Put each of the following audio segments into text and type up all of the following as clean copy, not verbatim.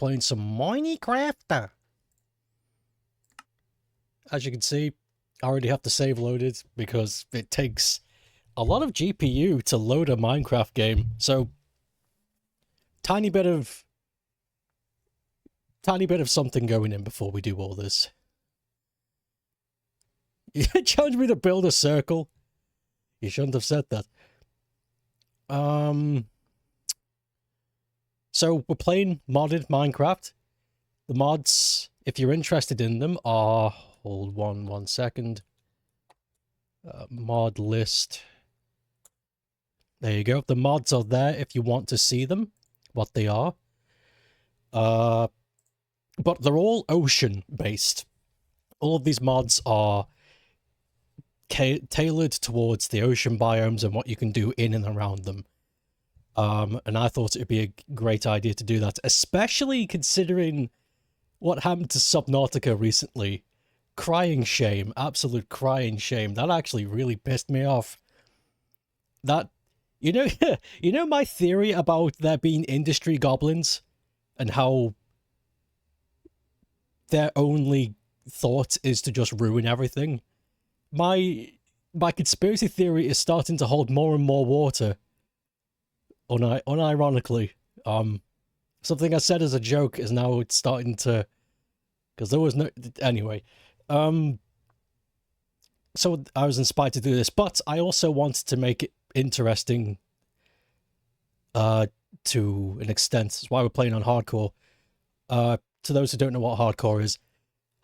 Playing some Minecraft. As you can see, I already have the save loaded because it takes a lot of GPU to load a Minecraft game. So, tiny bit of something going in before we do all this. You challenged me to build a circle. You shouldn't have said that. So we're playing modded Minecraft. The mods, if you're interested in them, are... Hold on 1 second. Mod list. There you go. The mods are there if you want to see them, what they are. But they're all ocean-based. All of these mods are tailored towards the ocean biomes and what you can do in and around them. And I thought it would be a great idea to do that, especially considering what happened to Subnautica recently. Crying shame, absolute crying shame. That actually really pissed me off. That, you know my theory about there being industry goblins and how their only thought is to just ruin everything? My conspiracy theory is starting to hold more and more water. Unironically. Something I said as a joke is now it's starting to... Because there was no... Anyway. So I was inspired to do this, but I also wanted to make it interesting to an extent. That's why we're playing on hardcore. To those who don't know what hardcore is,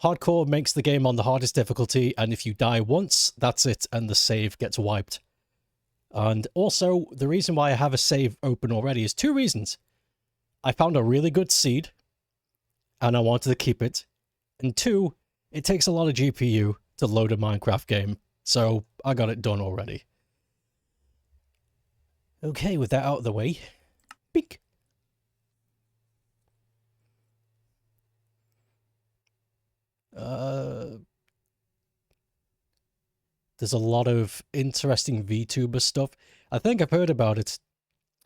hardcore makes the game on the hardest difficulty, and if you die once, that's it, and the save gets wiped. And also, the reason why I have a save open already is 2 reasons. I found a really good seed, and I wanted to keep it. And 2, it takes a lot of GPU to load a Minecraft game, so I got it done already. Okay, with that out of the way, beak. There's a lot of interesting VTuber stuff. I think I've heard about it.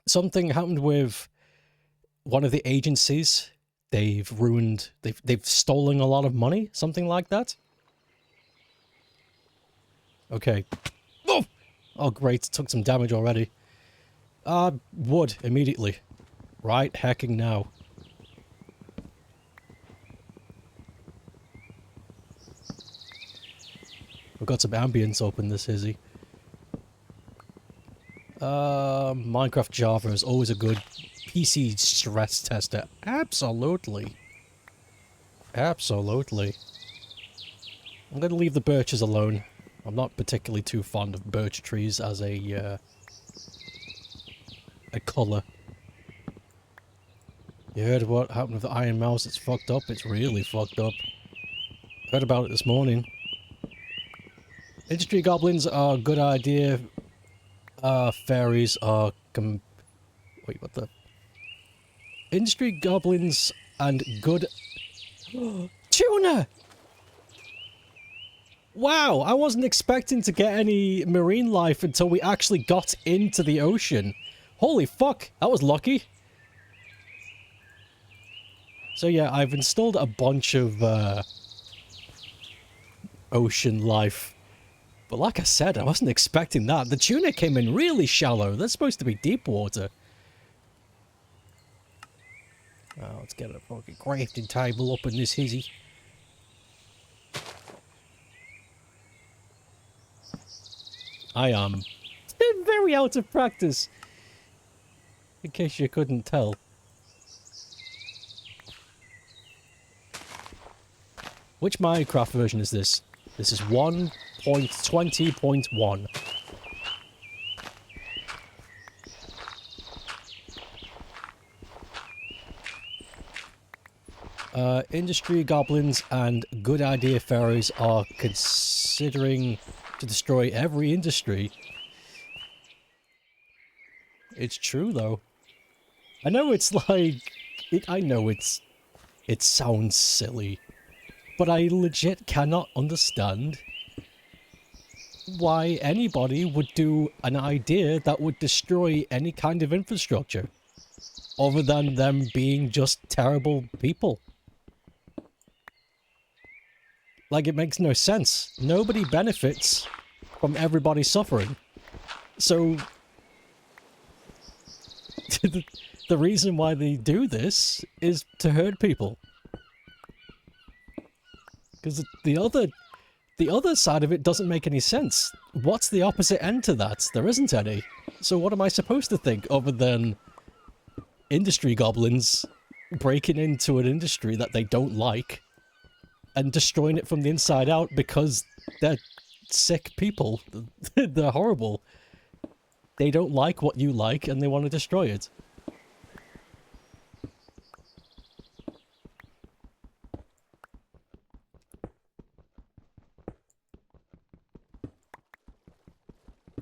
Something happened with one of the agencies. They've stolen a lot of money, something like that. Okay. Oh, oh great, took some damage already. Wood, immediately. Right hecking now. We've got some ambience open this hizzy. Minecraft Java is always a good PC stress tester. Absolutely. Absolutely. I'm going to leave the birches alone. I'm not particularly too fond of birch trees as a colour. You heard what happened with the Iron Mouse? It's fucked up. It's really fucked up. Heard about it this morning. Industry goblins are a good idea. Fairies are wait, what the? Industry goblins and good... Tuna! Wow, I wasn't expecting to get any marine life until we actually got into the ocean. Holy fuck, that was lucky. So yeah, I've installed a bunch of ocean life. But like I said, I wasn't expecting that. The tuna came in really shallow. That's supposed to be deep water. Oh, let's get a fucking crafting table up in this hizzy. I am very out of practice. In case you couldn't tell. Which Minecraft version is this? This is 1.20.1. Industry goblins and good idea fairies are considering to destroy every industry. It's true though. I know it's like... I know it sounds silly. But I legit cannot understand why anybody would do an idea that would destroy any kind of infrastructure. other than them being just terrible people. Like, it makes no sense. Nobody benefits from everybody suffering. So, the reason why they do this is to hurt people. Because the other side of it doesn't make any sense. What's the opposite end to that? There isn't any. So what am I supposed to think other than industry goblins breaking into an industry that they don't like and destroying it from the inside out because they're sick people. They're horrible. They don't like what you like and they want to destroy it.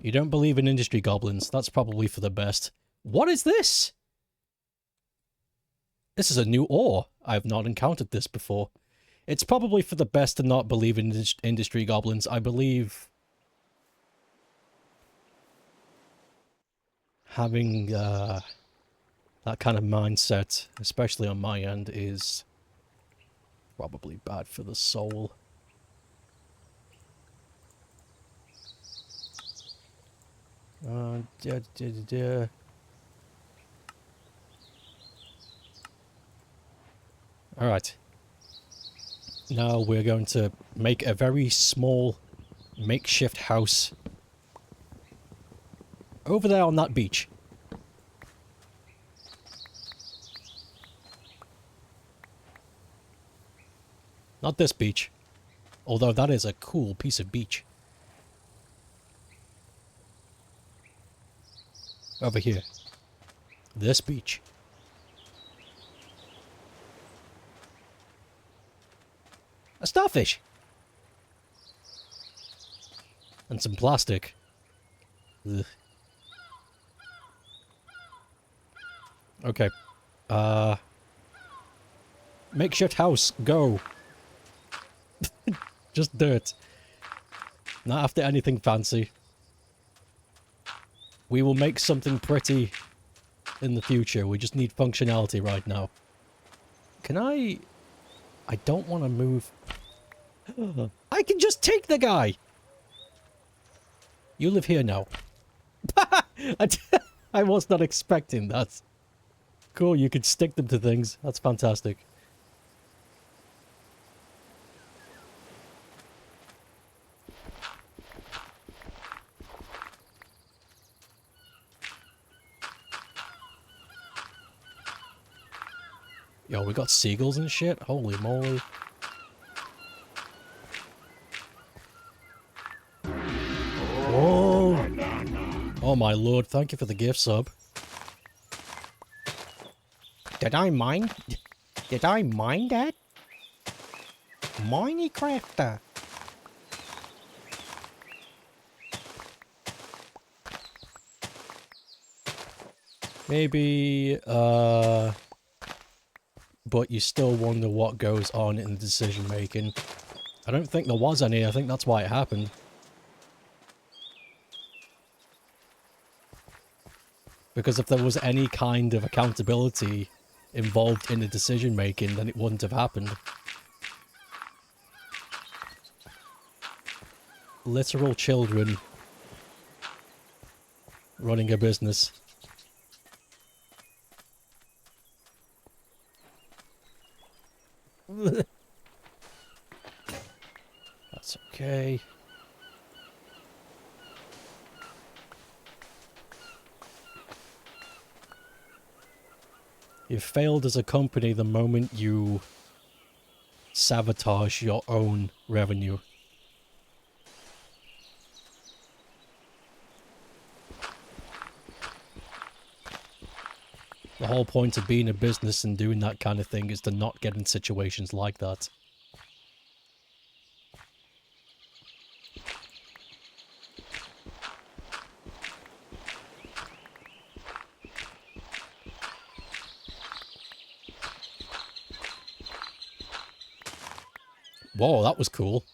You don't believe in industry goblins. That's probably for the best. What is this? This is a new ore. I have not encountered this before. It's probably for the best to not believe in industry goblins. I believe having that kind of mindset, especially on my end, is probably bad for the soul. Alright. Now we're going to make a very small makeshift house over there on that beach. Not this beach. Although that is a cool piece of beach. Over here. This beach. A starfish! And some plastic. Ugh. Okay. Makeshift house, go! Just dirt. Not after anything fancy. We will make something pretty in the future. We just need functionality right now. Can I don't want to move. I can just take the guy! You live here now. I was not expecting that. Cool, you can stick them to things. That's fantastic. Yo, we got seagulls and shit? Holy moly. Whoa! Oh my lord, thank you for the gift sub. Did I mine that? Minecrafter. Maybe, but you still wonder what goes on in the decision making. I don't think there was any, I think that's why it happened. Because if there was any kind of accountability involved in the decision making, then it wouldn't have happened. Literal children running a business. That's okay. You've failed as a company the moment you sabotage your own revenue. The whole point of being a business and doing that kind of thing is to not get in situations like that. Whoa, that was cool.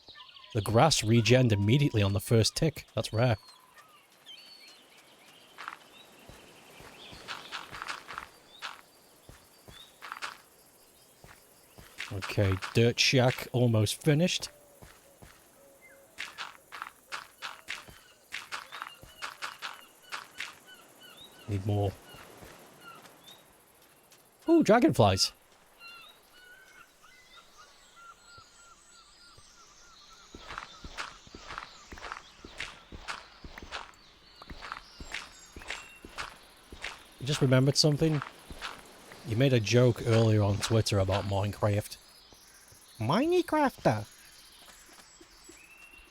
The grass regened immediately on the first tick. That's rare. Okay, dirt shack almost finished. Need more. Ooh, dragonflies. I just remembered something. You made a joke earlier on Twitter about Minecraft. Minecrafter.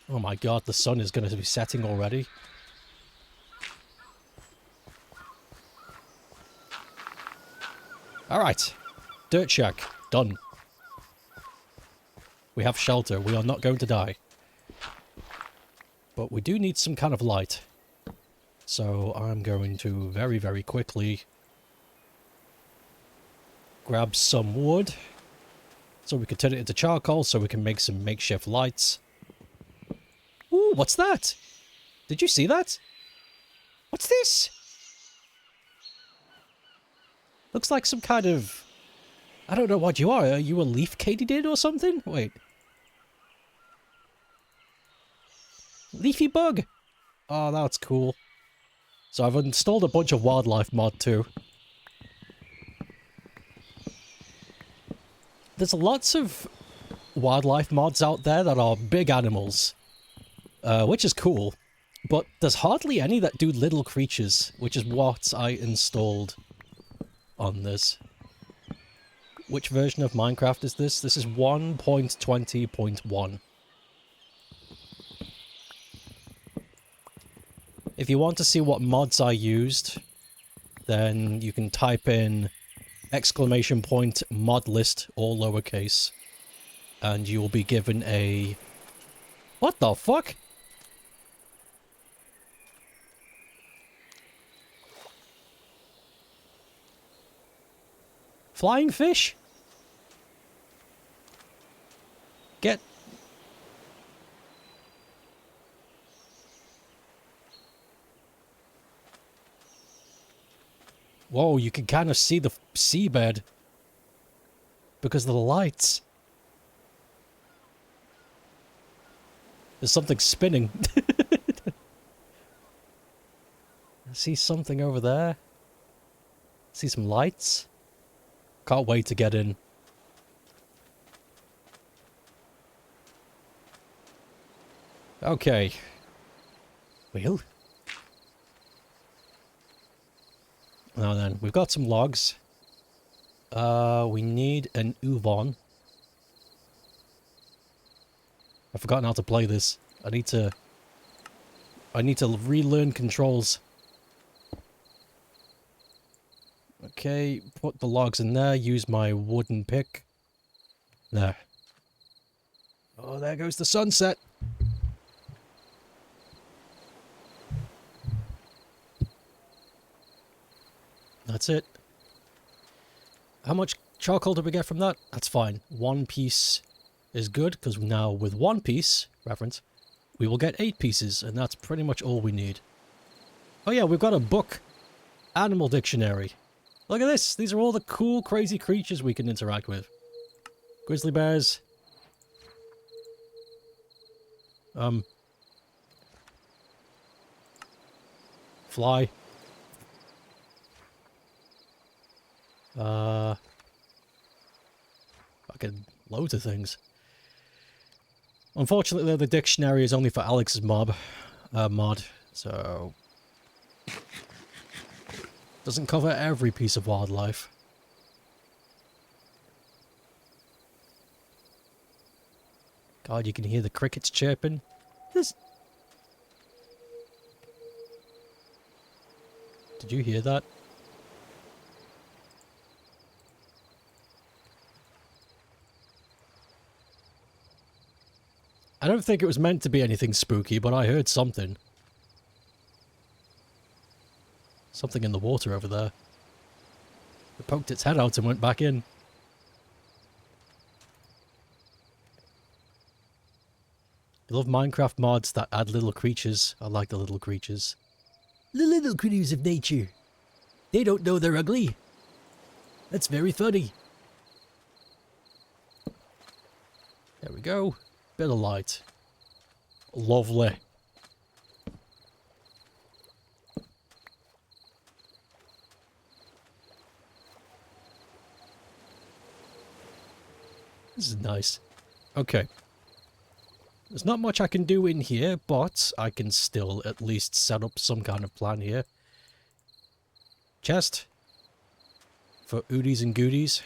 Oh my god, the sun is going to be setting already. Alright. Dirt shack. Done. We have shelter. We are not going to die. But we do need some kind of light. So I'm going to very, very quickly grab some wood so we can turn it into charcoal so we can make some makeshift lights. Ooh, what's that? Did you see that? What's this? Looks like some kind of... I don't know what you are. Are you a leaf katydid or something? Wait. Leafy bug. Oh, that's cool. So I've installed a bunch of wildlife mod too. There's lots of wildlife mods out there that are big animals, which is cool. But there's hardly any that do little creatures, which is what I installed on this. Which version of Minecraft is this? This is 1.20.1. If you want to see what mods I used, then you can type in !mod list, all lowercase, and you will be given a... What the fuck? Flying fish? Get... Whoa, you can kind of see the seabed because of the lights. There's something spinning. I see something over there. I see some lights. Can't wait to get in. Okay. Well. Now then, we've got some logs. We need an Uvon. I've forgotten how to play this. I need to relearn controls. Okay, put the logs in there, use my wooden pick. There. Oh, there goes the sunset. That's it. How much charcoal did we get from that? That's fine. 1 piece is good, because now with 1 piece, reference, we will get 8 pieces, and that's pretty much all we need. Oh yeah, we've got a book. Animal dictionary. Look at this. These are all the cool, crazy creatures we can interact with. Grizzly bears. Fly. Fucking loads of things. Unfortunately, the dictionary is only for Alex's mod, so... doesn't cover every piece of wildlife. God, you can hear the crickets chirping. This... Did you hear that? I don't think it was meant to be anything spooky, but I heard something. Something in the water over there. It poked its head out and went back in. I love Minecraft mods that add little creatures. I like the little creatures. The little critters of nature. They don't know they're ugly. That's very funny. There we go. Bit of light. Lovely. This is nice. Okay. There's not much I can do in here, but I can still at least set up some kind of plan here. Chest. For Oodies and Goodies.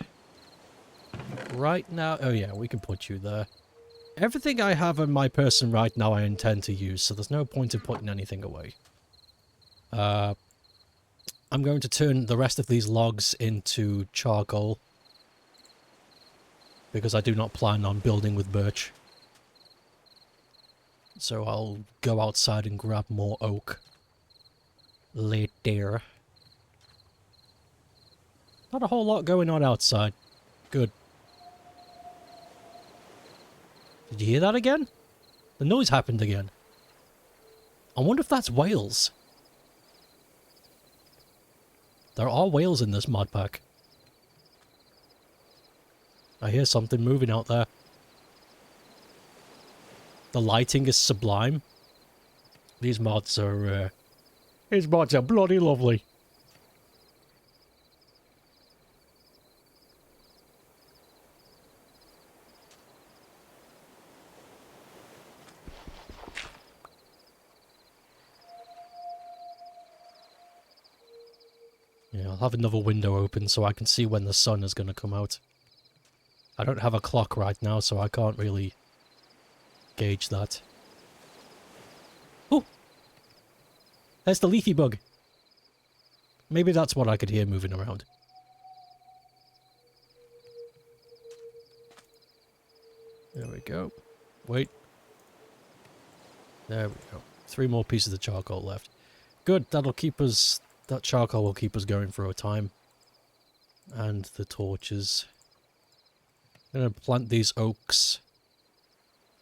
Right now... Oh yeah, we can put you there. Everything I have in my person right now I intend to use, so there's no point in putting anything away. I'm going to turn the rest of these logs into charcoal. Because I do not plan on building with birch. So I'll go outside and grab more oak. Later. Not a whole lot going on outside. Good. Did you hear that again? The noise happened again. I wonder if that's whales. There are whales in this mod pack. I hear something moving out there. The lighting is sublime. These mods are bloody lovely. Yeah, I'll have another window open so I can see when the sun is going to come out. I don't have a clock right now, so I can't really gauge that. Oh! There's the leafy bug. Maybe that's what I could hear moving around. There we go. Wait. There we go. 3 more pieces of charcoal left. Good, that'll keep us... That charcoal will keep us going for a time. And the torches. I'm gonna plant these oaks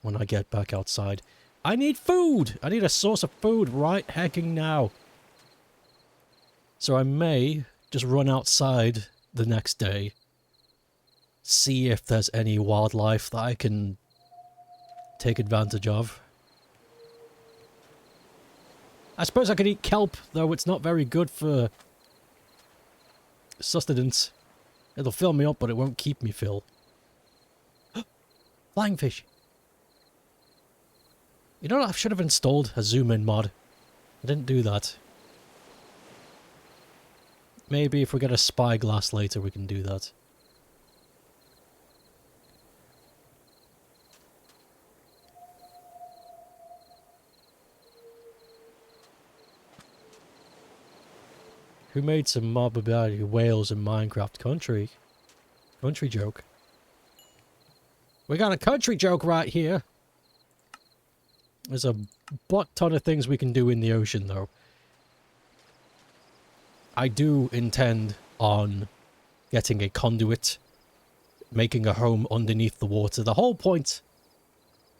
when I get back outside. I need food! I need a source of food right hecking now. So I may just run outside the next day. See if there's any wildlife that I can take advantage of. I suppose I could eat kelp, though it's not very good for sustenance. It'll fill me up, but it won't keep me full. Flying fish. You know what? I should have installed a zoom-in mod. I didn't do that. Maybe if we get a spyglass later, we can do that. Who made some mob about whales in Minecraft? Country? Country joke. We got a country joke right here. There's a butt ton of things we can do in the ocean, though. I do intend on getting a conduit, making a home underneath the water. The whole point,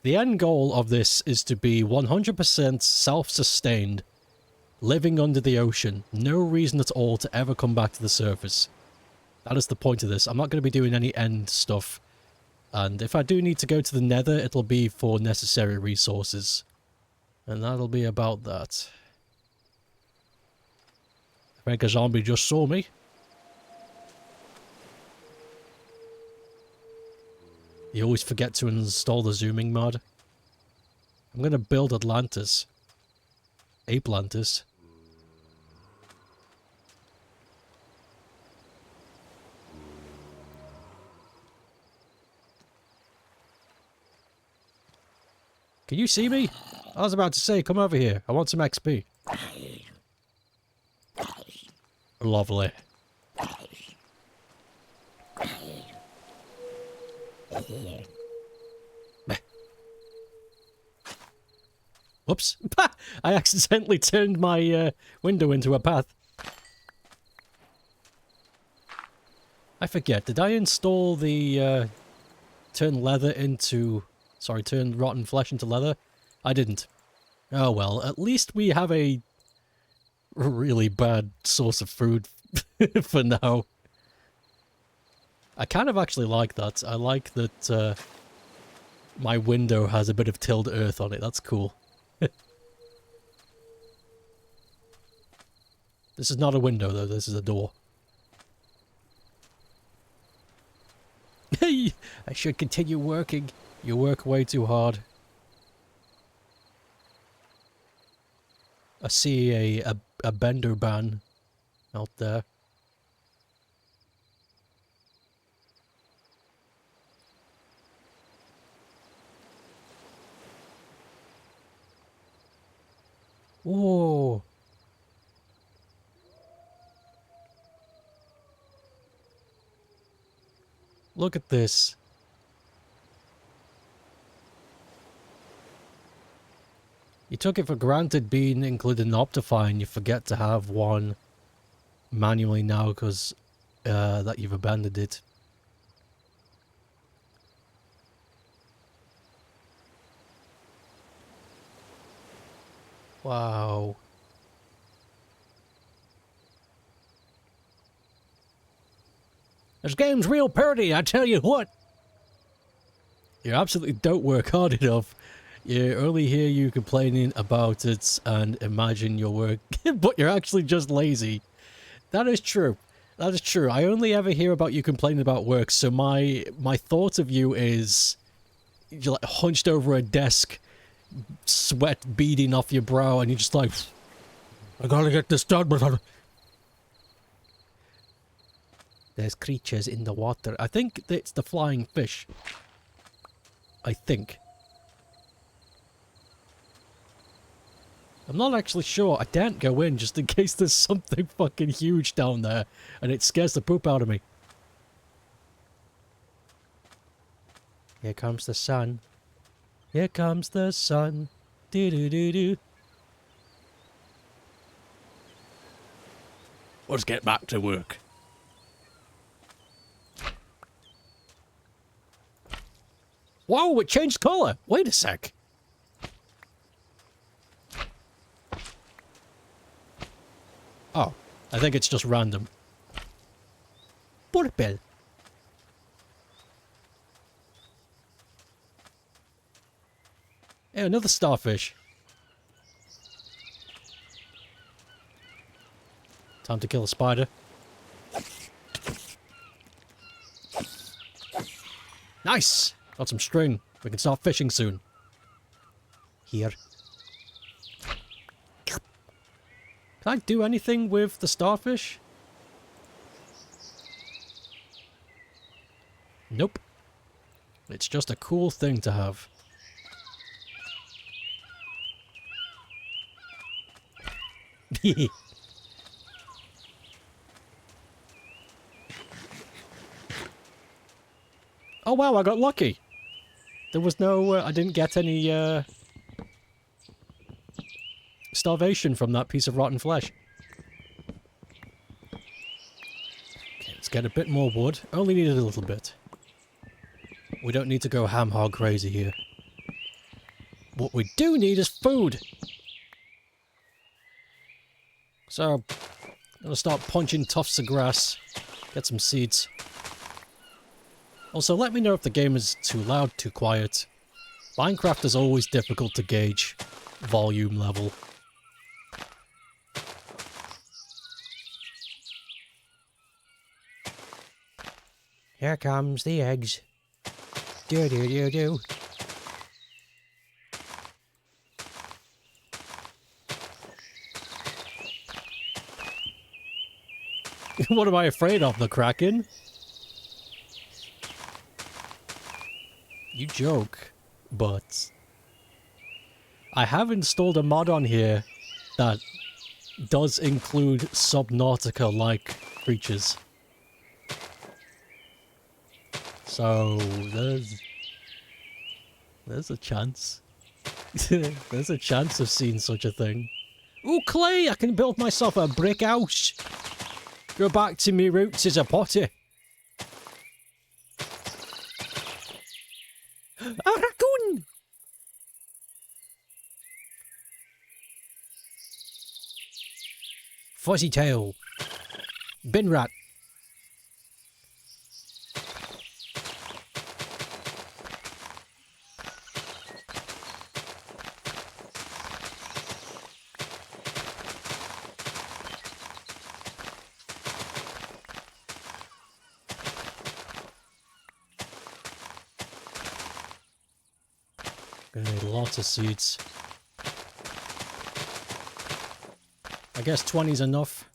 the end goal of this is to be 100% self-sustained, living under the ocean. No reason at all to ever come back to the surface. That is the point of this. I'm not going to be doing any end stuff. And if I do need to go to the nether, it'll be for necessary resources. And that'll be about that. I think a zombie just saw me. You always forget to install the zooming mod. I'm going to build Atlantis. Apelantis. Can you see me? I was about to say, come over here. I want some XP. Lovely. Whoops. I accidentally turned my window into a path. I forget. Did I install the turn leather into... Sorry, turn rotten flesh into leather? I didn't. Oh well, at least we have a really bad source of food for now. I kind of actually like that. I like that my window has a bit of tilled earth on it. That's cool. This is not a window, though. This is a door. I should continue working. You work way too hard. I see a bender ban out there. Whoa. Look at this. You took it for granted being included in Optify, and you forget to have one manually now because that you've abandoned it. Wow. This game's real pretty, I tell you what. You absolutely don't work hard enough. You only hear you complaining about it and imagine your work, but you're actually just lazy. That is true. That is true. I only ever hear about you complaining about work, so my thought of you is you're like hunched over a desk, sweat beading off your brow, and you're just like, I gotta get this done, but there's creatures in the water. I think it's the flying fish. I think. I'm not actually sure. I daren't go in just in case there's something fucking huge down there and it scares the poop out of me. Here comes the sun. Here comes the sun. Do-do-do-do. Let's get back to work. Whoa, it changed colour. Wait a sec. Oh, I think it's just random. Purple. Hey, another starfish. Time to kill a spider. Nice! Got some string. We can start fishing soon. Here. Can I do anything with the starfish? Nope. It's just a cool thing to have. Oh wow, I got lucky. There was no, I didn't get any, starvation from that piece of rotten flesh. Okay, let's get a bit more wood. Only needed a little bit. We don't need to go ham hog crazy here. What we do need is food. So, I'm gonna start punching tufts of grass. Get some seeds. Also, let me know if the game is too loud, too quiet. Minecraft is always difficult to gauge volume level. Here comes the eggs. Do do do do. What am I afraid of, the Kraken? You joke, but I have installed a mod on here that does include Subnautica-like creatures. So there's a chance. There's a chance of seeing such a thing. Ooh, clay! I can build myself a brick house. Go back to me roots as a potty. A raccoon! Fuzzy tail. Bin rat. Gonna need lots of seeds. I guess 20's enough.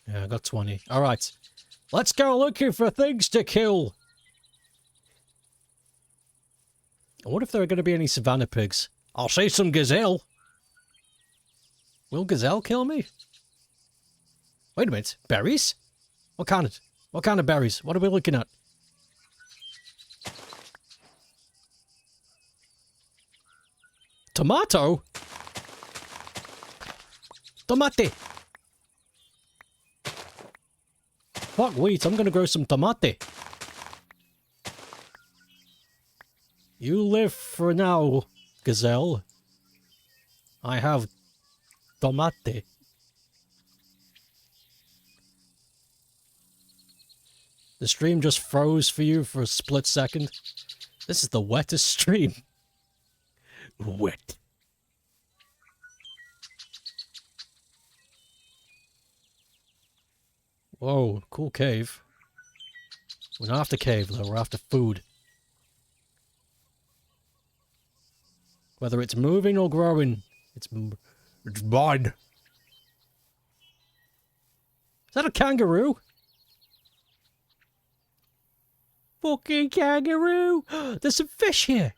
Yeah, I got 20. Alright. Let's go looking for things to kill! I wonder if there are going to be any savannah pigs. I'll see some gazelle. Will gazelle kill me? Wait a minute. Berries? What kind of berries? What are we looking at? Tomato? Tomate. Fuck wheat, I'm gonna grow some tomate. You live for now, gazelle. I have tomate. The stream just froze for you for a split second. This is the wettest stream. Wet. Whoa, cool cave. We're not after cave though, we're after food. Whether it's moving or growing, it's mine. Is that a kangaroo? Fucking kangaroo! There's some fish here!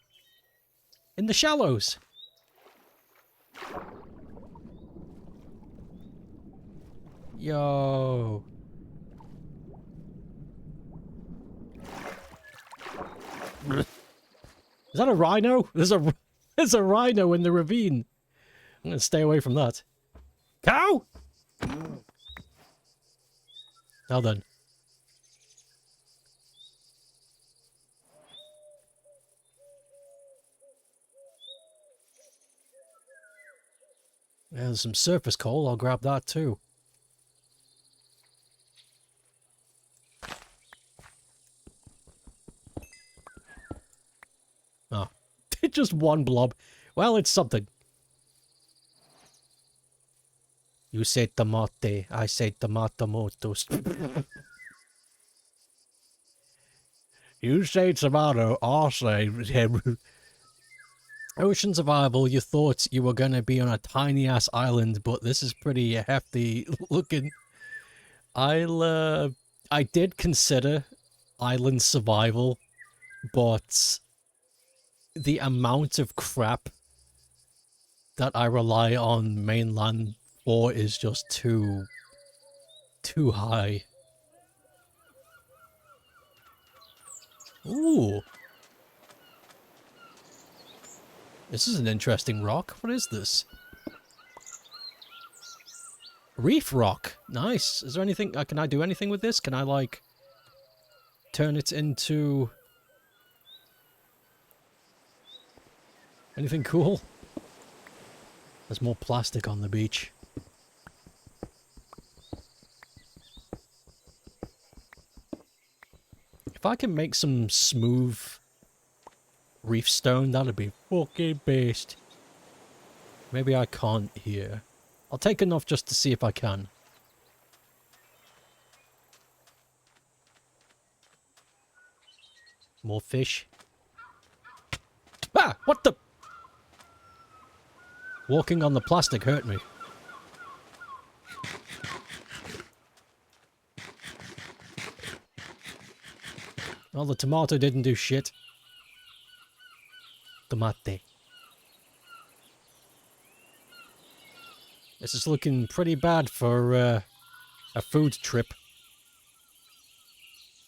In the shallows. Yo. Is that a rhino? There's a rhino in the ravine. I'm gonna stay away from that. Cow! Now then. Yeah, there's some surface coal. I'll grab that too. Oh, just one blob. Well, it's something. You say tomate, I say tomatomotos. You say tomato, I say... Ocean survival, you thought you were gonna be on a tiny-ass island, but this is pretty hefty looking. I did consider island survival, but the amount of crap that I rely on mainland for is just too high. Ooh. This is an interesting rock. What is this? Reef rock. Nice. Is there anything... can I do anything with this? Can I, like... turn it into... anything cool? There's more plastic on the beach. If I can make some smooth... reef stone, that'd be fucking based. Maybe I can't here. I'll take enough just to see if I can. More fish. Ah! What the? Walking on the plastic hurt me. Well, the tomato didn't do shit. Tomate. This is looking pretty bad for a food trip.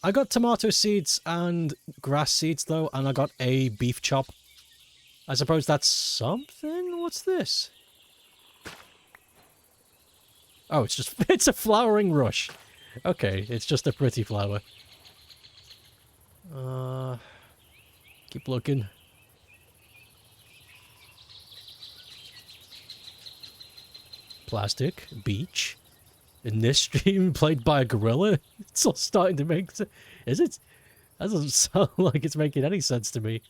I got tomato seeds and grass seeds though, and I got a beef chop. I suppose that's something? What's this? Oh, it's just, it's a flowering rush. Okay, it's just a pretty flower. Keep looking. Plastic, beach. In this stream, played by a gorilla. It's all starting to make sense. Is it? That doesn't sound like it's making any sense to me.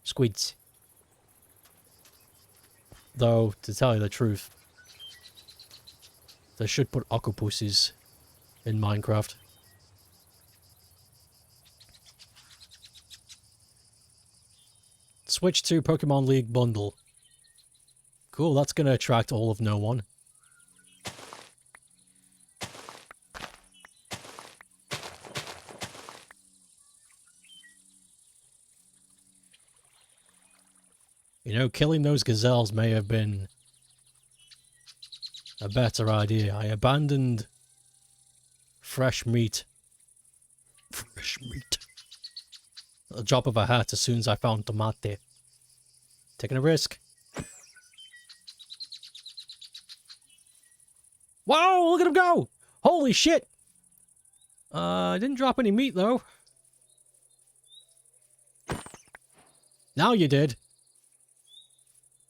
Squids. Though, to tell you the truth, they should put octopuses in Minecraft. switch to Pokemon League bundle. Cool, that's gonna attract all of no one. You know, killing those gazelles may have been a better idea. I abandoned fresh meat. Fresh meat. At the drop of a hat as soon as I found tomate. Taking a risk. Whoa, look at him go! Holy shit! I didn't drop any meat, though. Now you did.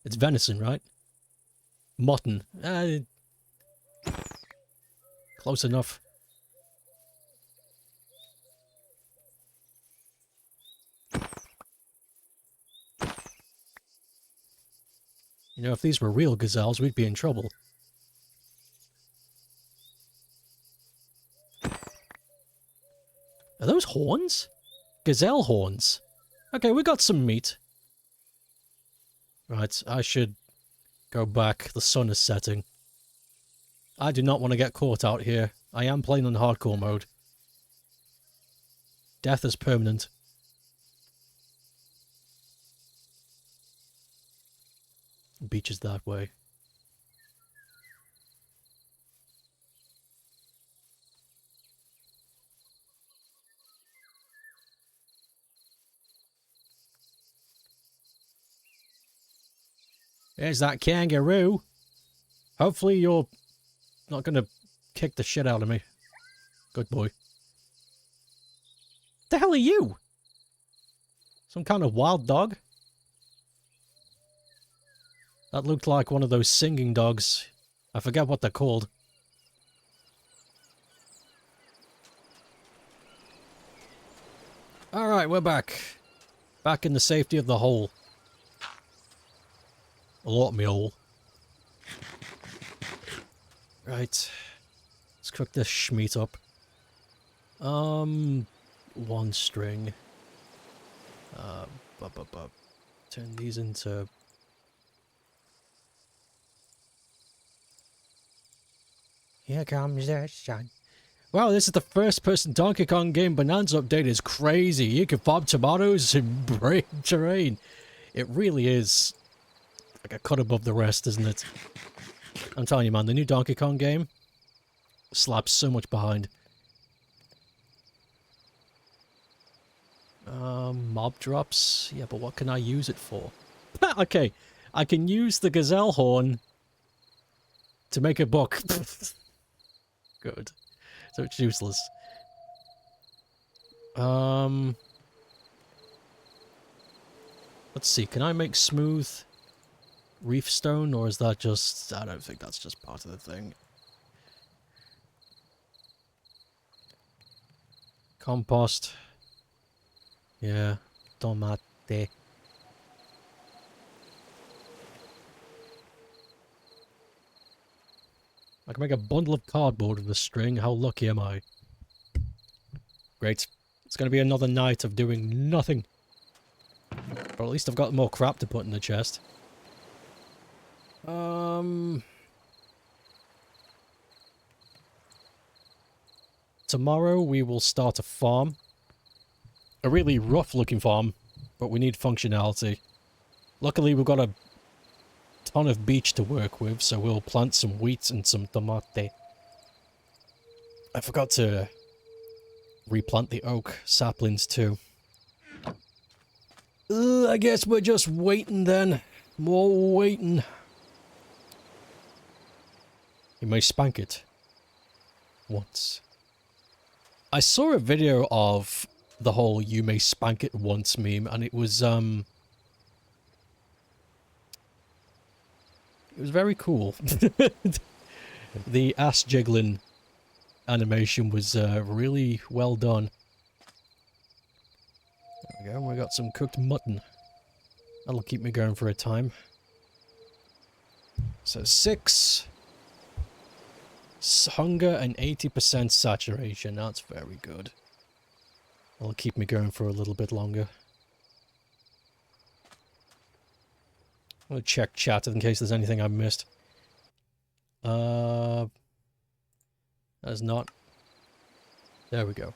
It's venison, right? Mutton. Close enough. You know, if these were real gazelles, we'd be in trouble. Are those horns? Gazelle horns. Okay, we got some meat. Right, I should go back. The sun is setting. I do not want to get caught out here. I am playing on hardcore mode. Death is permanent. Beach is that way. There's that kangaroo. Hopefully you're not going to kick the shit out of me. Good boy. The hell are you? Some kind of wild dog? That looked like one of those singing dogs. I forget what they're called. Alright, we're back. Back in the safety of the hole. A lot of me hole. Right. Let's cook this schmeat up. One string. Turn these into... Here comes the sun. Wow, this is the first person Donkey Kong game Bonanza update is crazy. You can farm tomatoes and break terrain. It really is like a cut above the rest, isn't it? I'm telling you, man, the new Donkey Kong game slaps so much behind. Mob drops. Yeah, but what can I use it for? Okay, I can use the gazelle horn to make a book. Good. So it's useless. Let's see, can I make smooth reef stone, or is that just... I don't think that's just part of the thing. Compost. Yeah, tomate. I can make a bundle of cardboard with a string. How lucky am I? Great. It's going to be another night of doing nothing. But at least I've got more crap to put in the chest. Tomorrow we will start a farm. A really rough looking farm, but we need functionality. Luckily we've got a ton of beach to work with, so we'll plant some wheat and some tomate. I forgot to replant the oak saplings too. I guess we're just waiting then. More waiting. You may spank it. Once. I saw a video of the whole "you may spank it once" meme, and it was very cool. The ass jiggling animation was really well done. There we go, we got some cooked mutton. That'll keep me going for a time. So 6 hunger and 80% saturation. That's very good. That'll keep me going for a little bit longer. I'm gonna check chat in case there's anything I missed. That's not... There we go.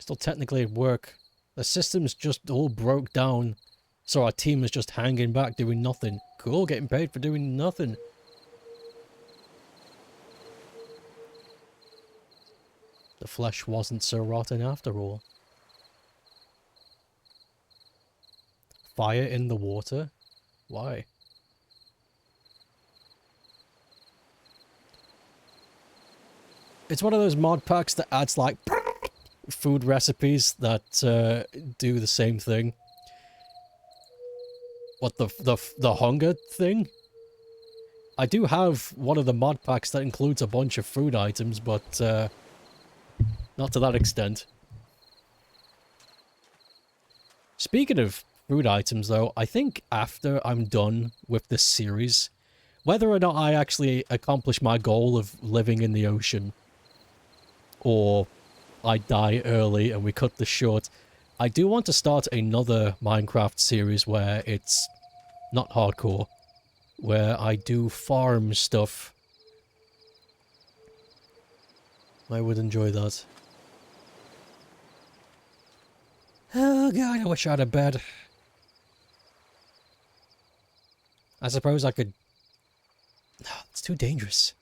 Still technically at work. The system's just all broke down, so our team is just hanging back doing nothing. Cool, getting paid for doing nothing. The flesh wasn't so rotten after all. Fire in the water? Why? It's one of those mod packs that adds like food recipes that do the same thing. What, the hunger thing? I do have one of the mod packs that includes a bunch of food items, but not to that extent. Speaking of food items though, I think after I'm done with this series, whether or not I actually accomplish my goal of living in the ocean, or I die early and we cut this short, I do want to start another Minecraft series where it's not hardcore, where I do farm stuff. I would enjoy that. Oh god, I wish I had a bed. I suppose I could... No, it's too dangerous.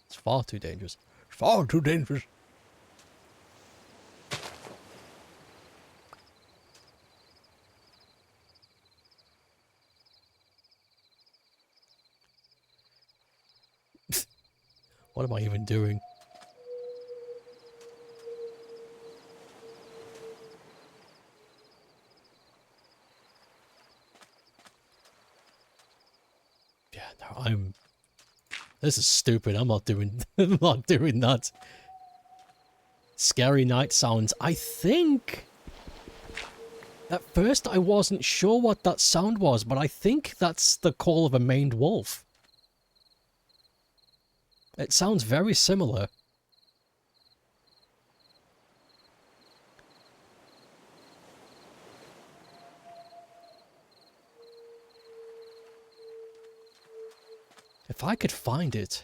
It's far too dangerous. Far too dangerous. What am I even doing? Yeah, no, I'm... This is stupid. I'm not doing... I'm not doing that. Scary night sounds. I think... At first I wasn't sure what that sound was, but I think that's the call of a maned wolf. It sounds very similar. If I could find it.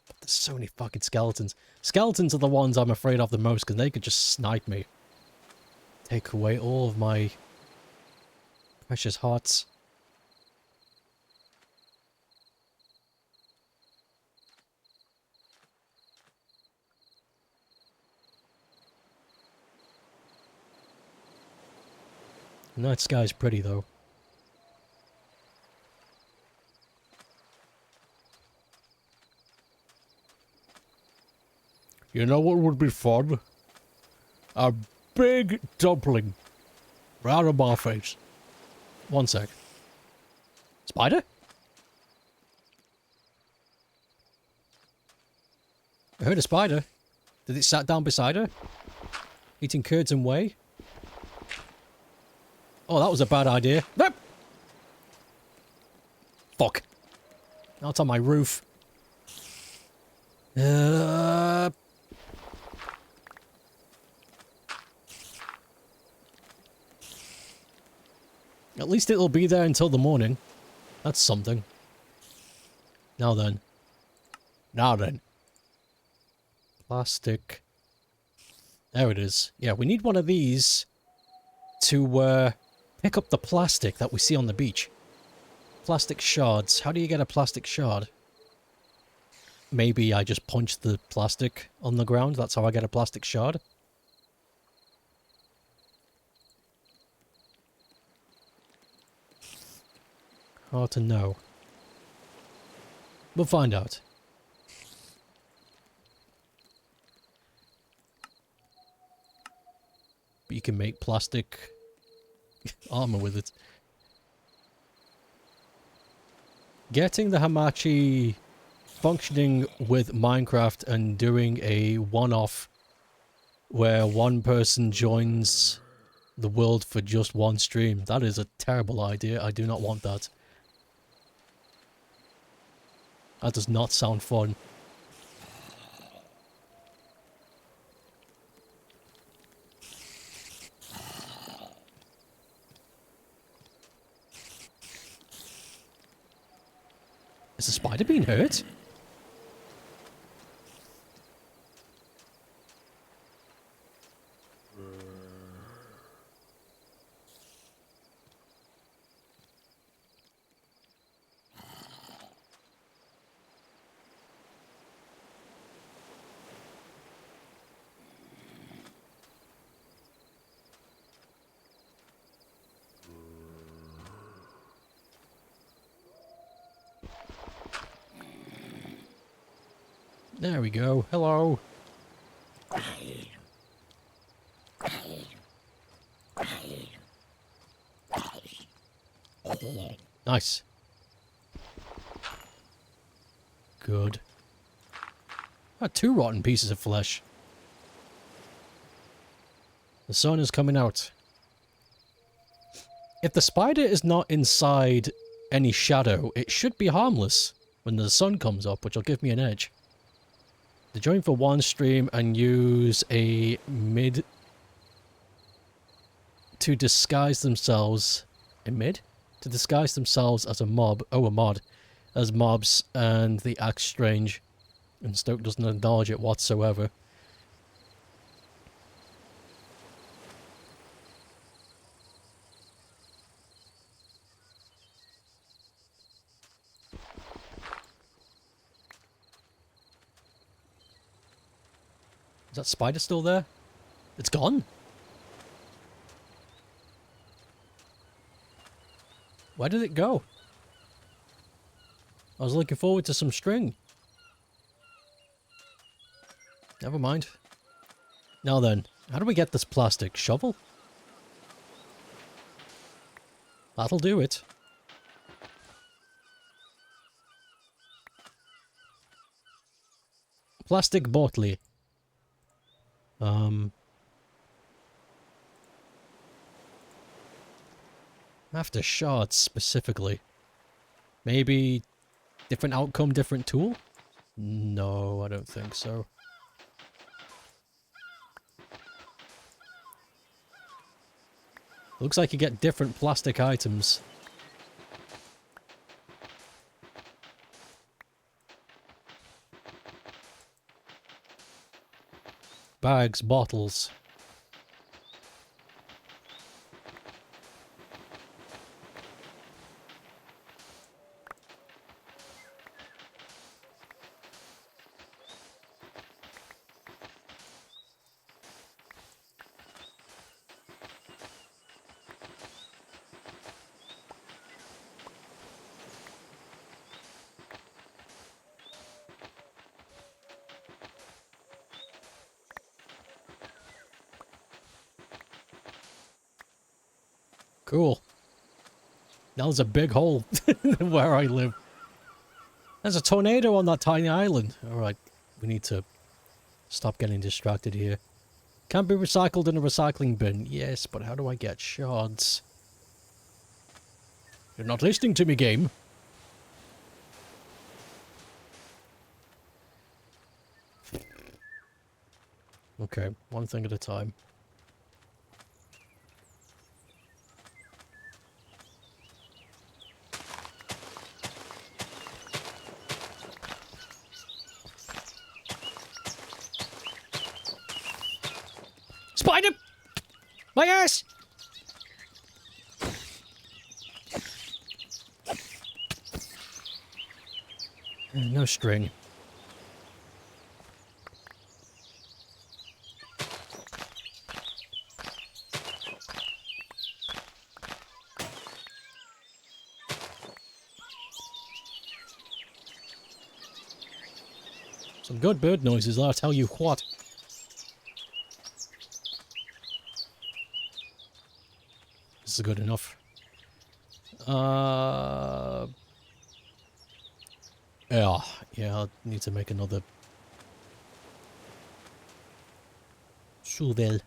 But there's so many fucking skeletons. Skeletons are the ones I'm afraid of the most because they could just snipe me. Take away all of my precious hearts. The night sky's pretty though. You know what would be fun? A big dumpling. Right on my face. One sec. Spider? I heard a spider. Did it sat down beside her? Eating curds and whey? Oh, that was a bad idea. Nope! Fuck. Now it's on my roof. At least it'll be there until the morning. That's something. Now then. Now then. Plastic. There it is. Yeah, we need one of these to pick up the plastic that we see on the beach. Plastic shards. How do you get a plastic shard? Maybe I just punch the plastic on the ground. That's how I get a plastic shard. Hard to know. We'll find out. But you can make plastic armor with it. Getting the Hamachi functioning with Minecraft and doing a one-off where one person joins the world for just one stream. That is a terrible idea. I do not want that. That does not sound fun. Is the spider being hurt? There we go. Hello. Nice. Good. Two rotten pieces of flesh. The sun is coming out. If the spider is not inside any shadow, it should be harmless when the sun comes up, which will give me an edge. To join for one stream and use a mid to disguise themselves... A mid? To disguise themselves as a mob. Oh, a mod. As mobs, and the act strange. And Stoke doesn't acknowledge it whatsoever. Is that spider still there? It's gone? Where did it go? I was looking forward to some string. Never mind. Now then, how do we get this plastic? Shovel? That'll do it. Plastic bottle. After shards specifically. Maybe different outcome, different tool? No, I don't think so. Looks like you get different plastic items. Bags, bottles. Cool. Now there's a big hole where I live. There's a tornado on that tiny island. Alright, we need to stop getting distracted here. Can be recycled in a recycling bin. Yes, but how do I get shards? You're not listening to me, game. Okay, one thing at a time. Spider! My ass! No string. Some good bird noises, I'll tell you what. This is good enough. Yeah, I'll need to make another shovel. Okay,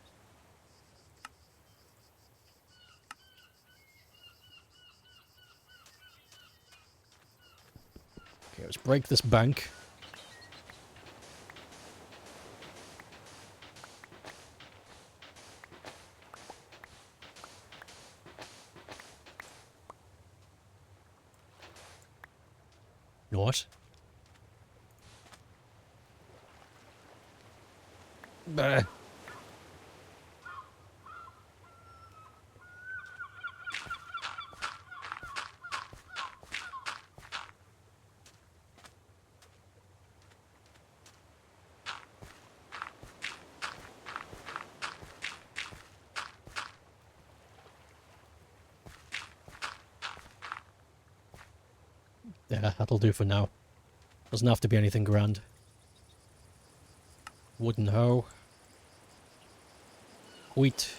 let's break this bank. Not. Bah. Yeah, that'll do for now. Doesn't have to be anything grand. Wooden hoe. Wheat.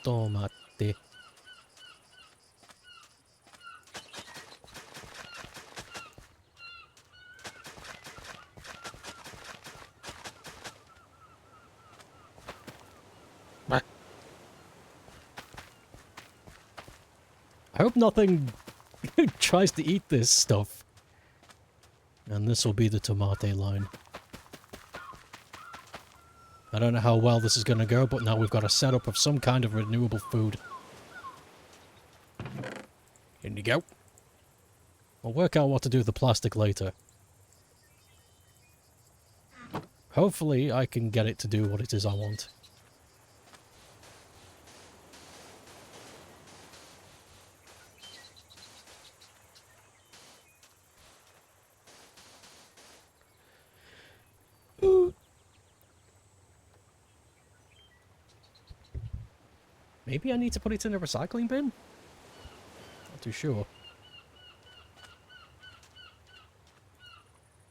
Tomate. I hope nothing tries to eat this stuff. And this will be the tomate line. I don't know how well this is going to go, but now we've got a setup of some kind of renewable food. In you go. I'll work out what to do with the plastic later. Hopefully I can get it to do what it is I want. Maybe I need to put it in a recycling bin? Not too sure.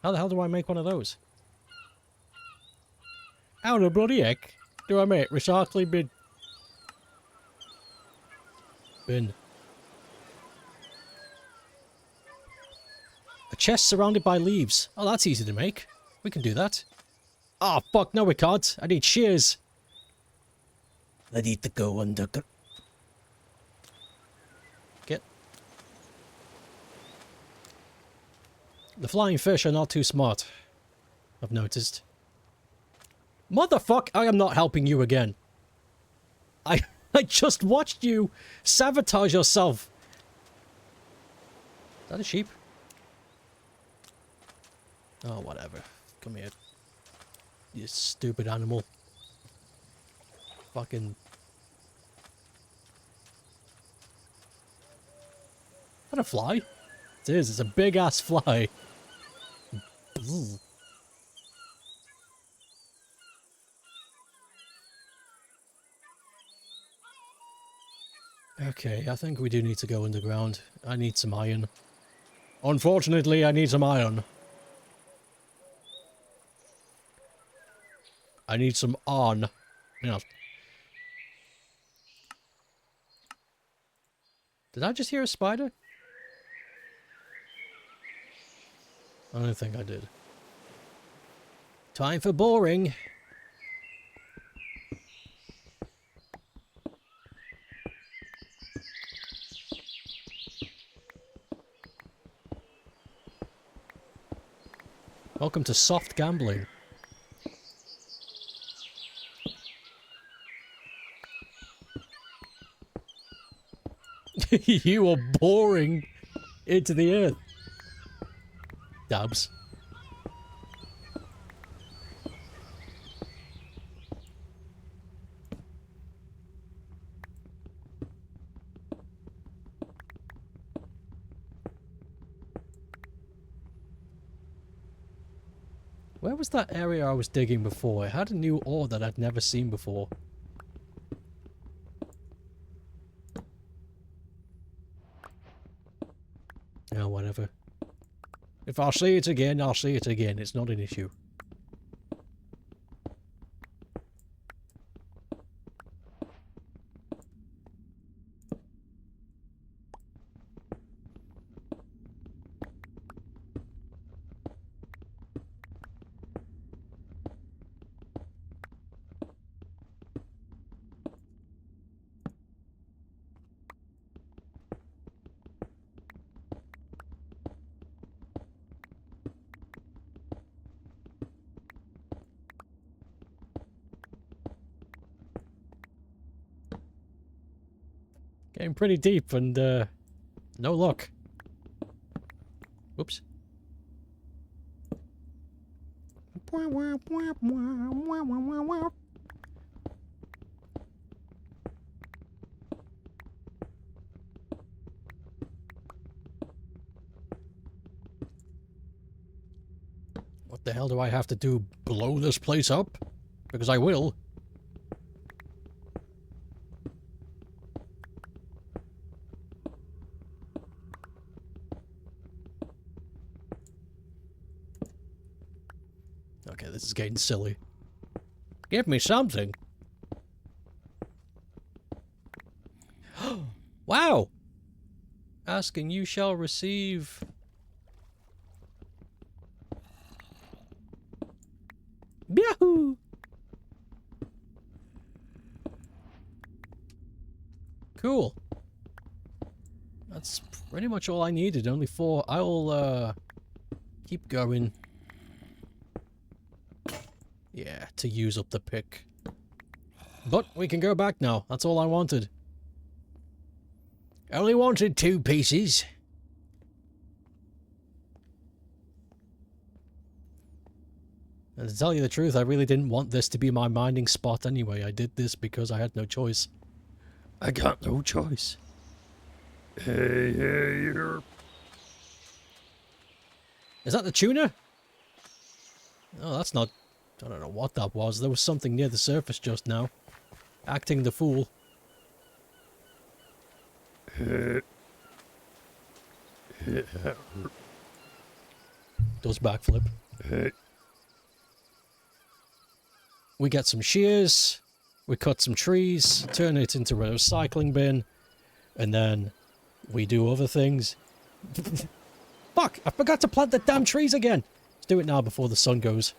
How the hell do I make one of those? How the bloody heck do I make recycling bin? A chest surrounded by leaves. Oh, that's easy to make. We can do that. Oh, fuck, no we can't. I need shears. I need to go under... Get. The flying fish are not too smart, I've noticed. Motherfuck, I am not helping you again. I just watched you sabotage yourself. Is that a sheep? Oh, whatever. Come here. You stupid animal. Fucking... Is that a fly? It is. It's a big ass fly. Okay, I think we do need to go underground. I need some iron. Unfortunately, I need some iron. I need some on. Yeah. Did I just hear a spider? I don't think I did. Time for boring. Welcome to soft gambling. You are boring into the earth. Dabs. Where was that area I was digging before? It had a new ore that I'd never seen before. Oh, whatever. If I see it again, I'll see it again. It's not an issue. Getting pretty deep and, no luck. Whoops. What the hell do I have to do? Blow this place up? Because I will. Okay, this is getting silly. Give me something. Wow! Ask and you shall receive. Yahoo! Cool. That's pretty much all I needed. Only 4. I'll keep going. Yeah, to use up the pick. But we can go back now. That's all I wanted. I only wanted 2 pieces. And to tell you the truth, I really didn't want this to be my mining spot anyway. I did this because I had no choice. I got no choice. Hey, here. Is that the tuna? Oh, that's not... I don't know what that was. There was something near the surface just now. Acting the fool. Does backflip. We get some shears. We cut some trees. Turn it into a recycling bin. And then we do other things. Fuck! I forgot to plant the damn trees again! Let's do it now before the sun goes.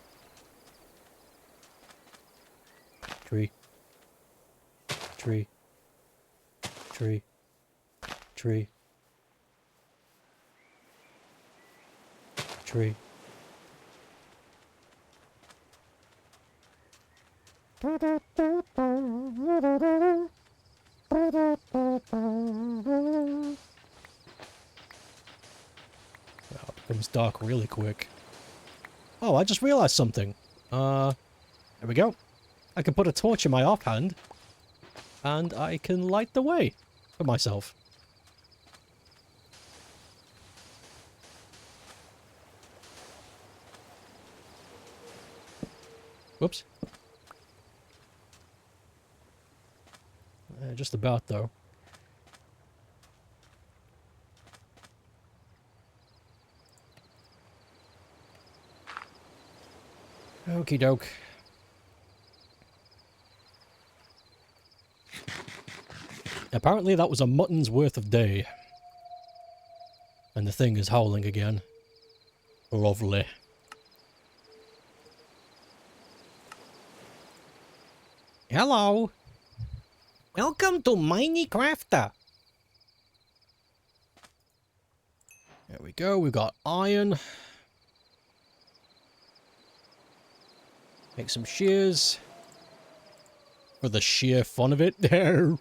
Tree. Tree. Tree. Tree. Tree. It becomes dark really quick. Oh, I just realized something. There we go. I can put a torch in my offhand, and I can light the way for myself. Whoops. Just about, though. Okie doke. Apparently that was a mutton's worth of day. And the thing is howling again. Lovely. Hello. Welcome to Minecrafter. There we go. We got iron. Make some shears. For the sheer fun of it. There.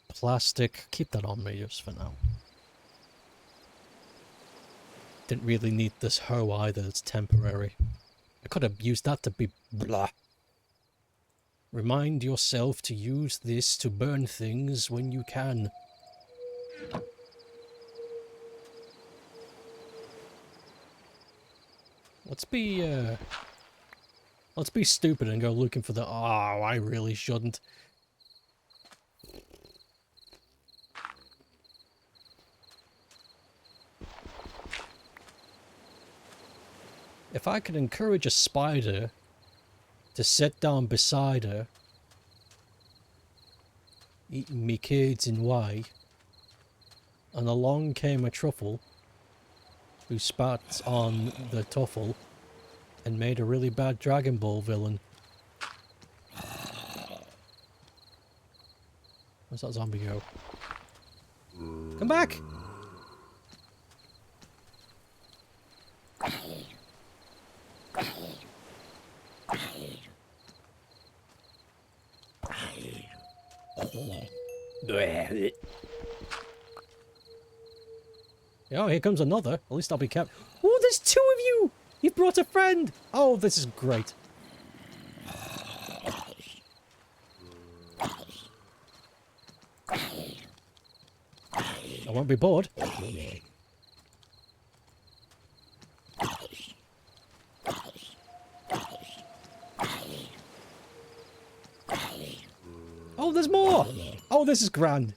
Plastic. Keep that on me just for now. Didn't really need this hoe either, it's temporary. I could have used that to be blah. Remind yourself to use this to burn things when you can. Let's be stupid and go looking for the... Oh, I really shouldn't. If I could encourage a spider to sit down beside her, eating me kids in whey, and along came a truffle who spat on the tuffle and made a really bad Dragon Ball villain. Where's that zombie go? Come back! Oh, here comes another. At least I'll be kept. Oh, there's two of you! You've brought a friend! Oh, this is great. I won't be bored. Oh, there's more! Oh, this is grand.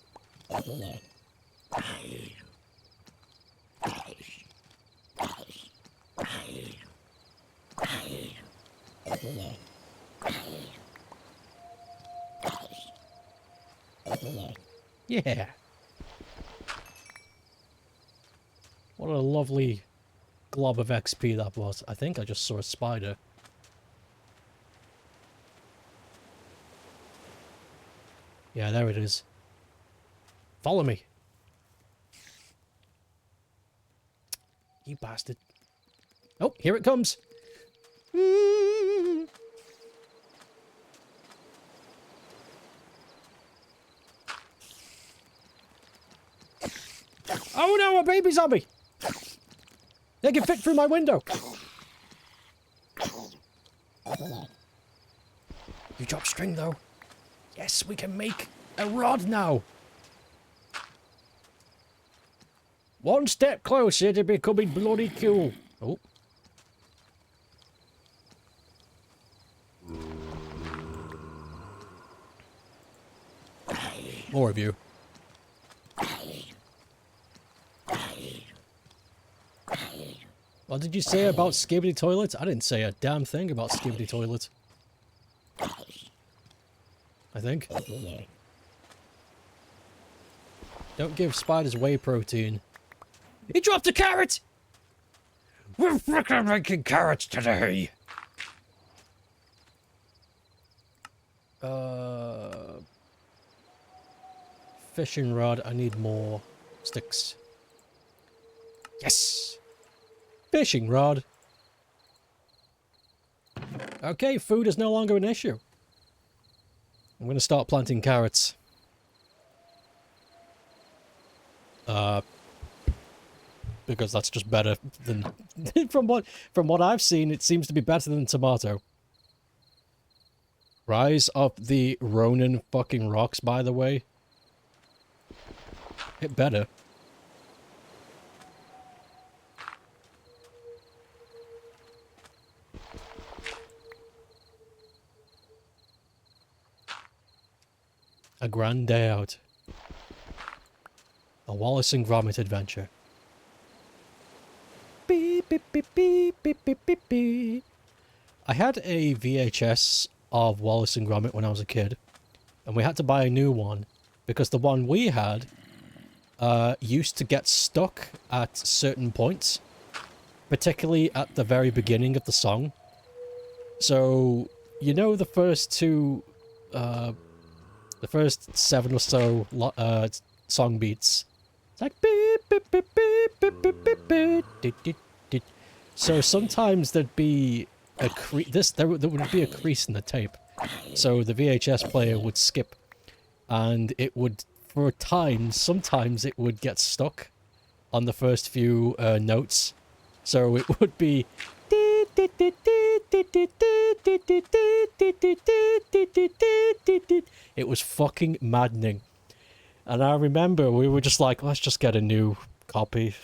Yeah. What a lovely glob of XP that was. I think I just saw a spider. Yeah, there it is. Follow me. You bastard. Oh, here it comes. Oh no, a baby zombie! They can fit through my window. You drop string though. Yes, we can make a rod now. One step closer to becoming bloody cool. Oh. More of you. What did you say about Skibbity Toilet? I didn't say a damn thing about Skibbity Toilet. I think. Don't give spiders whey protein. He dropped a carrot! We're freaking making carrots today! Fishing rod. I need more sticks. Yes! Fishing rod. Okay, food is no longer an issue. I'm going to start planting carrots. Because that's just better than from what I've seen, it seems to be better than tomato. Rise of the Ronin fucking rocks, by the way. It better. A grand day out. A Wallace and Gromit adventure. Beep, beep, beep, beep, beep, beep, beep, beep. I had a VHS of Wallace and Gromit when I was a kid, and we had to buy a new one because the one we had used to get stuck at certain points, particularly at the very beginning of the song. So, you know, the first two, the first 7 or so song beats. It's like beep, beep, beep, beep, beep, beep, beep, beep, dit, dit, dit. So sometimes there'd be a there would be a crease in the tape. So the VHS player would skip, and it would, for a time, sometimes it would get stuck on the first few notes. So it would be. It was fucking maddening. And I remember we were just like, let's just get a new copy.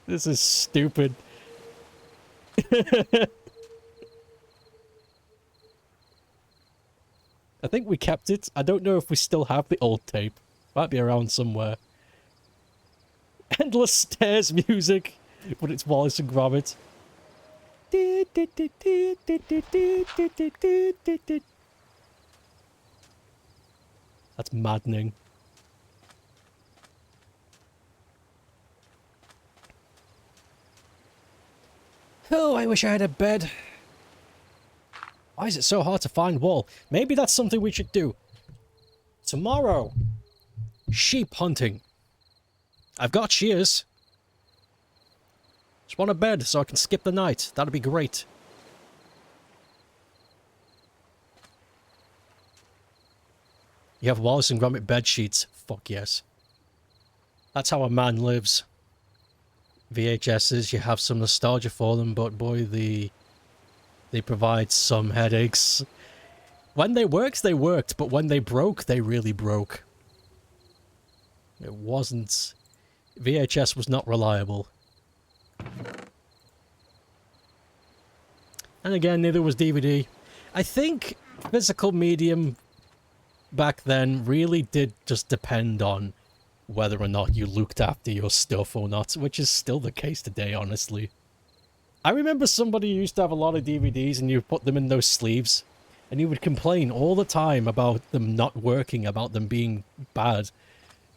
This is stupid. I think we kept it. I don't know if we still have the old tape. Might be around somewhere. Endless Stairs music, but it's Wallace and Gromit. That's maddening. Oh, I wish I had a bed. Why is it so hard to find wool? Maybe that's something we should do. Tomorrow. Sheep hunting. I've got shears. Just want a bed so I can skip the night. That'd be great. You have Wallace and Gromit bed sheets. Fuck yes. That's how a man lives. VHSs, you have some nostalgia for them, but boy, they provide some headaches. When they worked, but when they broke, they really broke. It wasn't... VHS was not reliable. And again, neither was DVD. I think physical medium back then really did just depend on whether or not you looked after your stuff or not, which is still the case today, honestly. I remember somebody who used to have a lot of DVDs and you put them in those sleeves, and he would complain all the time about them not working, about them being bad.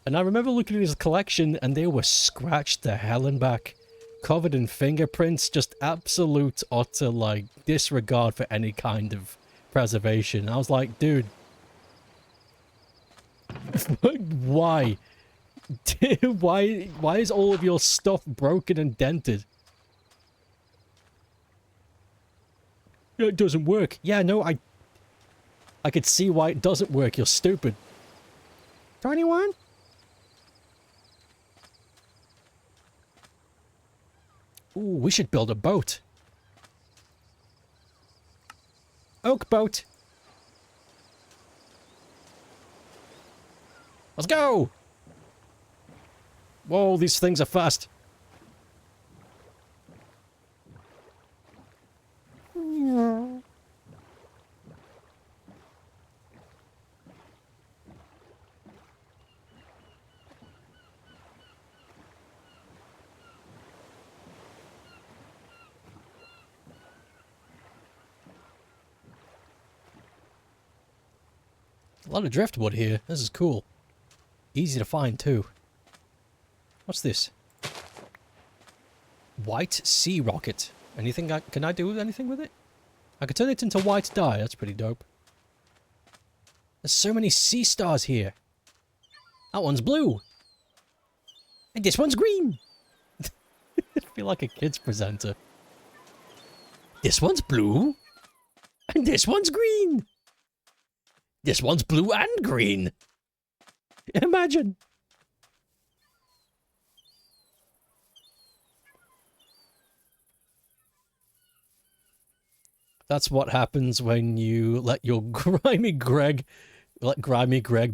And I remember looking at his collection and they were scratched to hell and back, covered in fingerprints, just absolute, utter, like, disregard for any kind of preservation. I was like, dude, why? why is all of your stuff broken and dented? It doesn't work. Yeah, no, I could see why it doesn't work. You're stupid. 21? Ooh, we should build a boat. Oak boat. Let's go! Whoa, these things are fast. A lot of driftwood here. This is cool. Easy to find, too. What's this? White sea rocket. Anything can I do anything with it? I could turn it into white dye. That's pretty dope. There's so many sea stars here. That one's blue. And this one's green. I feel like a kid's presenter. This one's blue. And this one's green. This one's blue and green. Imagine. That's what happens when you let your Grimy Greg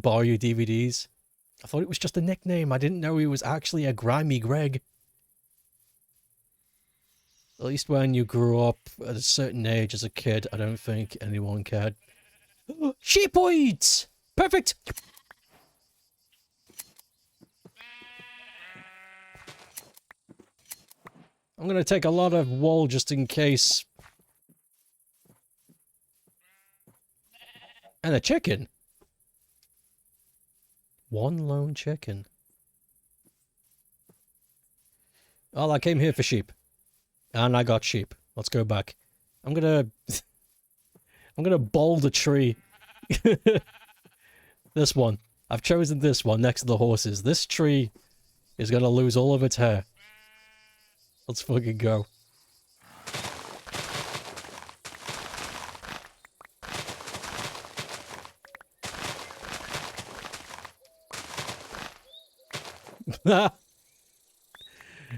borrow your DVDs. I thought it was just a nickname. I didn't know he was actually a Grimy Greg. At least when you grew up at a certain age as a kid, I don't think anyone cared. Sheepoids! Perfect! I'm gonna take a lot of wool just in case. And a chicken. One lone chicken. Well, I came here for sheep. And I got sheep. Let's go back. I'm gonna bold a tree. This one. I've chosen this one next to the horses. This tree is gonna lose all of its hair. Let's fucking go.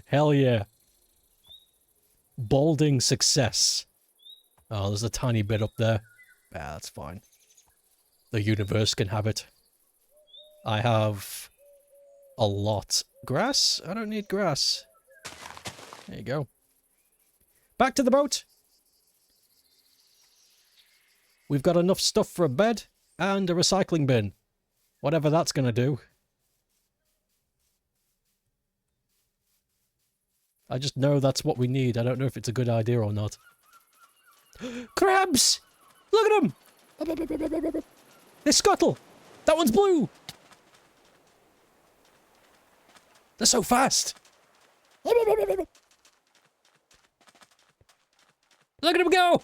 Hell yeah. Balding success. Oh, there's a tiny bit up there. Yeah, that's fine. The universe can have it. I have a lot. Grass? I don't need grass. There you go. Back to the boat. We've got enough stuff for a bed and a recycling bin. Whatever that's gonna do. I just know that's what we need. I don't know if it's a good idea or not. Crabs! Look at them! They scuttle! That one's blue! They're so fast! Look at him go!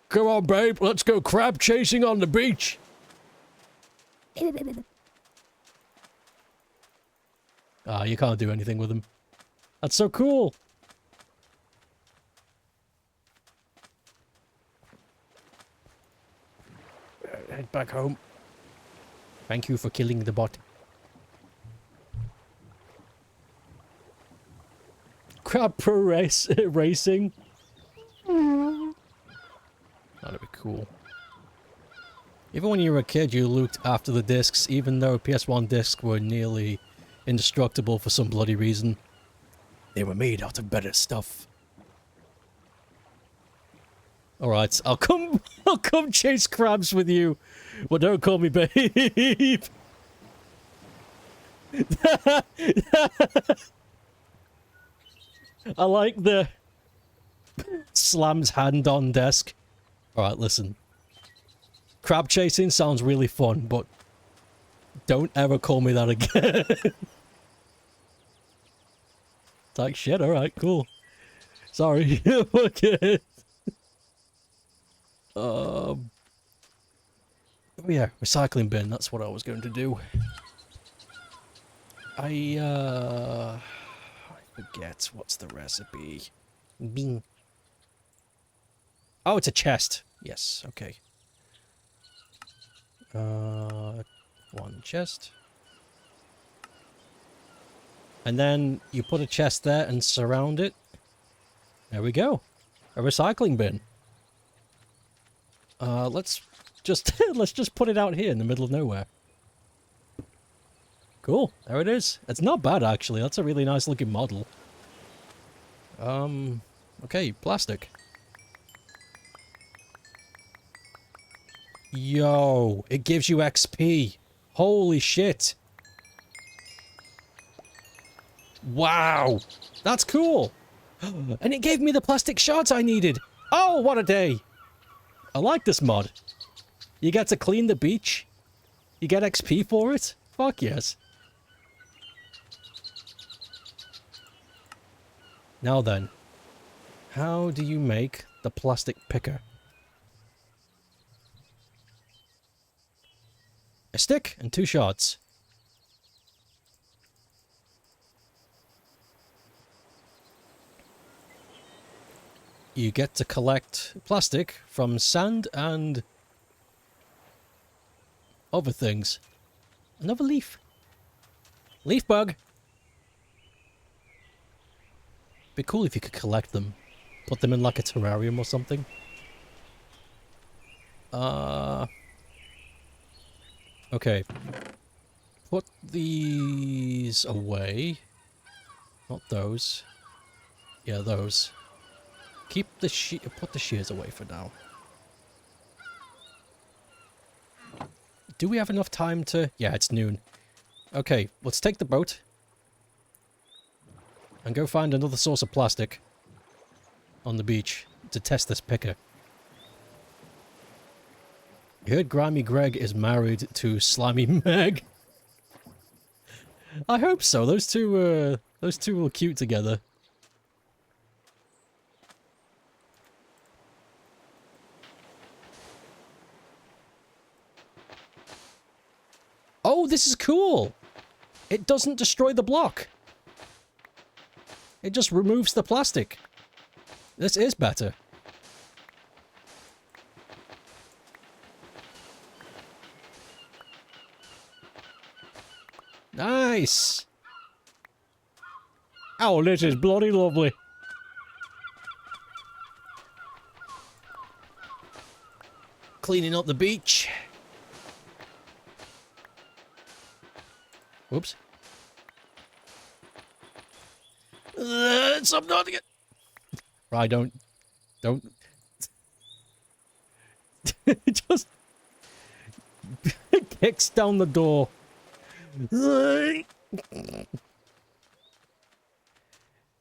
Come on, babe. Let's go crab chasing on the beach. Ah, you can't do anything with them. That's so cool. head back home. Thank you for killing the bot. Crab Pro Racing. That'd be cool. Even when you were a kid, you looked after the discs, even though PS1 discs were nearly indestructible for some bloody reason. They were made out of better stuff. Alright, I'll come chase crabs with you. But don't call me babe. I like the slams hand on desk. Alright, listen. Crab chasing sounds really fun, but don't ever call me that again. It's like, shit, alright, cool. Sorry. Okay. Oh yeah, recycling bin, that's what I was going to do. I forget, what's the recipe? Bing. Oh, it's a chest. Yes, okay. One chest. And then you put a chest there and surround it. There we go. A recycling bin. Let's just let's just put it out here in the middle of nowhere. Cool. There it is. It's not bad actually. That's a really nice looking model. Okay, plastic. Yo, it gives you XP. Holy shit. Wow. That's cool. And it gave me the plastic shards I needed. Oh, what a day. I like this mod. You get to clean the beach. You get XP for it. Fuck yes. Now then, how do you make the plastic picker? A stick and 2 shards. You get to collect plastic from sand and other things. Another leaf. Leaf bug. Be cool if you could collect them. Put them in like a terrarium or something. Okay. Put these away. Not those. Yeah, those. Keep the put the shears away for now. Do we have enough time to... Yeah, it's noon. Okay, let's take the boat. And go find another source of plastic. On the beach. To test this picker. You heard Grimy Greg is married to Slimy Meg. I hope so. Those two were cute together. Oh, this is cool! It doesn't destroy the block. It just removes the plastic. This is better. Nice! Oh, this is bloody lovely. Cleaning up the beach. Whoops. Stop nodding it. Right, don't. Just kicks down the door.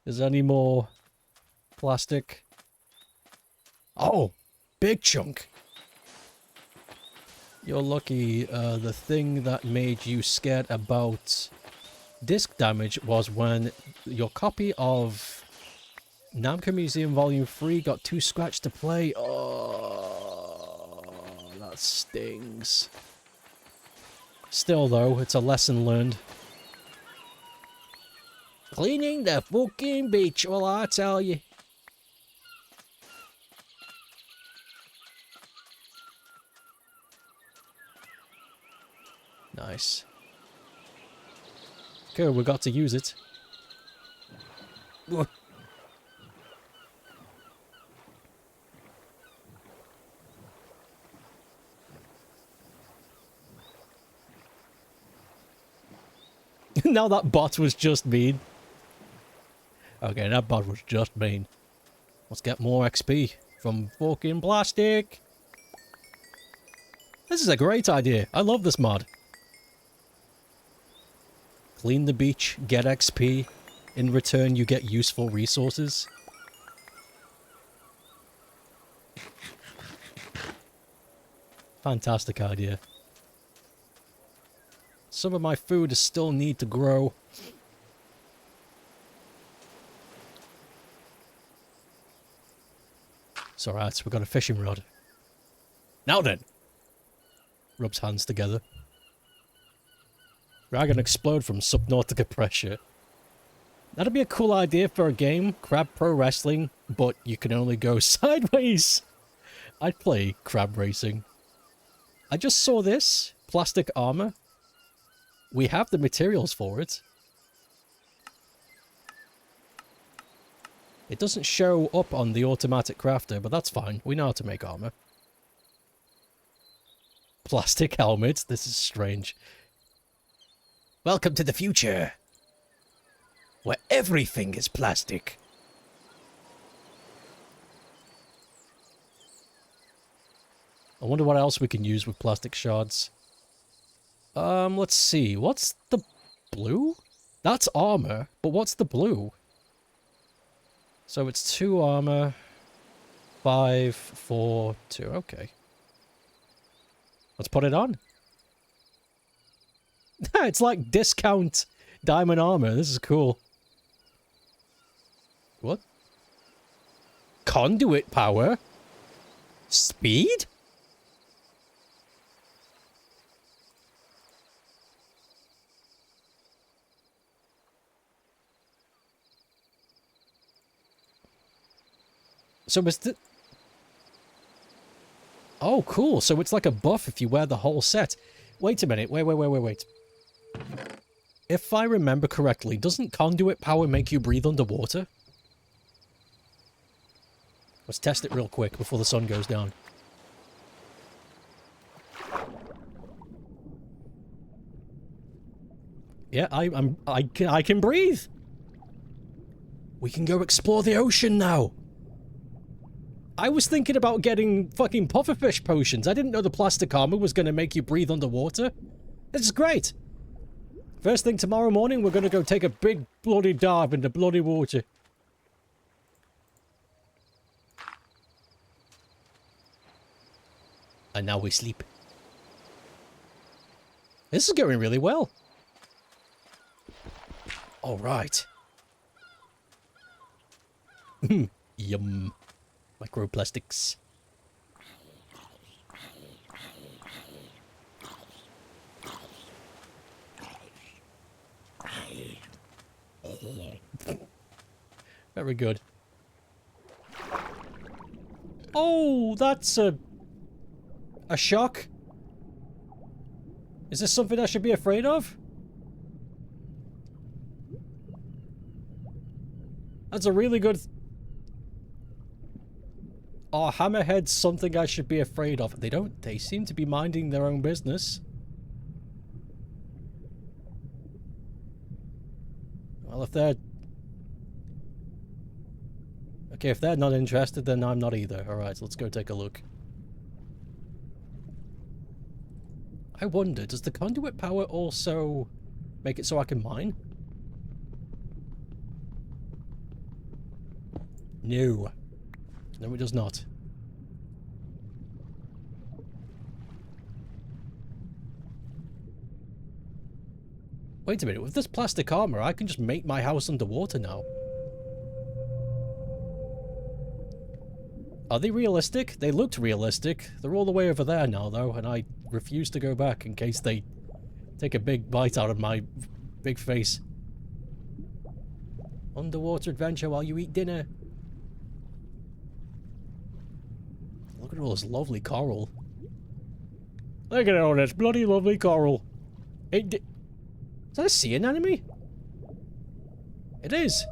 Is any more plastic? Oh, big chunk. You're lucky. The thing that made you scared about disc damage was when your copy of Namco Museum Volume 3 got too scratched to play. Oh, that stings. Still though, it's a lesson learned. Cleaning the fucking beach, well I tell you. Nice. Good, we got to use it. Now that bot was just mean. Okay, that bot was just mean. Let's get more XP from fucking plastic. This is a great idea. I love this mod. Clean the beach, get XP. In return, you get useful resources. Fantastic idea. Some of my food still need to grow. It's alright, we've got a fishing rod. Now then! Rubs hands together. Dragon explode from subnautica pressure. That'd be a cool idea for a game, Crab Pro Wrestling, but you can only go sideways. I'd play crab racing. I just saw this. Plastic armor. We have the materials for it. It doesn't show up on the automatic crafter, but that's fine. We know how to make armor. Plastic helmet. This is strange. Welcome to the future, where everything is plastic. I wonder what else we can use with plastic shards. Let's see. What's the blue? That's armor, but what's the blue? So it's 2 armor, 5, 4, 2. Okay. Let's put it on. It's like discount diamond armor. This is cool. What? Conduit power? Speed? So is the... Oh, cool. So it's like a buff if you wear the whole set. Wait a minute. Wait. If I remember correctly, doesn't conduit power make you breathe underwater? Let's test it real quick before the sun goes down. Yeah, I can breathe. We can go explore the ocean now. I was thinking about getting fucking pufferfish potions. I didn't know the plastic armor was going to make you breathe underwater. This is great. First thing tomorrow morning, we're going to go take a big bloody dive into bloody water. And now we sleep. This is going really well. All right. Yum. Microplastics. Very good. Oh, that's a shock. Is this something I should be afraid of? That's a really good... Oh, hammerhead's something I should be afraid of. They seem to be minding their own business. Well, if they're... Okay, if they're not interested, then I'm not either. Alright, let's go take a look. I wonder, does the conduit power also make it so I can mine? No. No, it does not. Wait a minute, with this plastic armor, I can just make my house underwater now. Are they realistic? They looked realistic. They're all the way over there now, though, and I refuse to go back in case they take a big bite out of my big face. Underwater adventure while you eat dinner. Look at all this lovely coral. Look at all this bloody lovely coral. Is that a sea anemone? It is.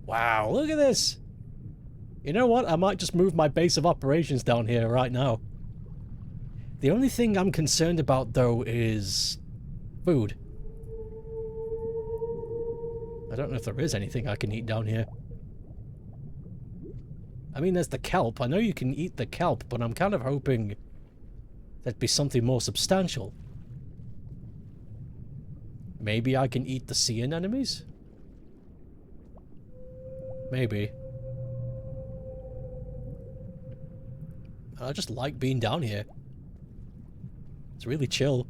Wow, look at this. You know what? I might just move my base of operations down here right now. The only thing I'm concerned about, though, is food. I don't know if there is anything I can eat down here. I mean, there's the kelp. I know you can eat the kelp, but I'm kind of hoping there'd be something more substantial. Maybe I can eat the sea anemones? Maybe. I just like being down here. It's really chill.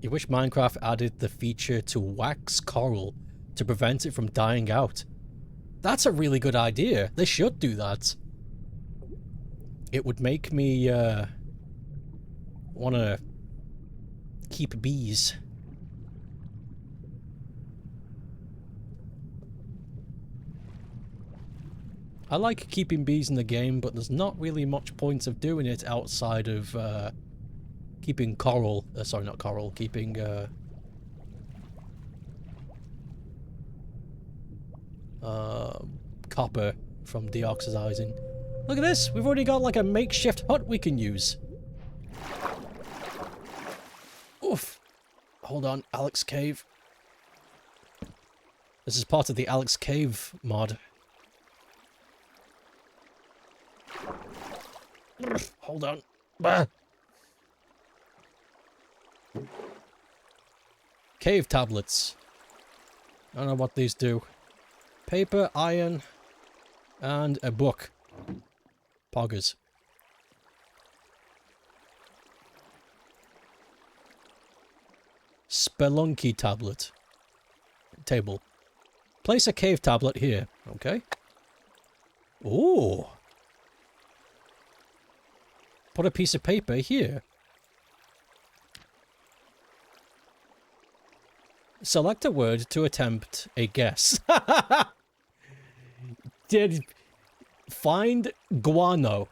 You wish Minecraft added the feature to wax coral to prevent it from dying out. That's a really good idea. They should do that. It would make me want to keep bees. I like keeping bees in the game, but there's not really much point of doing it outside of keeping coral. Sorry, not coral. Keeping copper from deoxidizing. Look at this! We've already got like a makeshift hut we can use. Oof! Hold on, Alex Cave. This is part of the Alex Cave mod. Hold on. Bah. Cave tablets. I don't know what these do. Paper, iron, and a book. Poggers. Spelunky tablet. Table. Place a cave tablet here. Okay. Ooh. Put a piece of paper here. Select a word to attempt a guess. Did find guano.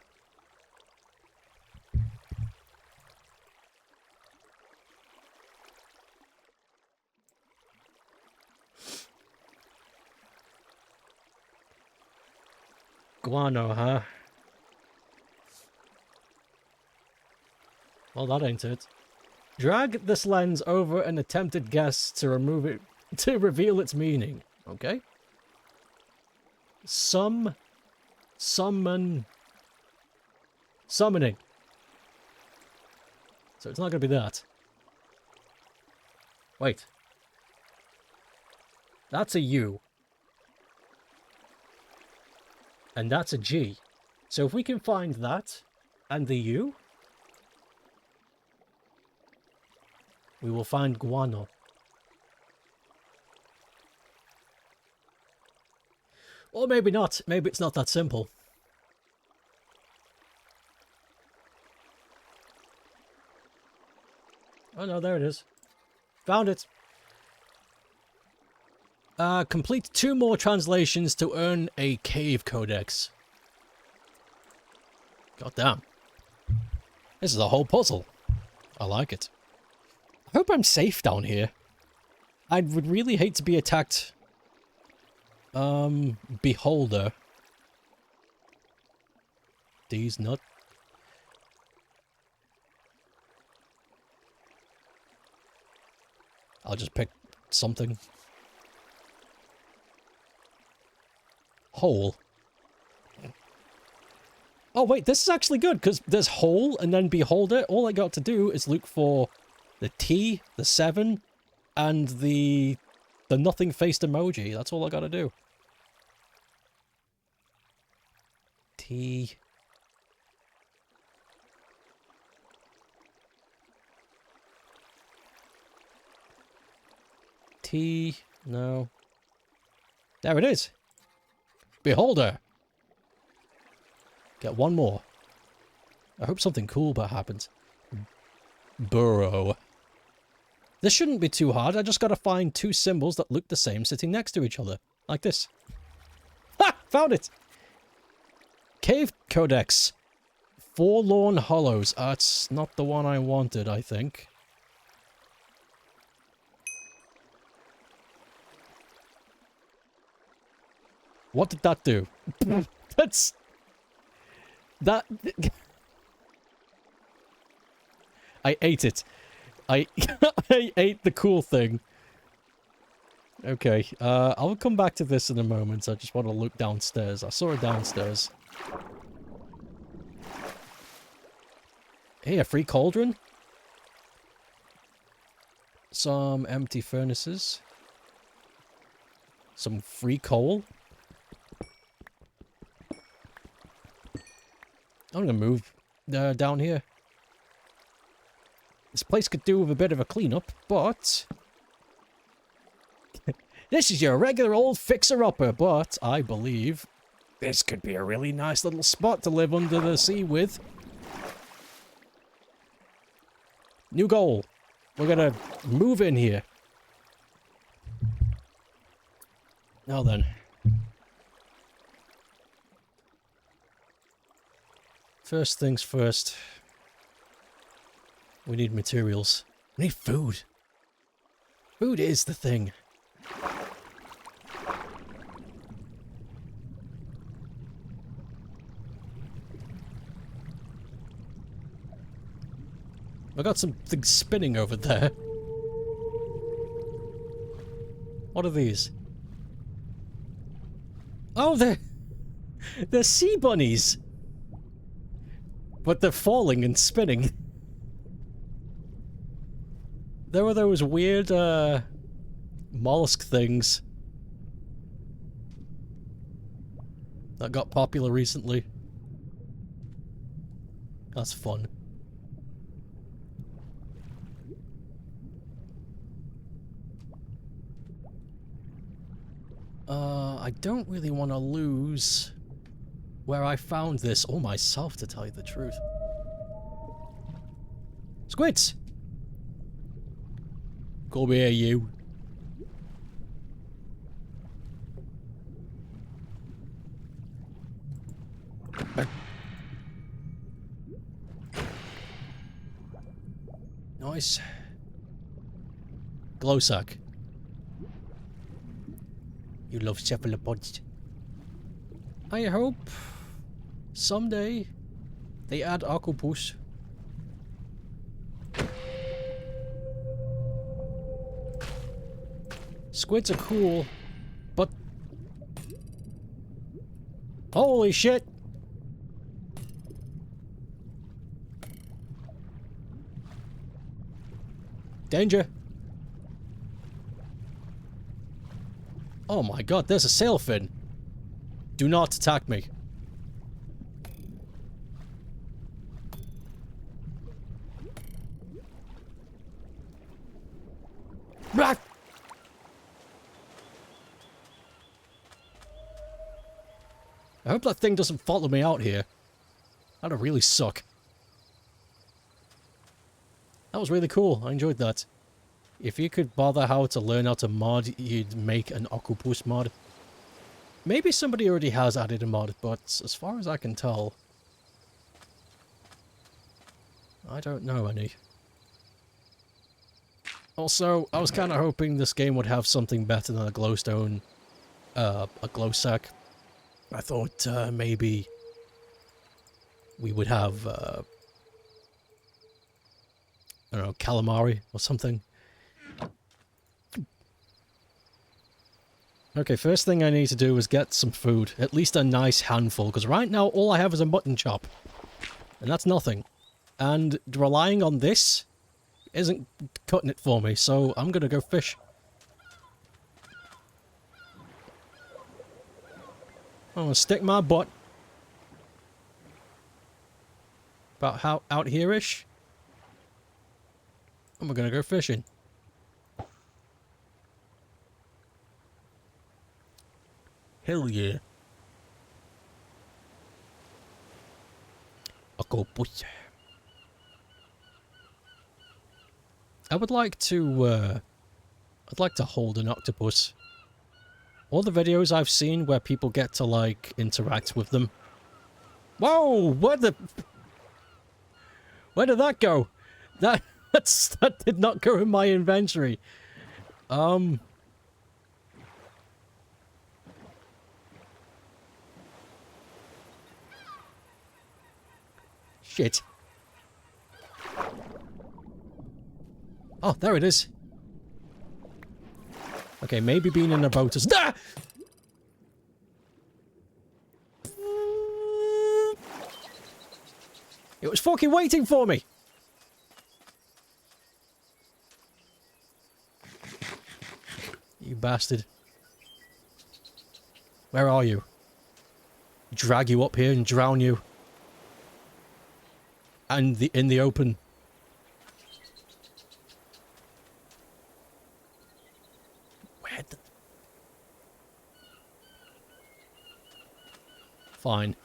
Guano, huh? Well, that ain't it. Drag this lens over an attempted guess to remove it, to reveal its meaning. Okay? Summoning. So it's not gonna be that. Wait. That's a U. And that's a G. So if we can find that and the U, we will find guano. Or maybe not. Maybe it's not that simple. Oh no, there it is. Found it. Complete 2 more translations to earn a cave codex. God damn. This is a whole puzzle. I like it. I hope I'm safe down here. I would really hate to be attacked. Beholder. These nut. I'll just pick something. Hole. Oh wait, this is actually good, because there's hole and then beholder. All I got to do is look for the T, the 7, and the nothing-faced emoji. That's all I gotta do. T. T. No. There it is. Beholder. Get one more. I hope something cool happens. Burrow. This shouldn't be too hard. I just gotta find 2 symbols that look the same sitting next to each other. Like this. Ha! Found it! Cave Codex. Forlorn Hollows. That's not the one I wanted, I think. What did that do? That's... That... I ate it. I ate the cool thing. Okay, I'll come back to this in a moment. I just want to look downstairs. I saw it downstairs. Hey, a free cauldron? Some empty furnaces. Some free coal. I'm gonna move down here. This place could do with a bit of a cleanup, but... This is your regular old fixer-upper, but I believe this could be a really nice little spot to live under the sea with. New goal. We're gonna move in here. Now then. First things first. We need materials. We need food. Food is the thing. I got something spinning over there. What are these? Oh, they're sea bunnies. But they're falling and spinning. There were those weird, mollusk things that got popular recently. That's fun. I don't really want to lose where I found this, or myself, to tell you the truth. Squids! Come here, you. Nice. Glow sack. You love cephalopods. I hope someday they add octopus. Squids are cool, but... Holy shit! Danger! Oh my god, there's a sailfin! Do not attack me. Rah! I hope that thing doesn't follow me out here. That'd really suck. That was really cool. I enjoyed that. If you could bother how to learn how to mod, you'd make an octopus mod. Maybe somebody already has added a mod, but as far as I can tell, I don't know any. Also, I was kind of hoping this game would have something better than a glowstone, a glow sack. I thought maybe we would have, I don't know, calamari or something. Okay, first thing I need to do is get some food. At least a nice handful, because right now all I have is a mutton chop. And that's nothing. And relying on this isn't cutting it for me, so I'm gonna go fish. I'm gonna stick my butt about how out here-ish. And we're gonna go fishing. Hell yeah. Octopus. I would like to, I'd like to hold an octopus. All the videos I've seen where people get to, like, interact with them. Whoa! Where did that go? That did not go in my inventory. Shit. Oh, there it is. Okay, maybe being in a boat is... Ah! It was fucking waiting for me! You bastard. Where are you? Drag you up here and drown you. And in the open. Where the... Fine.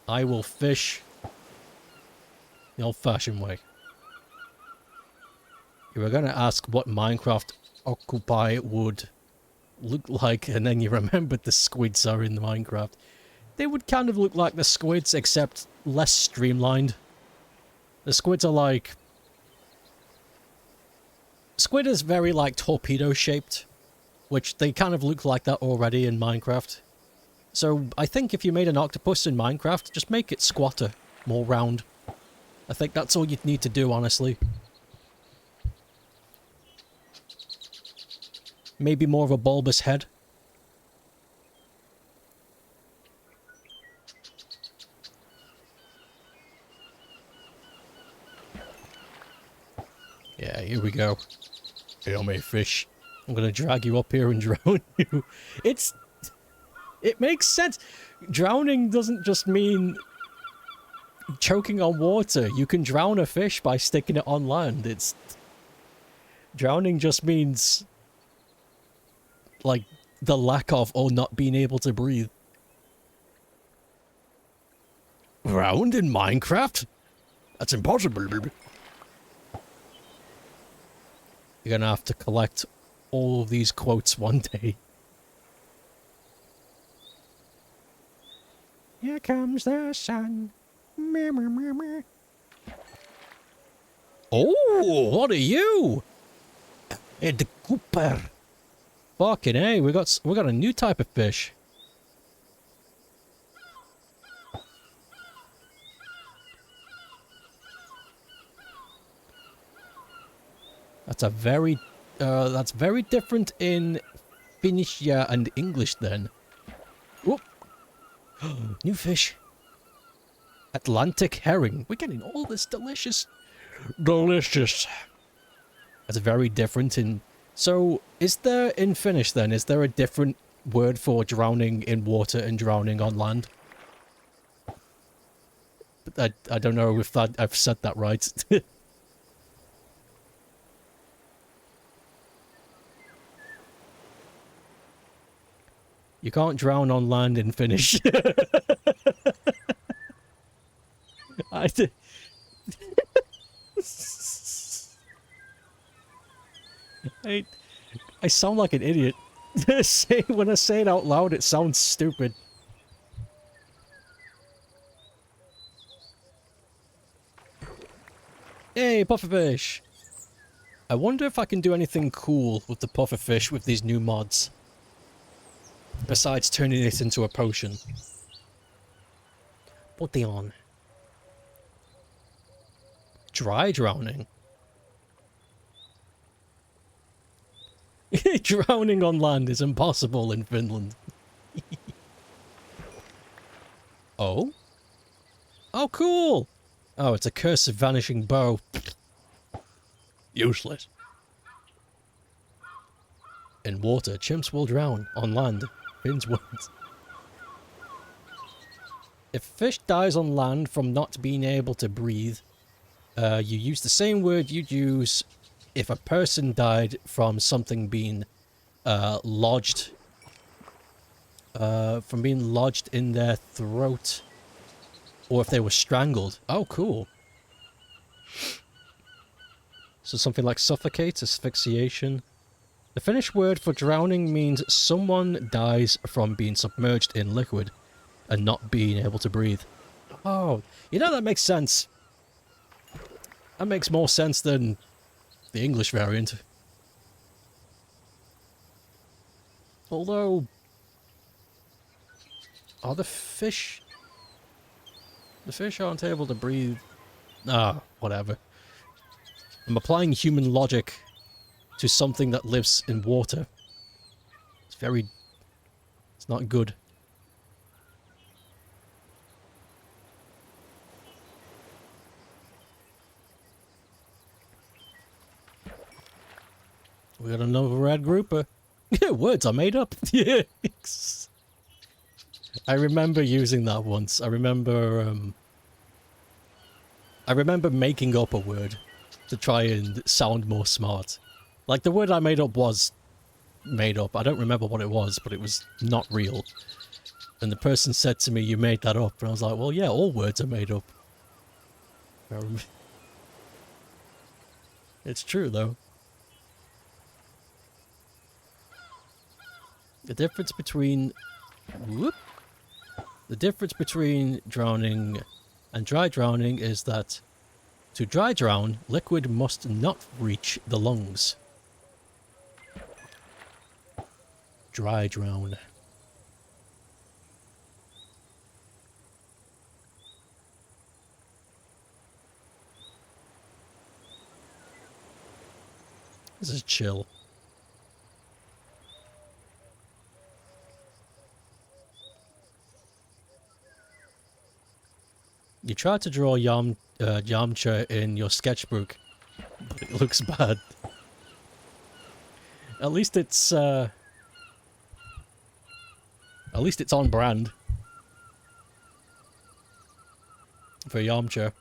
I will fish the old-fashioned way. You were going to ask what Minecraft Occupy would look like, and then you remembered the squids are in the Minecraft. They would kind of look like the squids, except less streamlined. The squids are like... Squid is very, like, torpedo-shaped, which they kind of look like that already in Minecraft. So, I think if you made an octopus in Minecraft, just make it squatter, more round. I think that's all you'd need to do, honestly. Maybe more of a bulbous head. Yeah, here we go. Yummy fish. I'm gonna drag you up here and drown you. It makes sense. Drowning doesn't just mean choking on water. You can drown a fish by sticking it on land. Drowning just means, like, the lack of or not being able to breathe. Drowned in Minecraft? That's impossible. You're gonna have to collect all of these quotes one day. Here comes the sun. Oh, what are you? The Cooper. Fucking hey, we got a new type of fish. That's very different in Finnish and English then. Whoop. New fish. Atlantic herring. We're getting all this delicious. Delicious. That's very different in... So, is there in Finnish then, is there a different word for drowning in water and drowning on land? I don't know if I've said that right. You can't drown on land in Finnish. I sound like an idiot. When I say it out loud, it sounds stupid. Hey, pufferfish! I wonder if I can do anything cool with the pufferfish with these new mods. Besides turning it into a potion. Put the on. Dry drowning. Drowning on land is impossible in Finland. Oh? Oh, cool! Oh, it's a curse of vanishing bow. Useless. In water, chimps will drown. On land, Finns won't. If fish dies on land from not being able to breathe, you use the same word you'd use if a person died from something being lodged in their throat, or if they were strangled. Oh, cool. So something like suffocate, asphyxiation. The Finnish word for drowning means someone dies from being submerged in liquid and not being able to breathe. Oh, you know, that makes sense. That makes more sense than the English variant. Although, are the fish... The fish aren't able to breathe... Ah, whatever. I'm applying human logic to something that lives in water. It's very... It's not good. We got another red grouper. Words are made up. Yeah. I remember using that once. I remember making up a word to try and sound more smart. Like, the word I made up was made up. I don't remember what it was, but it was not real. And the person said to me, "You made that up." And I was like, well, yeah, all words are made up. It's true, though. The difference between... Whoop! The difference between drowning and dry drowning is that to dry drown, liquid must not reach the lungs. Dry drown. This is chill. You tried to draw Yamcha in your sketchbook, but it looks bad. At least it's on brand for Yamcha.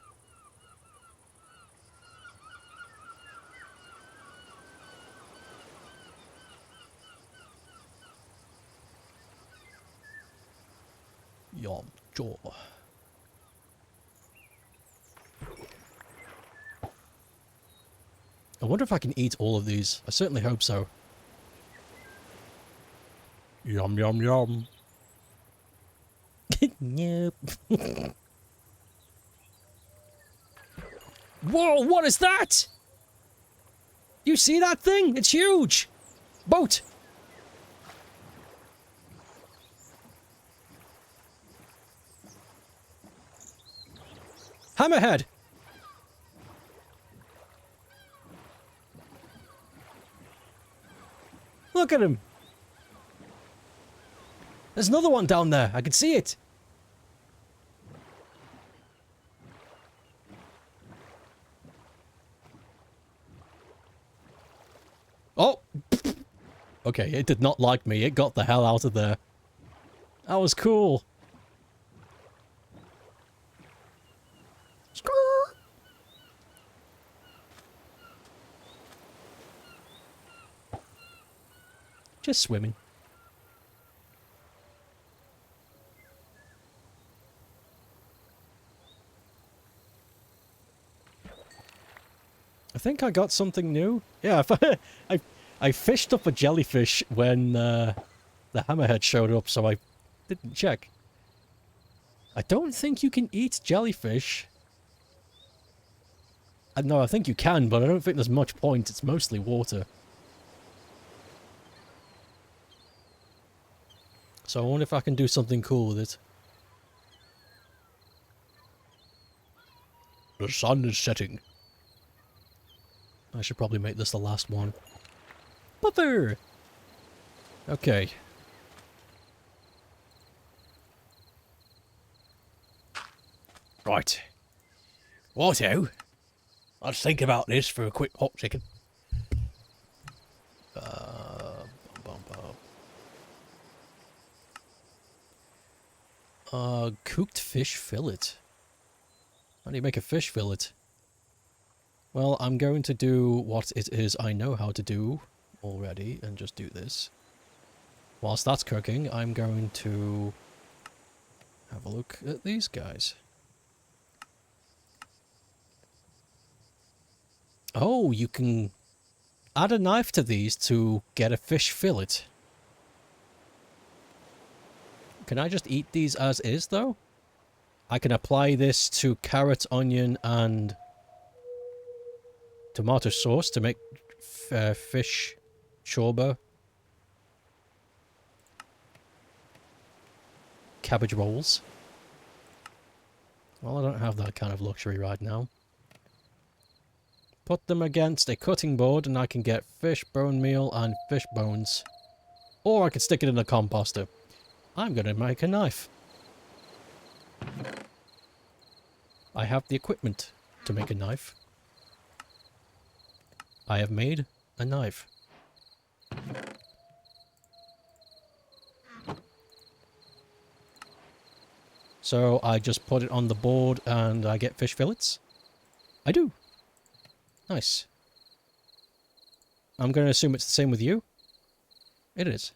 Yamcha. I wonder if I can eat all of these. I certainly hope so. Yum, yum, yum. Nope. Whoa, what is that? You see that thing? It's huge. Boat. Hammerhead. Look at him. There's another one down there. I can see it. Oh. Okay, it did not like me. It got the hell out of there. That was cool. Just swimming. I think I got something new. Yeah, I fished up a jellyfish when the hammerhead showed up, so I didn't check. I don't think you can eat jellyfish. No, I think you can, but I don't think there's much point. It's mostly water. So I wonder if I can do something cool with it. The sun is setting. I should probably make this the last one. Butter! Okay. Right. Righto. Let's think about this for a quick hot second. Cooked fish fillet. How do you make a fish fillet? Well, I'm going to do what it is I know how to do already and just do this. Whilst that's cooking, I'm going to have a look at these guys. Oh, you can add a knife to these to get a fish fillet. Can I just eat these as is, though? I can apply this to carrot, onion, and tomato sauce to make fish chorba. Cabbage rolls. Well, I don't have that kind of luxury right now. Put them against a cutting board and I can get fish bone meal and fish bones. Or I could stick it in a composter. I'm going to make a knife. I have the equipment to make a knife. I have made a knife. So I just put it on the board and I get fish fillets? I do. Nice. I'm going to assume it's the same with you. It is.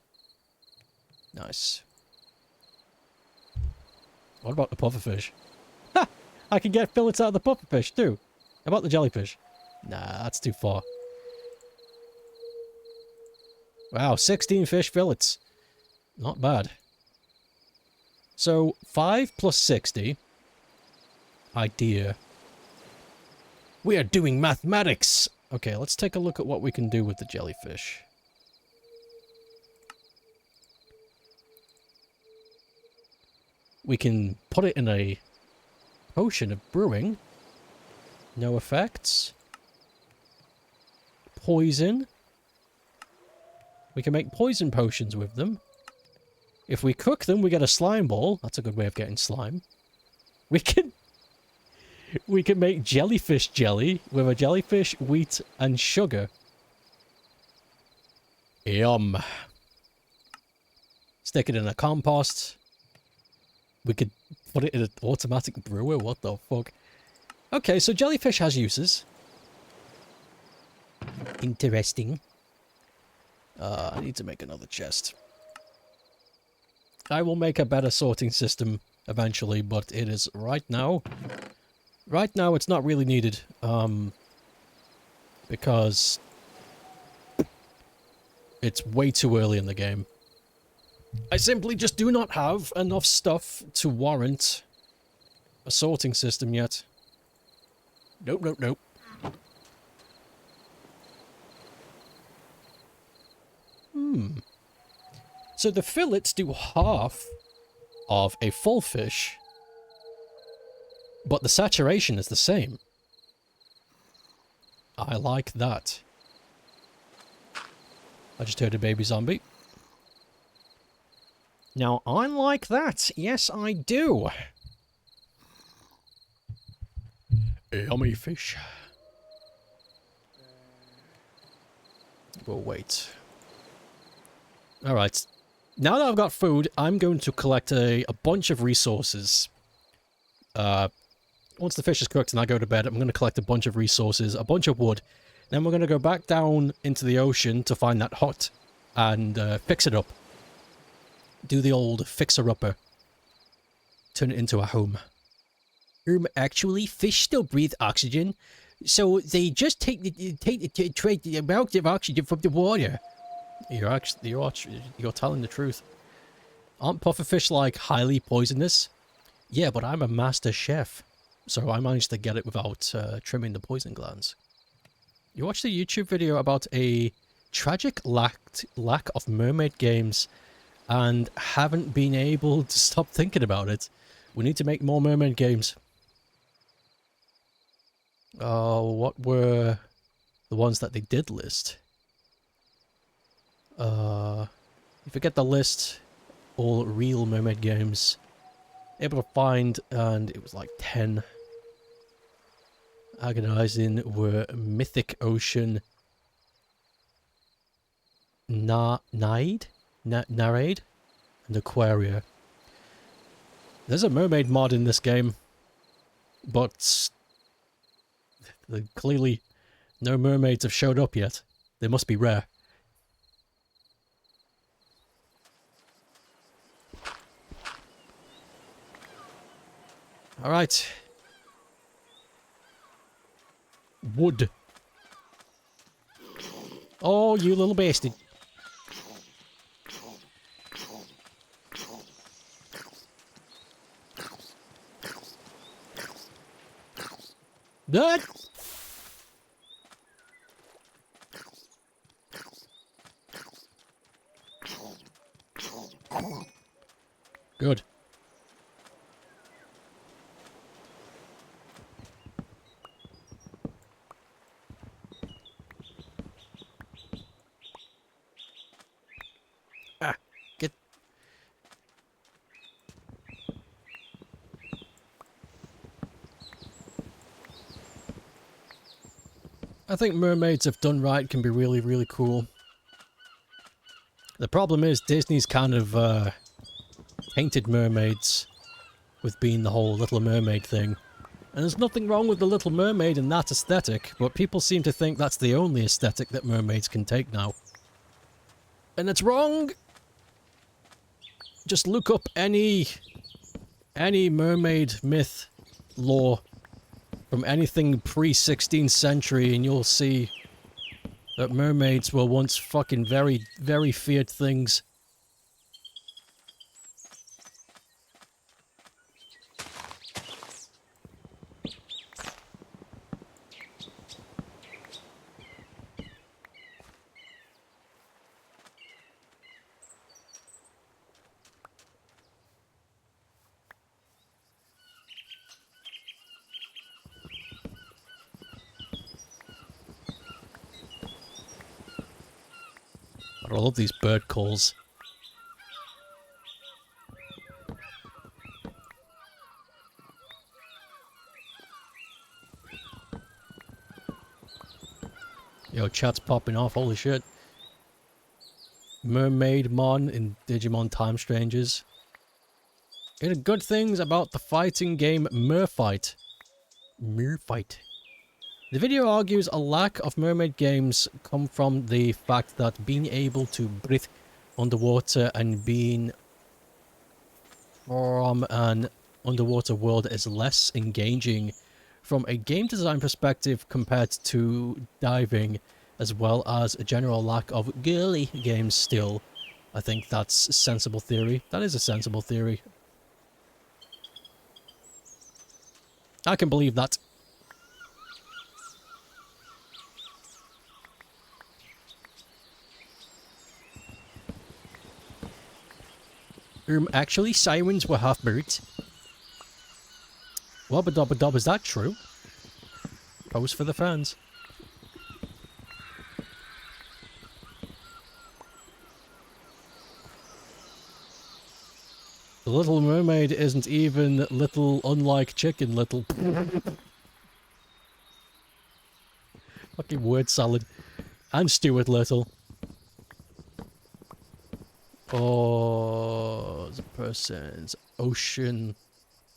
Nice. What about the pufferfish? Ha! I can get fillets out of the pufferfish too. How about the jellyfish? Nah, that's too far. Wow, 16 fish fillets. Not bad. So, 5 plus 60. Idea. We are doing mathematics! Okay, let's take a look at what we can do with the jellyfish. We can put it in a potion of brewing. No effects. Poison. We can make poison potions with them. If we cook them, we get a slime ball. That's a good way of getting slime. We can make jellyfish jelly with a jellyfish, wheat, and sugar. Yum. Stick it in a compost. We could put it in an automatic brewer. What the fuck? Okay, so jellyfish has uses. Interesting. I need to make another chest. I will make a better sorting system eventually, but it is right now. Right now, it's not really needed. Because it's way too early in the game. I simply just do not have enough stuff to warrant a sorting system yet. Nope, nope, nope. So the fillets do half of a full fish, but the saturation is the same. I like that. I just heard a baby zombie. Now, I like that. Yes, I do. Yummy fish. We'll wait. Alright. Now that I've got food, I'm going to collect a bunch of resources. Once the fish is cooked and I go to bed, I'm going to collect a bunch of resources, a bunch of wood. Then we're going to go back down into the ocean to find that hut and fix it up. Do the old fixer-upper. Turn it into a home. Actually, fish still breathe oxygen, so they just take the amount of oxygen from the water. You're telling the truth. Aren't pufferfish like highly poisonous? Yeah, but I'm a master chef, so I managed to get it without trimming the poison glands. You watched a YouTube video about a tragic lack of mermaid games and haven't been able to stop thinking about it. We need to make more mermaid games. Oh, what were the ones that they did list? You forget the list, all real mermaid games. Able to find, and it was like 10. Agonizing were Mythic Ocean, Narade, and Aquaria. There's a mermaid mod in this game, but clearly no mermaids have showed up yet. They must be rare. Alright. Wood. Oh, you little bastard. That. Good. Ah, get. I think mermaids, if done right, can be really, really cool. The problem is Disney's kind of painted mermaids with being the whole Little Mermaid thing. And there's nothing wrong with the Little Mermaid and that aesthetic, but people seem to think that's the only aesthetic that mermaids can take now. And it's wrong! Just look up any mermaid myth lore from anything pre-16th century and you'll see that mermaids were once fucking very, very feared things. I love these bird calls. Yo, chat's popping off, holy shit. Mermaid Mon in Digimon Time Strangers. Here are good things about the fighting game Merfight. Merfight. The video argues a lack of mermaid games come from the fact that being able to breathe underwater and being from an underwater world is less engaging from a game design perspective compared to diving, as well as a general lack of girly games still. I think that's a sensible theory. That is a sensible theory. I can believe that. Actually, sirens were half birds. Wubba dubba dub, is that true? Pose for the fans. The Little Mermaid isn't even little, unlike Chicken Little. Fucking word salad. And Stuart Little. Oh, the person's ocean.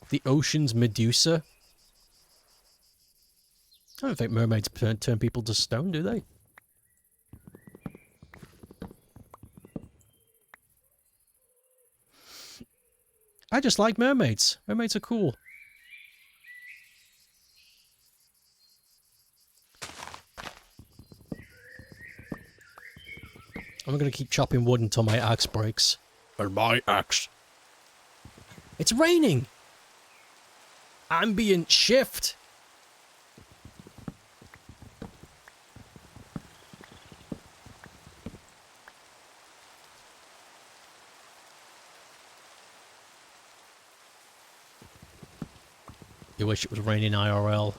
The ocean's Medusa. I don't think mermaids turn people to stone, do they? I just like mermaids. Mermaids are cool. I'm gonna keep chopping wood until my axe breaks. Or my axe. It's raining! Ambient shift! You wish it was raining IRL.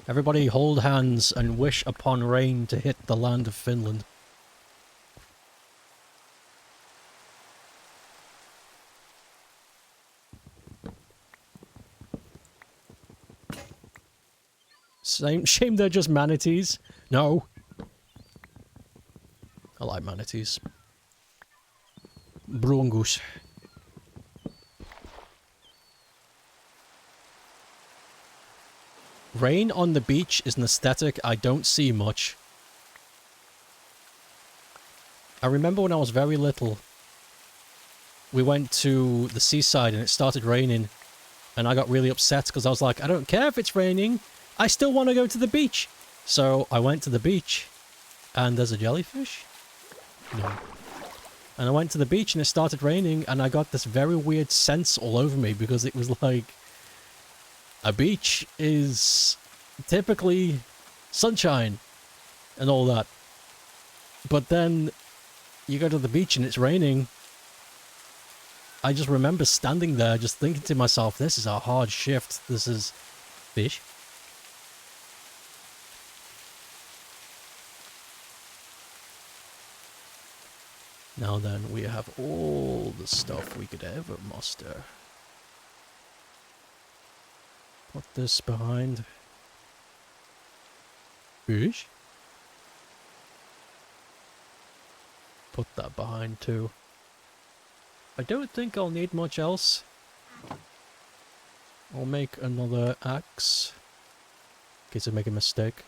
Everybody hold hands and wish upon rain to hit the land of Finland. Shame they're just manatees. No. I like manatees. Brungus. Rain on the beach is an aesthetic I don't see much. I remember when I was very little, we went to the seaside and it started raining. And I got really upset because I was like, I don't care if it's raining. I still want to go to the beach. So I went to the beach And there's a jellyfish? No. And I went to the beach and it started raining and I got this very weird sense all over me because it was like... A beach is typically sunshine and all that. But then you go to the beach and it's raining. I just remember standing there just thinking to myself, this is a hard shift. This is fish. Now then, we have all the stuff we could ever muster. Put this behind. Fish. Put that behind too. I don't think I'll need much else. I'll make another axe. In case I make a mistake.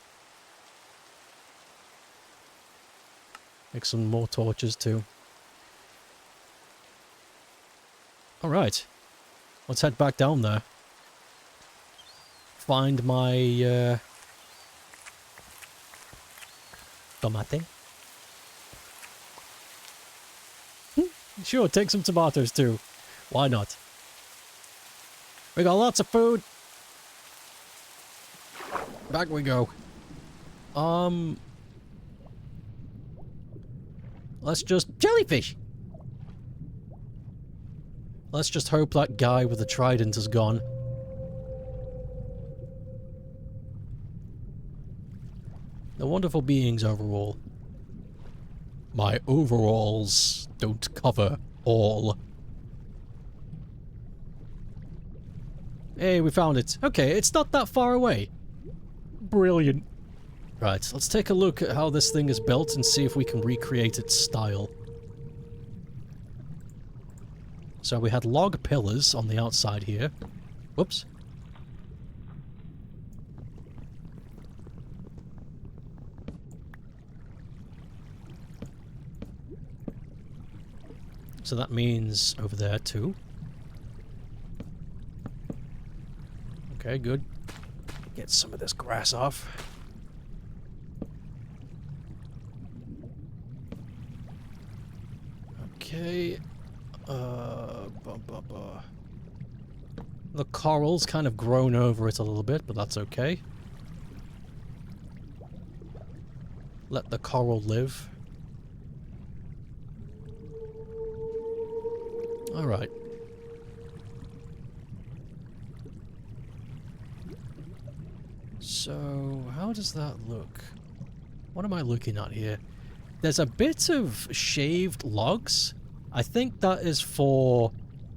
Make some more torches too. Alright. Let's head back down there. Find my tomate. Sure, take some tomatoes too. Why not? We got lots of food. Back we go. Let's just... Jellyfish! Let's just hope that guy with the trident is gone. They're wonderful beings overall. My overalls don't cover all. Hey, we found it. Okay, it's not that far away. Brilliant. Right, let's take a look at how this thing is built and see if we can recreate its style. So we had log pillars on the outside here. Whoops. So that means over there too. Okay, good. Get some of this grass off. Okay. The coral's kind of grown over it a little bit, but that's okay. Let the coral live. Alright. So, how does that look? What am I looking at here? There's a bit of shaved logs. I think that is for...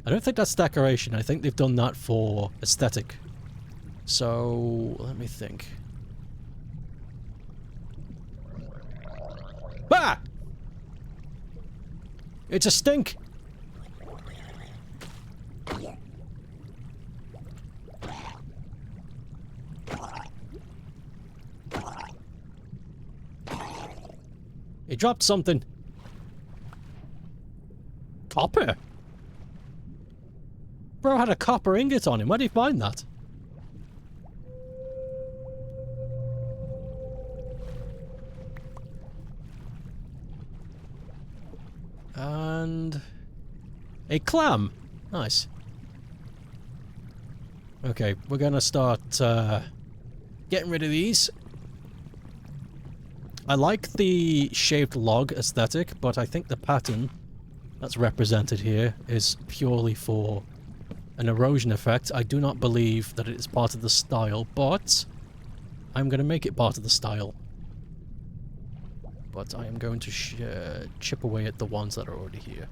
I don't think that's decoration. I think they've done that for aesthetic. So, let me think. Ah! It's a stink! He dropped something. Copper? Bro had a copper ingot on him. Where did he find that? And... a clam. Nice. Okay, we're gonna start getting rid of these. I like the shaved log aesthetic, but I think the pattern that's represented here is purely for an erosion effect. I do not believe that it is part of the style, but I'm going to make it part of the style. But I am going to chip away at the ones that are already here.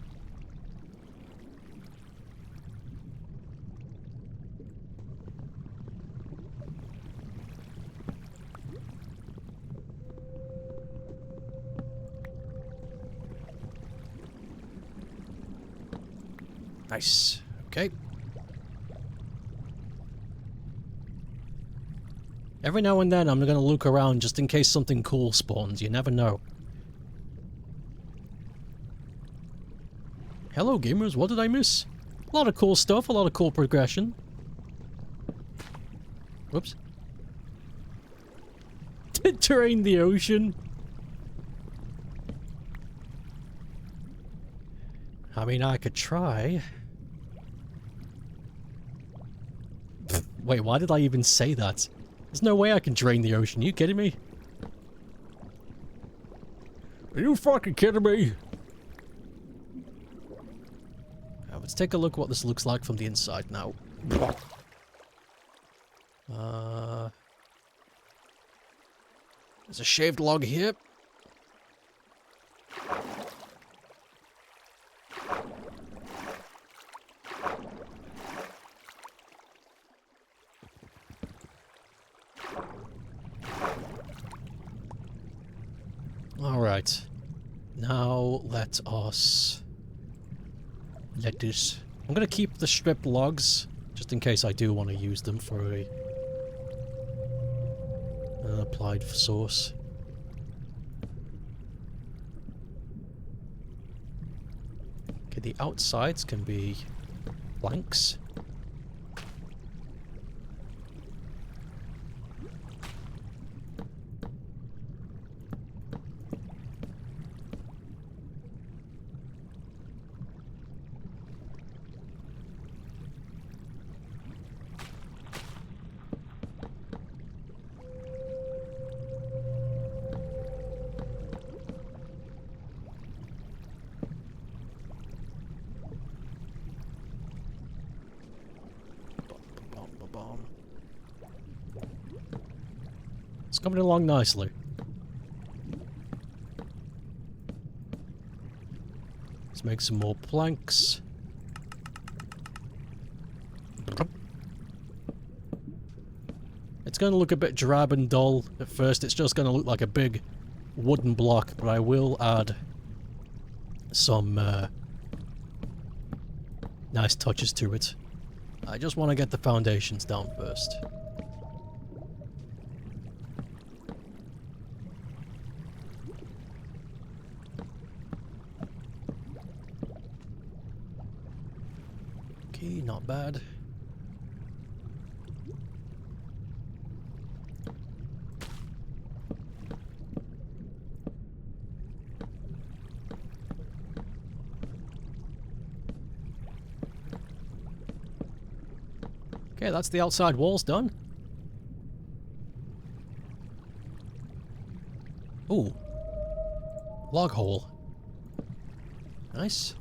Nice. Okay. Every now and then I'm going to look around just in case something cool spawns. You never know. Hello gamers, what did I miss? A lot of cool stuff, a lot of cool progression. Whoops. Drain the ocean. I mean, I could try. Wait, why did I even say that? There's no way I can drain the ocean. Are you kidding me? Are you fucking kidding me? Let's take a look what this looks like from the inside now. There's a shaved log here. Alright. Now let us... I'm gonna keep the stripped logs, just in case I do want to use them for an applied source. Okay, the outsides can be planks. It's coming along nicely. Let's make some more planks. It's going to look a bit drab and dull at first. It's just going to look like a big wooden block, but I will add some nice touches to it. I just want to get the foundations down first. Okay, not bad. Okay, that's the outside walls done. Ooh. Log hole. Nice.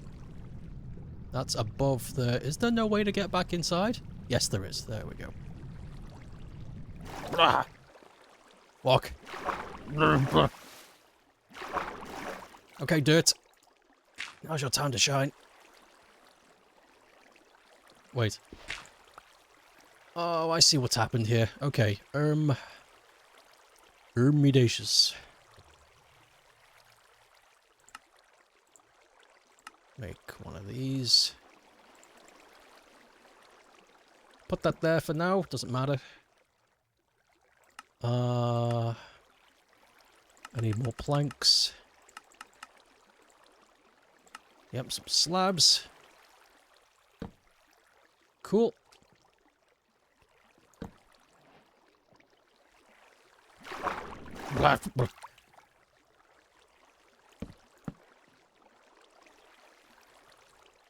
That's above the... Is there no way to get back inside? Yes, there is. There we go. Walk. Okay, dirt. Now's your time to shine. Wait. Oh, I see what's happened here. Okay, Ermidacious. Make one of these. Put that there for now, doesn't matter. I need more planks. Yep, some slabs. Cool.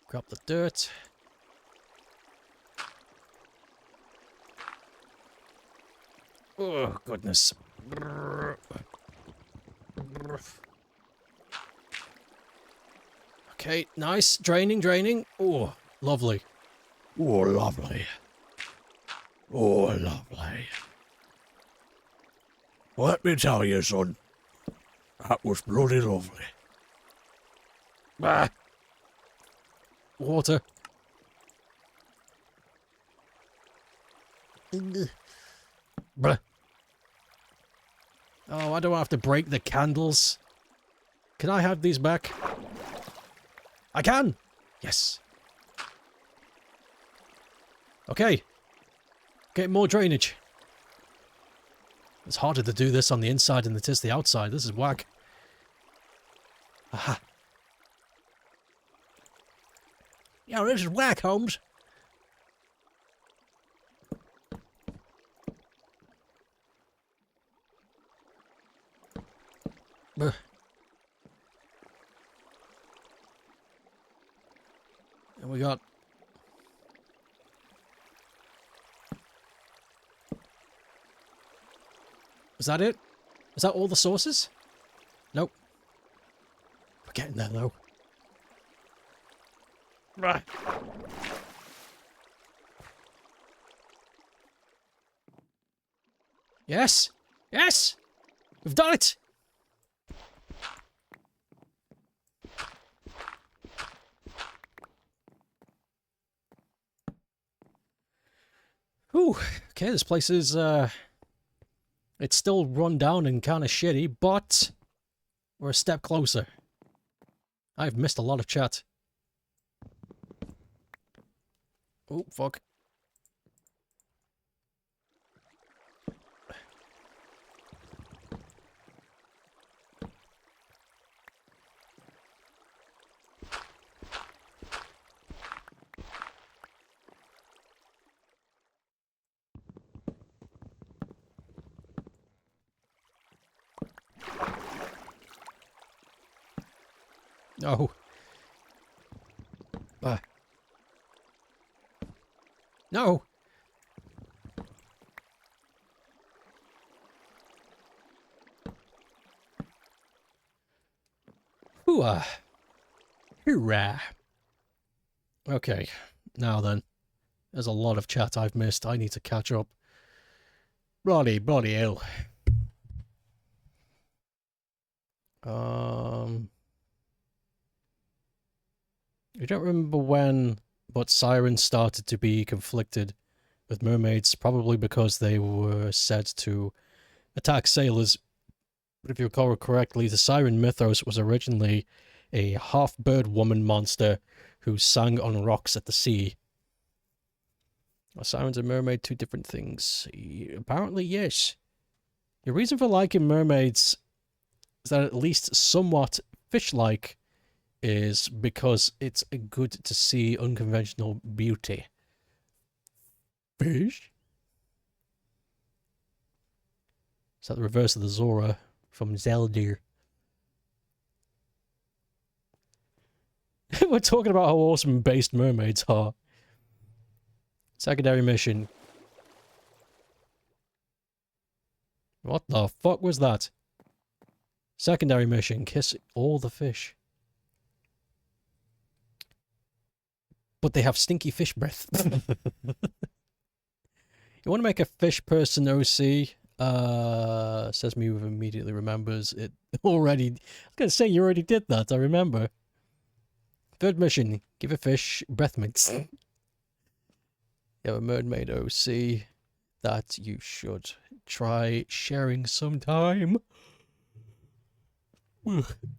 Grab the dirt. Oh, goodness. Okay, nice. Draining, draining. Oh, lovely. Oh, lovely. Oh, lovely. Let me tell you, son. That was bloody lovely. Ah. Water. Bruh. Oh, I don't have to break the candles. Can I have these back? I can! Yes. Okay. Get more drainage. It's harder to do this on the inside than it is the outside. This is whack. Aha. Yeah, this is whack, Holmes. we got... Is that it? Is that all the sources? Nope. We're getting there, though. Right. Yes! Yes! We've done it! Whew. Okay, this place is, it's still run down and kind of shitty, but we're a step closer. I've missed a lot of chat. Oh, fuck. No. No. Hooah. Hoorah. Okay. Now then. There's a lot of chat I've missed. I need to catch up. Bloody hell. I don't remember when, but sirens started to be conflicted with mermaids, probably because they were said to attack sailors. But if you recall correctly, the siren mythos was originally a half-bird woman monster who sang on rocks at the sea. Are sirens and mermaid two different things? Apparently, yes. The reason for liking mermaids is that at least somewhat fish-like is because it's good to see unconventional beauty. Fish? Is that the reverse of the Zora from Zelda? We're talking about how awesome based mermaids are. Secondary mission. What the fuck was that? Secondary mission. Kiss all the fish. But they have stinky fish breath. You want to make a fish person OC? Says me who immediately remembers it already. I was going to say, you already did that, I remember. Third mission. Give a fish breath mints. You have a mermaid OC that you should try sharing sometime.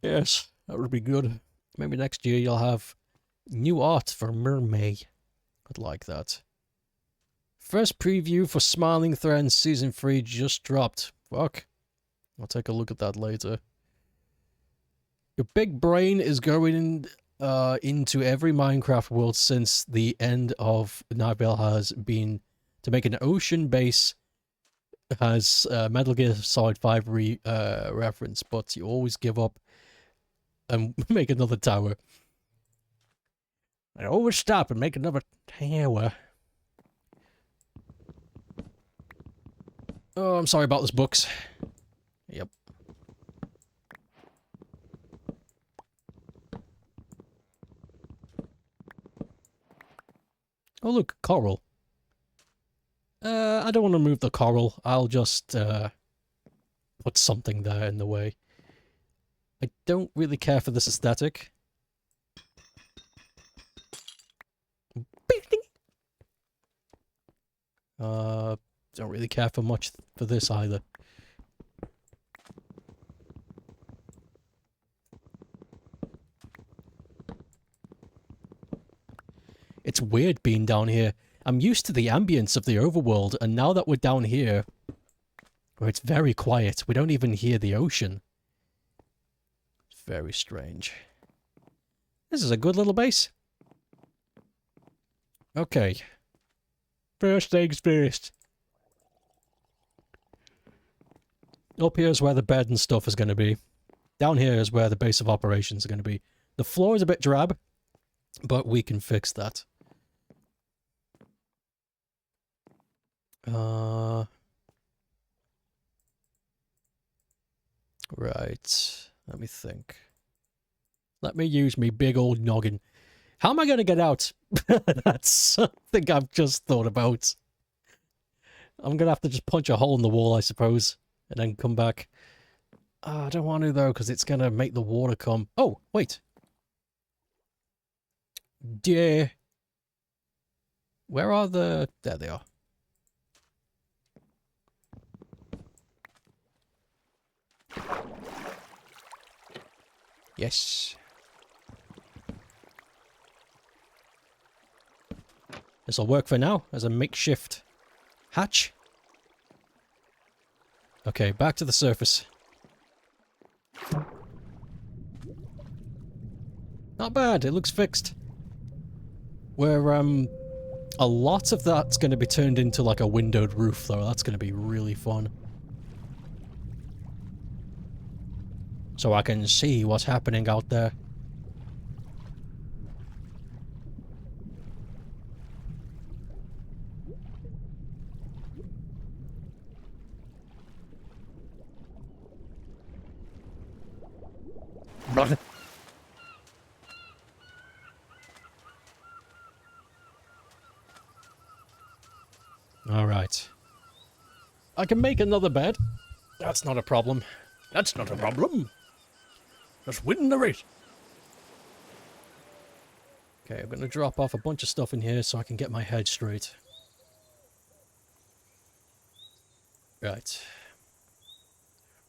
Yes, that would be good. Maybe next year you'll have new art for mermaid. I'd like that. First preview for Smiling Threads Season 3 just dropped. Fuck. I'll take a look at that later. Your big brain is going into every Minecraft world since the end of Nibel has been to make an ocean base has Metal Gear Solid 5 reference, but you always give up and make another tower. I always stop and make another tower. Oh, I'm sorry about those books. Yep. Oh, look, coral. I don't want to move the coral. I'll just put something there in the way. I don't really care for this aesthetic. Don't really care for much for this either. It's weird being down here. I'm used to the ambience of the overworld, and now that we're down here, where it's very quiet, we don't even hear the ocean. It's very strange. This is a good little base. Okay. First things first. Up here is where the bed and stuff is going to be. Down here is where the base of operations are going to be. The floor is a bit drab. But we can fix that. Right. Let me think. Let me use me big old noggin. How am I going to get out? That's something I've just thought about. I'm going to have to just punch a hole in the wall, I suppose, and then come back. I don't want to, though, because it's going to make the water come. Oh, wait. Dear. Where are the... There they are. Yes. This'll work for now as a makeshift hatch. Okay, back to the surface. Not bad, it looks fixed. Where, a lot of that's going to be turned into like a windowed roof, though. That's going to be really fun. So I can see what's happening out there. Alright. I can make another bed. That's not a problem. That's not a problem. Just win the race. Okay, I'm going to drop off a bunch of stuff in here so I can get my head straight. Right.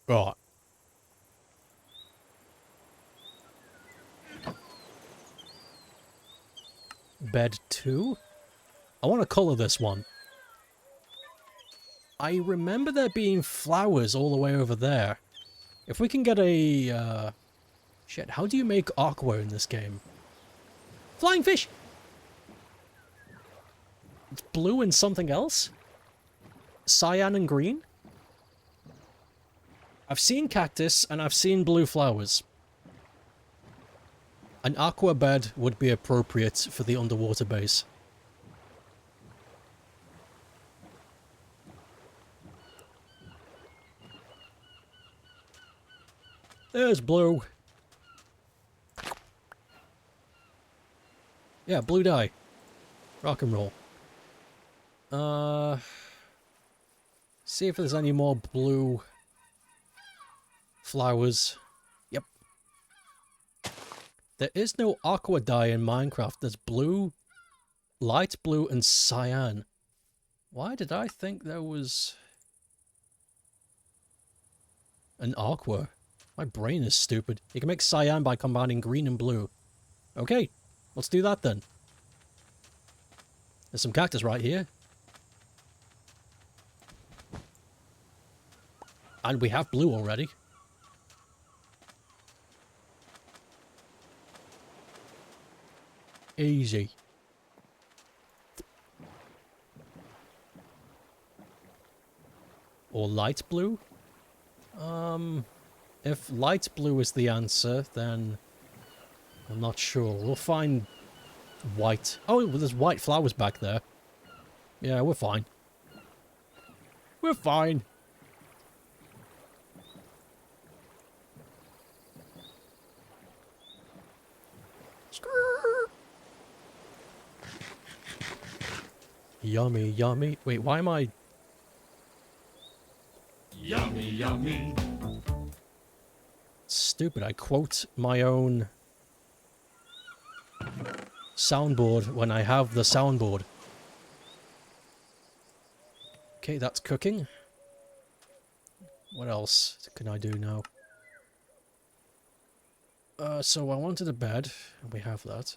Right. Bed 2? I want to colour this one. I remember there being flowers all the way over there. If we can get a, shit, how do you make aqua in this game? Flying fish! It's blue and something else? Cyan and green? I've seen cactus and I've seen blue flowers. An aqua bed would be appropriate for the underwater base. There's blue. Yeah, blue dye. Rock and roll. See if there's any more blue flowers. Yep. There is no aqua dye in Minecraft. There's blue, light blue, and cyan. Why did I think there was an aqua? My brain is stupid. You can make cyan by combining green and blue. Okay, let's do that then. There's some cactus right here. And we have blue already. Easy. Or light blue? If light blue is the answer, then I'm not sure. We'll find white. Oh, well, there's white flowers back there. Yeah, we're fine. We're fine. Yummy, yummy. Wait, why am I... Yummy, yummy. Stupid, I quote my own soundboard when I have the soundboard. Okay, that's cooking. What else can I do now? So I wanted a bed, and we have that.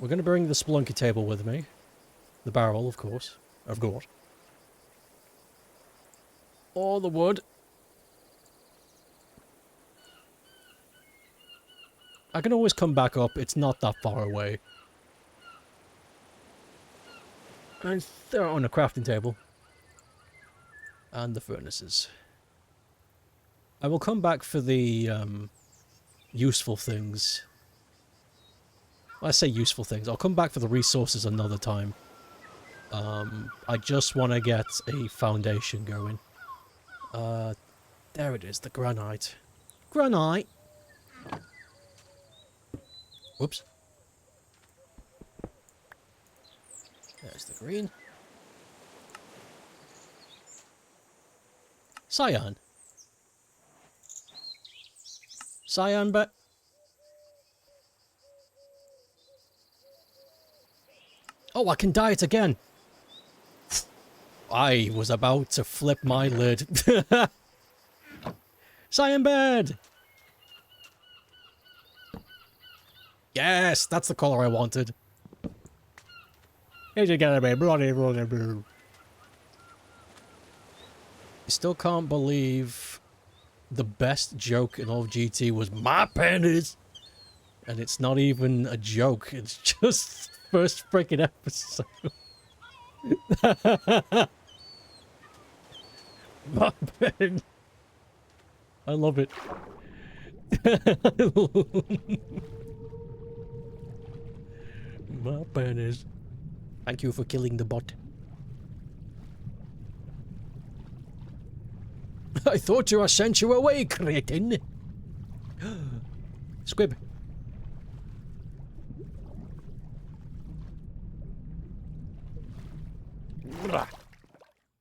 We're going to bring the Splunky table with me. The barrel, of course. Of course. Or the wood. I can always come back up. It's not that far away. And throw it on a crafting table. And the furnaces. I will come back for the useful things I say useful things. I'll come back for the resources another time. I just want to get a foundation going. There it is, the granite. Granite! Whoops. There's the green. Cyan. Cyan, but... Oh, I can dye it again! I was about to flip my lid. Cyan bed! Yes, that's the colour I wanted. Here's your gonna be bloody. You still can't believe the best joke in all of GT was my panties! And it's not even a joke, it's just first freaking episode. My pen. I love it. My panties. Thank you for killing the bot. I thought I sent you away, cretin. Squib.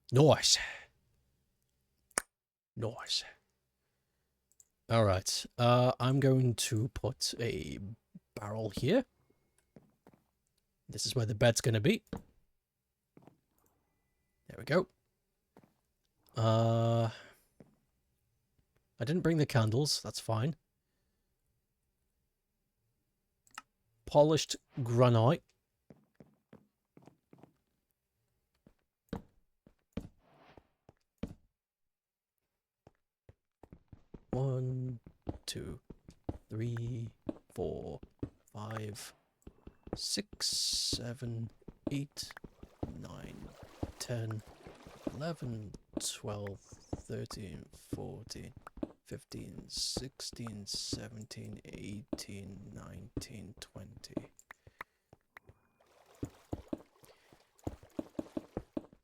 Nice. Nice. Alright, I'm going to put a barrel here. This is where the bed's gonna be. There we go. I didn't bring the candles, that's fine. Polished granite. One, 2, 3, 4, 5, 6, 7, 8, 9, 10, 11, 12, 13, 14, 15, 16, 17, 18, 19, 20.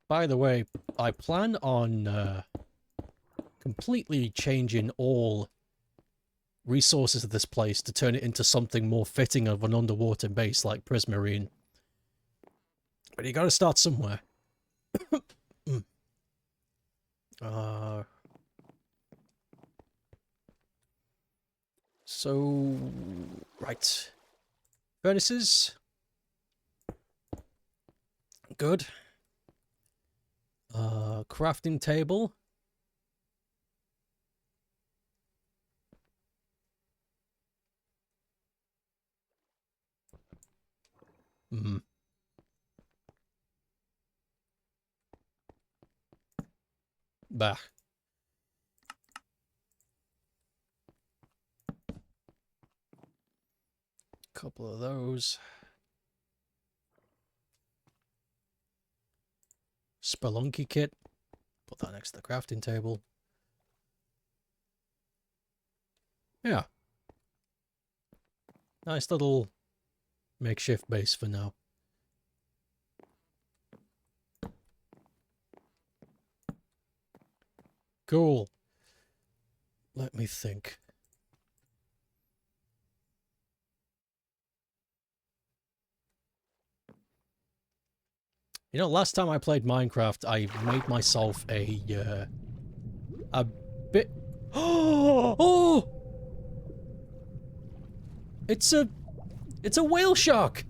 By the way, I plan on completely changing all resources of this place to turn it into something more fitting of an underwater base like Prismarine. But you gotta start somewhere. So, right. Furnaces. Good. Crafting table. Hmm. Bah. Couple of those. Spelunky kit. Put that next to the crafting table. Yeah. Nice little makeshift base for now. Cool. Let me think. You know, last time I played Minecraft, I made myself a bit... Oh! It's a whale shark!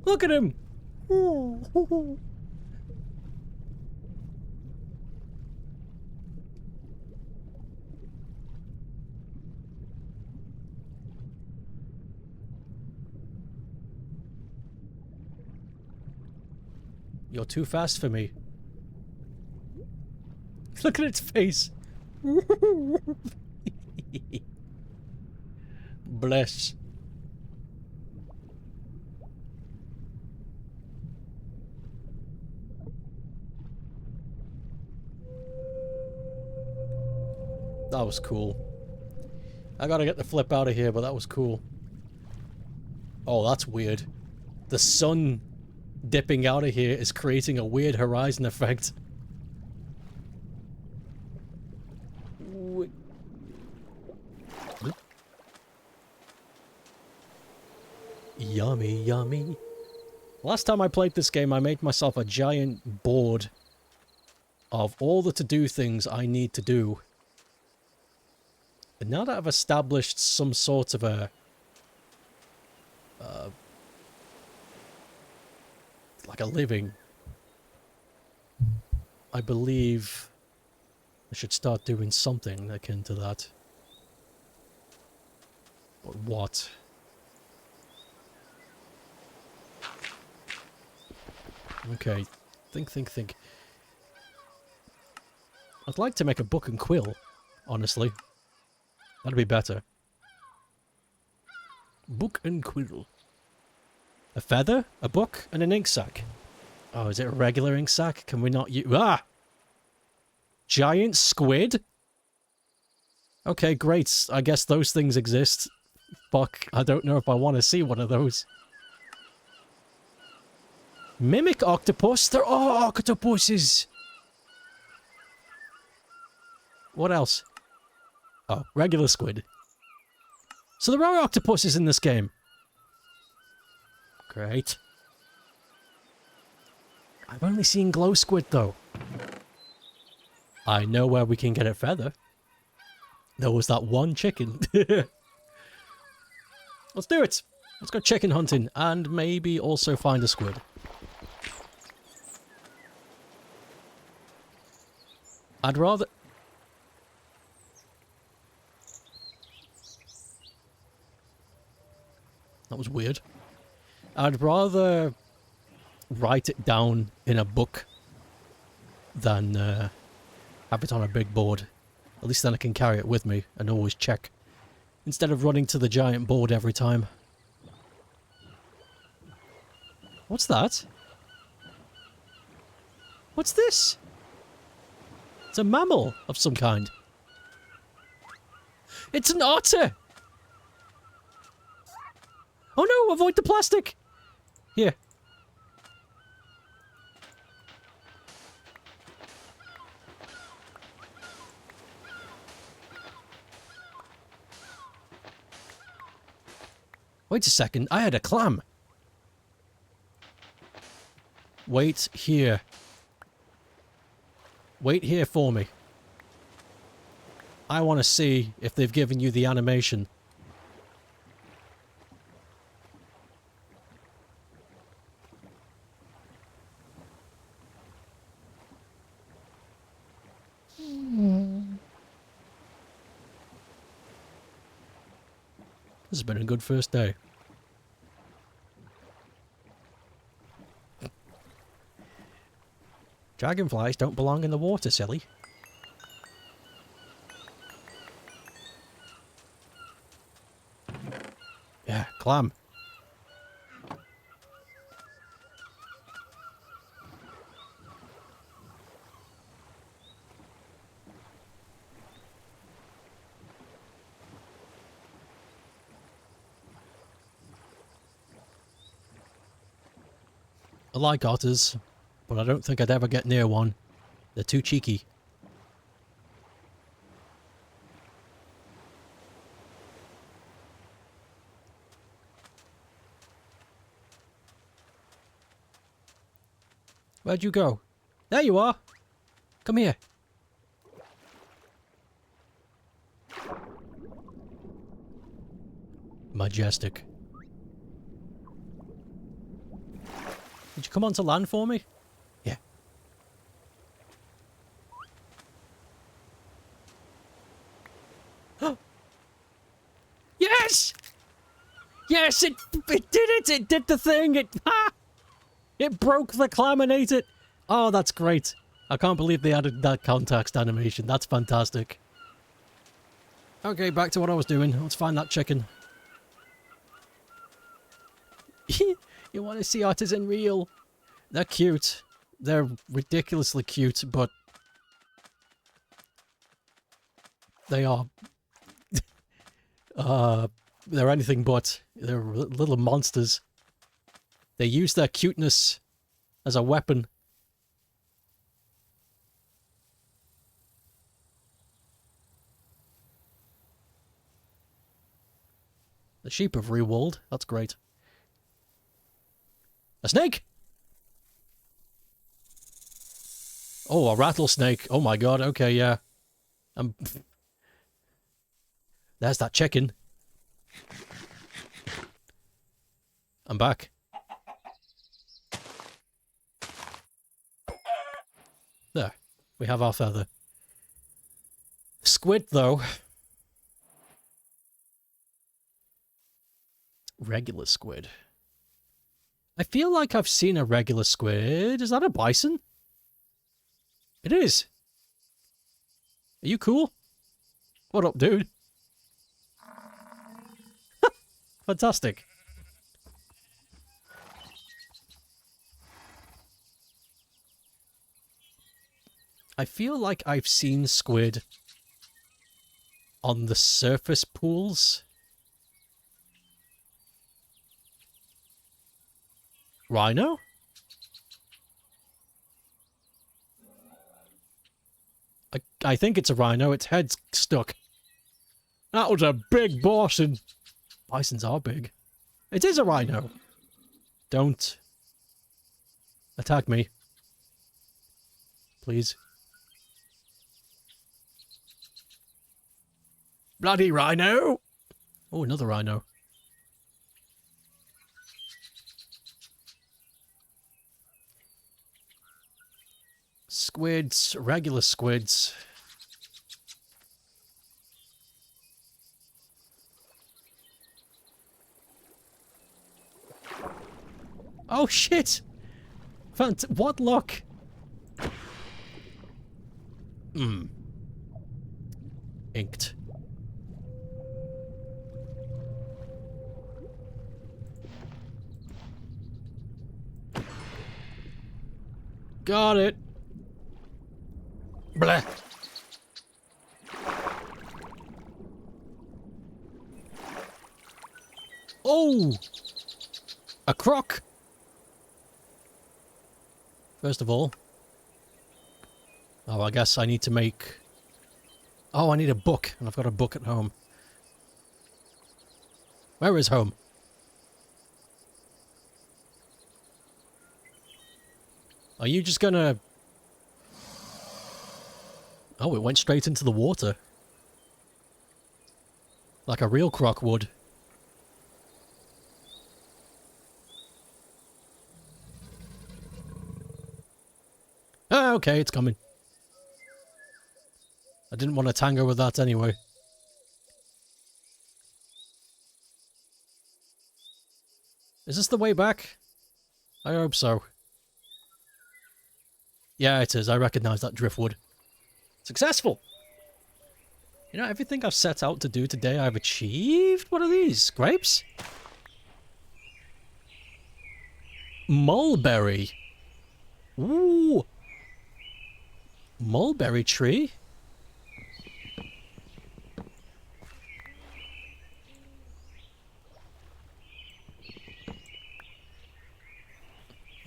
Look at him! You're too fast for me. Look at its face. Bless. That was cool. I gotta get the flip out of here, but that was cool. Oh, that's weird. The sun dipping out of here is creating a weird horizon effect. Yummy, yummy. Last time I played this game, I made myself a giant board of all the to-do things I need to do. And now that I've established some sort of a... like a living, I believe I should start doing something akin to that. But what? Okay, think. I'd like to make a book and quill, honestly. That'd be better. Book and quill. A feather, a book, and an ink sac. Oh, is it a regular ink sac? Can we not use... Ah! Giant squid? Okay, great. I guess those things exist. Fuck, I don't know if I want to see one of those. Mimic octopus? There are octopuses! What else? Oh, regular squid. So there are octopuses in this game. Great. I've only seen glow squid, though. I know where we can get a feather. There was that one chicken. Let's do it! Let's go chicken hunting, and maybe also find a squid. I'd rather... That was weird. I'd rather write it down in a book than have it on a big board. At least then I can carry it with me and always check. Instead of running to the giant board every time. What's that? What's this? It's a mammal of some kind. It's an otter! Oh no, avoid the plastic! Here. Wait a second, I had a clam. Wait here. Wait here for me. I want to see if they've given you the animation. This has been a good first day. Dragonflies don't belong in the water, silly. Yeah, clam. I like otters, but I don't think I'd ever get near one. They're too cheeky. Where'd you go? There you are! Come here. Majestic. Did you come onto land for me? Yeah. Yes! Yes, it did it! It did the thing! It broke the clam and ate it! Oh, that's great. I can't believe they added that context animation. That's fantastic. Okay, back to what I was doing. Let's find that chicken. You want to see otters in real? They're cute. They're ridiculously cute, but... They are... they're anything but. They're little monsters. They use their cuteness as a weapon. The sheep have rewooled. That's great. A snake! Oh, a rattlesnake. Oh my god, okay, yeah. There's that chicken. I'm back. There. We have our feather. Squid, though. Regular squid. I feel like I've seen a regular squid. Is that a bison? It is. Are you cool? What up, dude? Fantastic. I feel like I've seen squid on the surface pools. Rhino? I think it's a rhino. Its head's stuck. That was a big bison. Bisons are big. It is a rhino. Don't attack me. Please. Bloody rhino! Oh, another rhino. Squids, regular squids. Oh shit! What luck? Inked. Got it. Blah. Oh! A croc! First of all... Oh, I guess I need to make... Oh, I need a book, and I've got a book at home. Where is home? Are you just gonna... Oh, it went straight into the water. Like a real croc would. Ah, okay, it's coming. I didn't want to tango with that anyway. Is this the way back? I hope so. Yeah, it is. I recognize that driftwood. Successful! You know, everything I've set out to do today, I've achieved? What are these? Grapes? Mulberry. Ooh! Mulberry tree?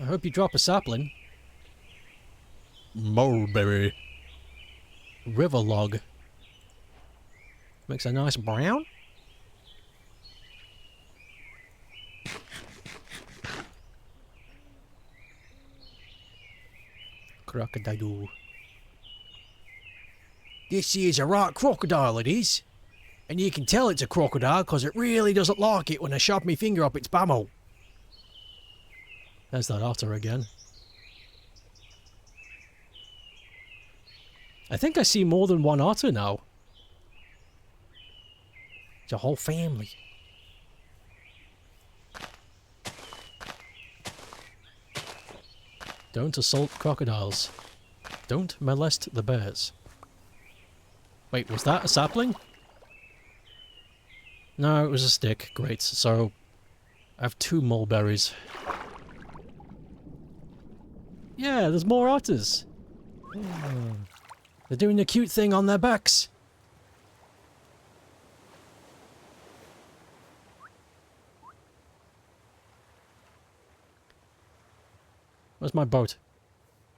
I hope you drop a sapling. Mulberry. River log. Makes a nice brown. Crocodile. This is a right crocodile, it is. And you can tell it's a crocodile because it really doesn't like it when I shove my finger up its bumhole. There's that otter again. I think I see more than one otter now. It's a whole family. Don't assault crocodiles. Don't molest the bears. Wait, was that a sapling? No, it was a stick. Great. So, I have 2 mulberries. Yeah, there's more otters. They're doing the cute thing on their backs. Where's my boat?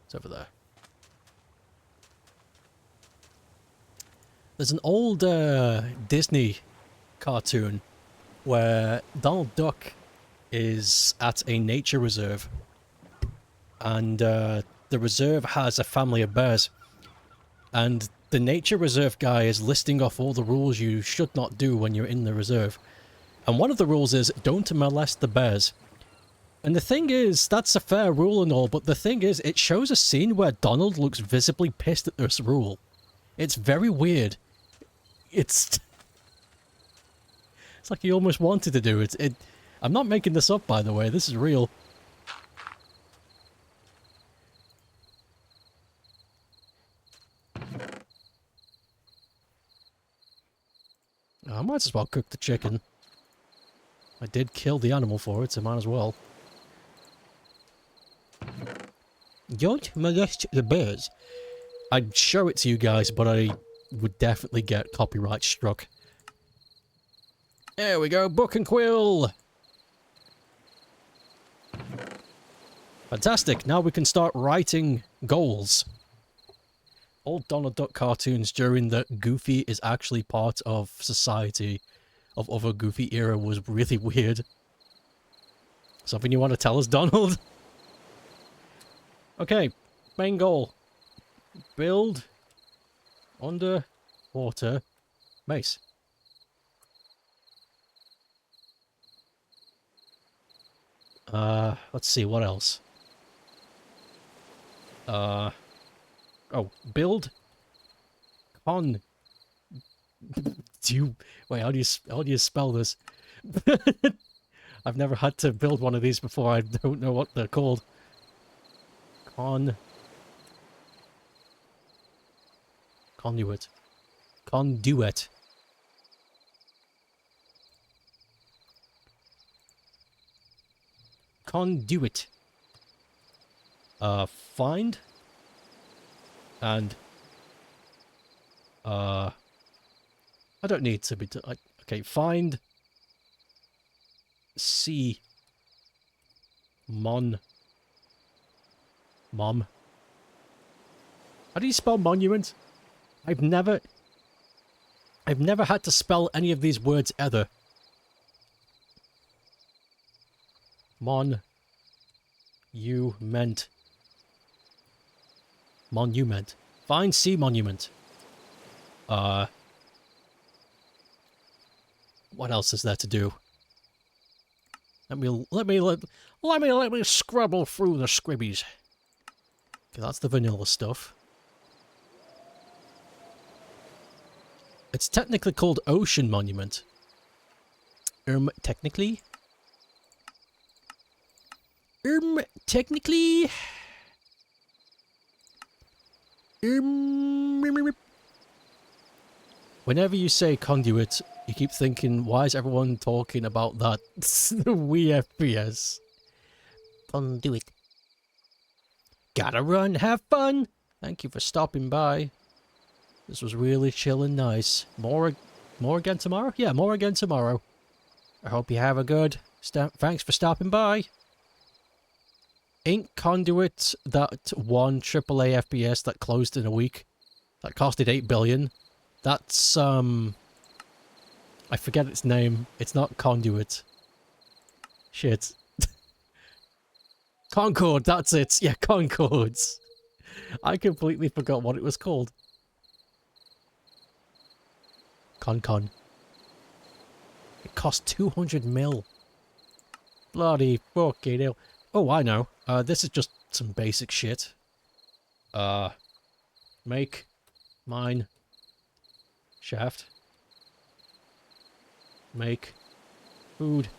It's over there. There's an old Disney cartoon where Donald Duck is at a nature reserve, and the reserve has a family of bears, and the nature reserve guy is listing off all the rules you should not do when you're in the reserve, and one of the rules is don't molest the bears. And the thing is, that's a fair rule and all, but the thing is, it shows a scene where Donald looks visibly pissed at this rule. It's very weird. It's like he almost wanted to do it. I'm not making this up, by the way. This is real. I might as well cook the chicken. I did kill the animal for it, so might as well. Don't molest the bears. I'd show it to you guys, but I would definitely get copyright struck. There we go, book and quill! Fantastic, now we can start writing goals. Old Donald Duck cartoons during the Goofy is actually part of society of other Goofy era was really weird. Something you want to tell us, Donald? Okay, main goal. Build underwater mace. Let's see, what else? Oh, build con. Wait, how do you spell this? I've never had to build one of these before. I don't know what they're called. Conduit. Conduit. Conduit. Find. And. I don't need to be... okay, find. See. Mom. How do you spell monument? I've never had to spell any of these words ever. Monument. Monument. Find sea monument. What else is there to do? Let me scrabble through the scribbies. Okay, that's the vanilla stuff. It's technically called Ocean Monument. Technically? Technically? Whenever you say conduit, you keep thinking, why is everyone talking about that? Wii FPS. Conduit. Gotta run, have fun! Thank you for stopping by. This was really chill and nice. More again tomorrow? Yeah, more again tomorrow. I hope you have a good... Thanks for stopping by. Ain't Conduit that one AAA FPS that closed in a week? That costed 8 billion? That's, I forget its name. It's not Conduit. Shit. Concord, that's it. Yeah, Concords. I completely forgot what it was called. Con. It cost 200 mil. Bloody fucking hell. Oh, I know. This is just some basic shit. Make mine shaft. Make food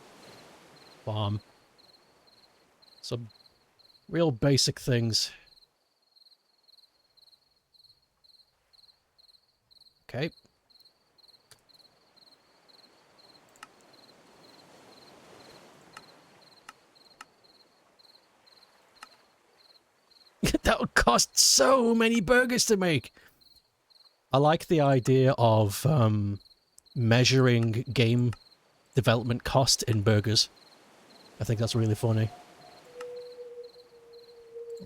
farm. Some real basic things. Okay. That would cost so many burgers to make. I like the idea of measuring game development cost in burgers. I think that's really funny.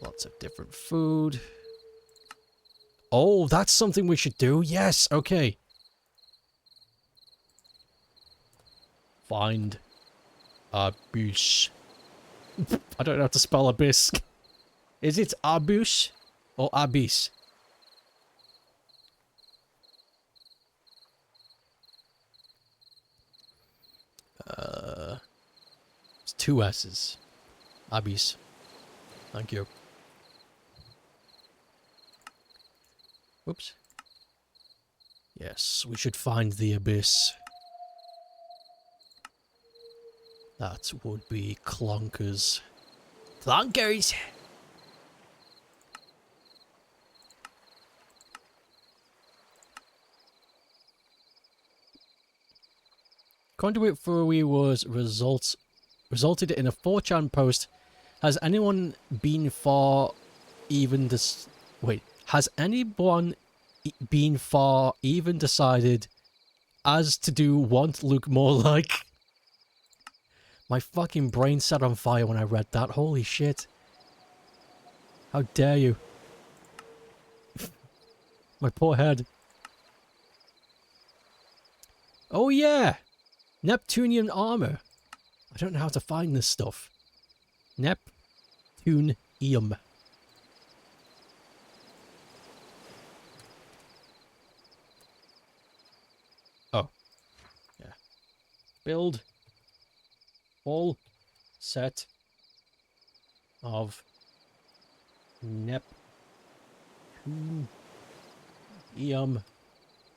Lots of different food. Oh, that's something we should do. Yes, okay. Find abyss. I don't know how to spell abyss. Is it abyss or abyss? It's two S's. Abyss. Thank you. Whoops. Yes, we should find the abyss. That would be clonkers. Clonkers! Conduit for we was resulted in a 4chan post. Has anyone been far even has anyone been far even decided as to do want look more like? My fucking brain set on fire when I read that. Holy shit. How dare you? My poor head. Oh yeah! Neptunian armor. I don't know how to find this stuff. Neptunium. Oh. Yeah. Build all set of Neptunium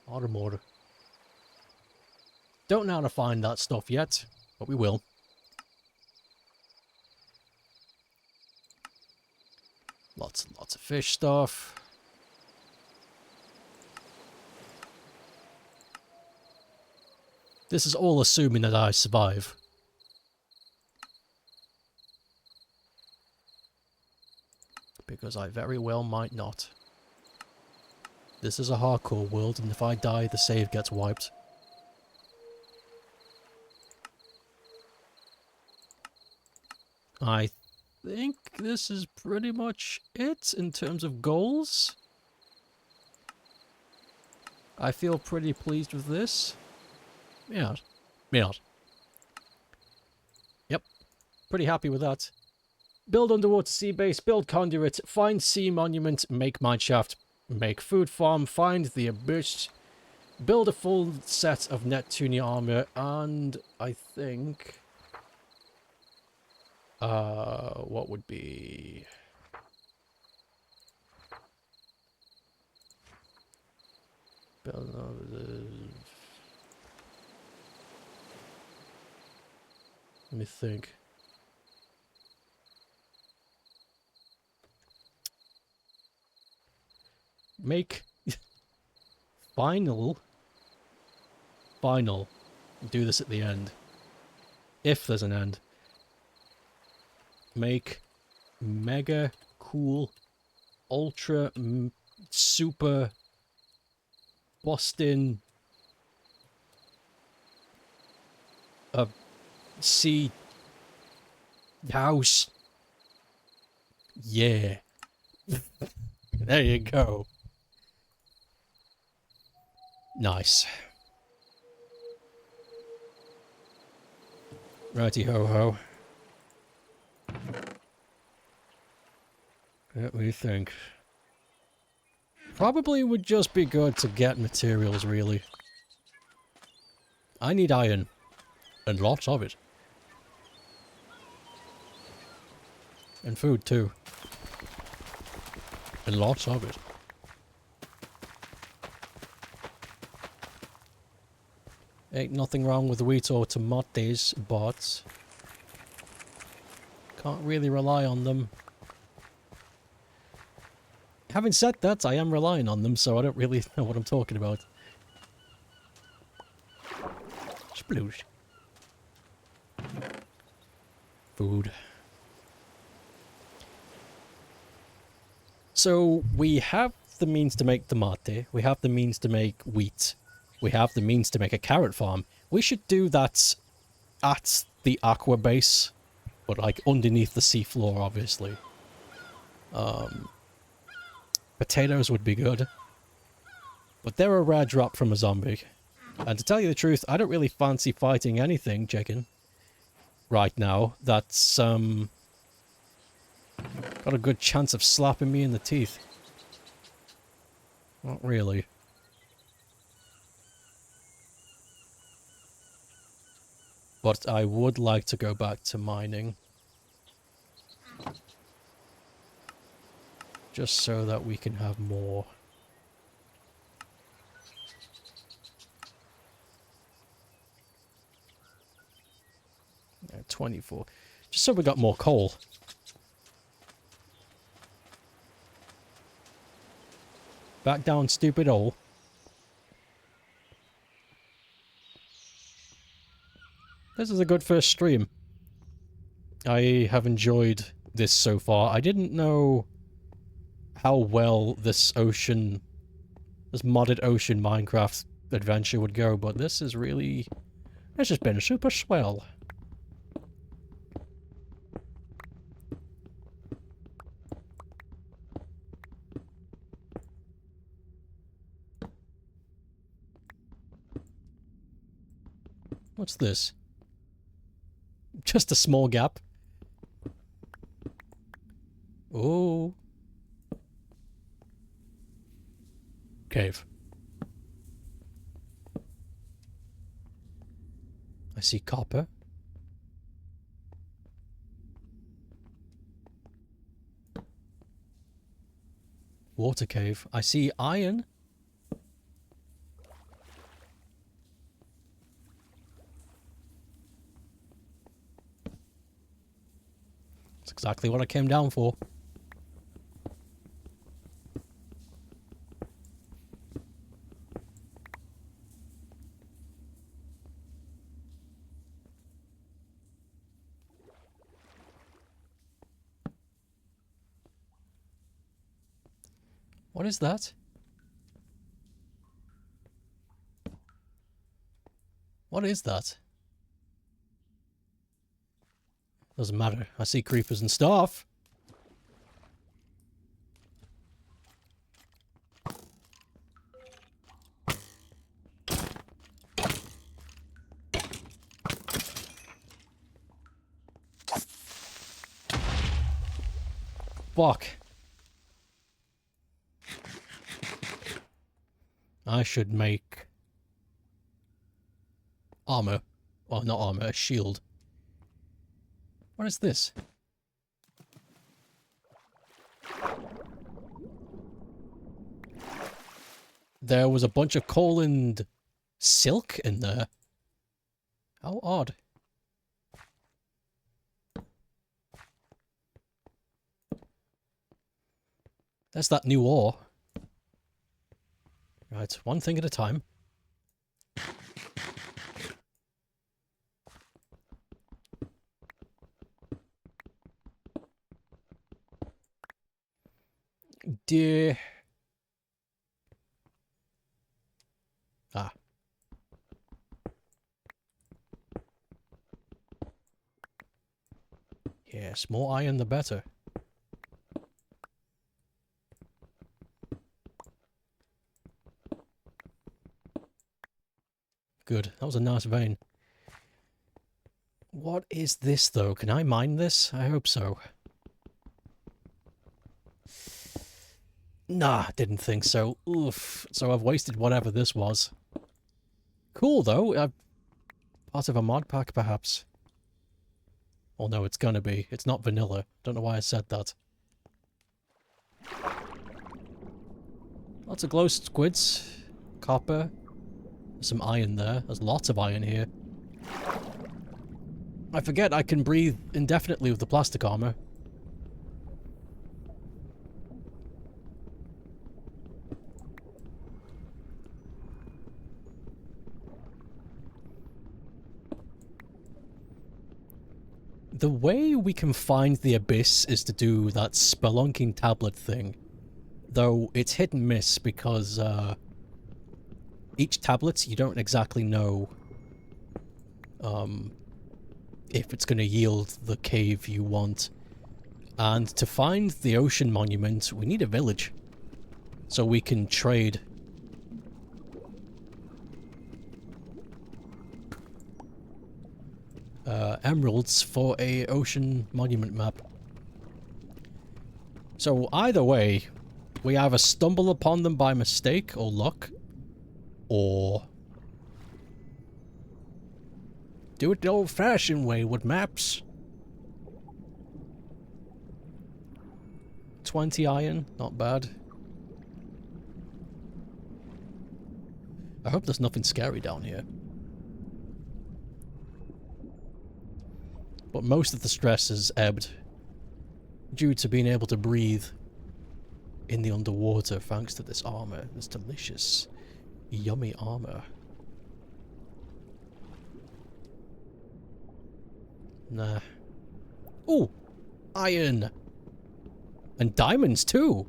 armor. Don't know how to find that stuff yet, but we will. Lots and lots of fish stuff. This is all assuming that I survive. Because I very well might not. This is a hardcore world, and if I die, the save gets wiped. I think this is pretty much it in terms of goals. I feel pretty pleased with this. Yeah. Yep. Pretty happy with that. Build underwater sea base, build conduit, find sea monument, make mineshaft, make food farm, find the abyss, build a full set of Neptunian armor, and I think... what would be... Let me think. Make... Final. Do this at the end. If there's an end. Make mega cool, ultra super Boston sea house. Yeah. There you go. Nice. Righty ho ho. What do you think? Probably would just be good to get materials, really. I need iron. And lots of it. And food, too. And lots of it. Ain't nothing wrong with wheat or tomatoes, but... can't really rely on them. Having said that, I am relying on them, so I don't really know what I'm talking about. Sploosh. Food. So, we have the means to make tomate, we have the means to make wheat, we have the means to make a carrot farm. We should do that at the aqua base, but like underneath the seafloor, obviously. Potatoes would be good. But they're a rare drop from a zombie. And to tell you the truth, I don't really fancy fighting anything, chicken, right now. That's, got a good chance of slapping me in the teeth. Not really. But I would like to go back to mining. Just so that we can have more. Yeah, 24. Just so we got more coal. Back down, stupid hole. This is a good first stream. I have enjoyed this so far. I didn't know how well this modded ocean Minecraft adventure would go, but this is really... It's just been super swell. What's this? Just a small gap. Oh. Cave. I see copper. Water cave. I see iron. That's exactly what I came down for. What is that? What is that? Doesn't matter. I see creepers and stuff. Fuck. I should make armor. Well, not armor, a shield. What is this? There was a bunch of coal and silk in there. How odd. There's that new ore. Right, one thing at a time. Dear. Ah. Yes, more iron the better. Good, that was a nice vein. What is this, though? Can I mine this? I hope so. Nah, didn't think so. Oof. So I've wasted whatever this was. Cool, though. Part of a mod pack, perhaps. Oh no, it's gonna be. It's not vanilla. Don't know why I said that. Lots of glow squids. Copper. There's some iron there. There's lots of iron here. I forget I can breathe indefinitely with the plastic armor. The way we can find the abyss is to do that spelunking tablet thing. Though it's hit and miss because each tablet you don't exactly know if it's going to yield the cave you want. And to find the ocean monument, we need a village. So we can trade. Emeralds for a ocean monument map. So either way, we either stumble upon them by mistake or luck, or do it the old-fashioned way with maps. 20 iron, not bad. I hope there's nothing scary down here. But most of the stress has ebbed due to being able to breathe in the underwater thanks to this armor. This delicious, yummy armor. Nah. Ooh! Iron! And diamonds too!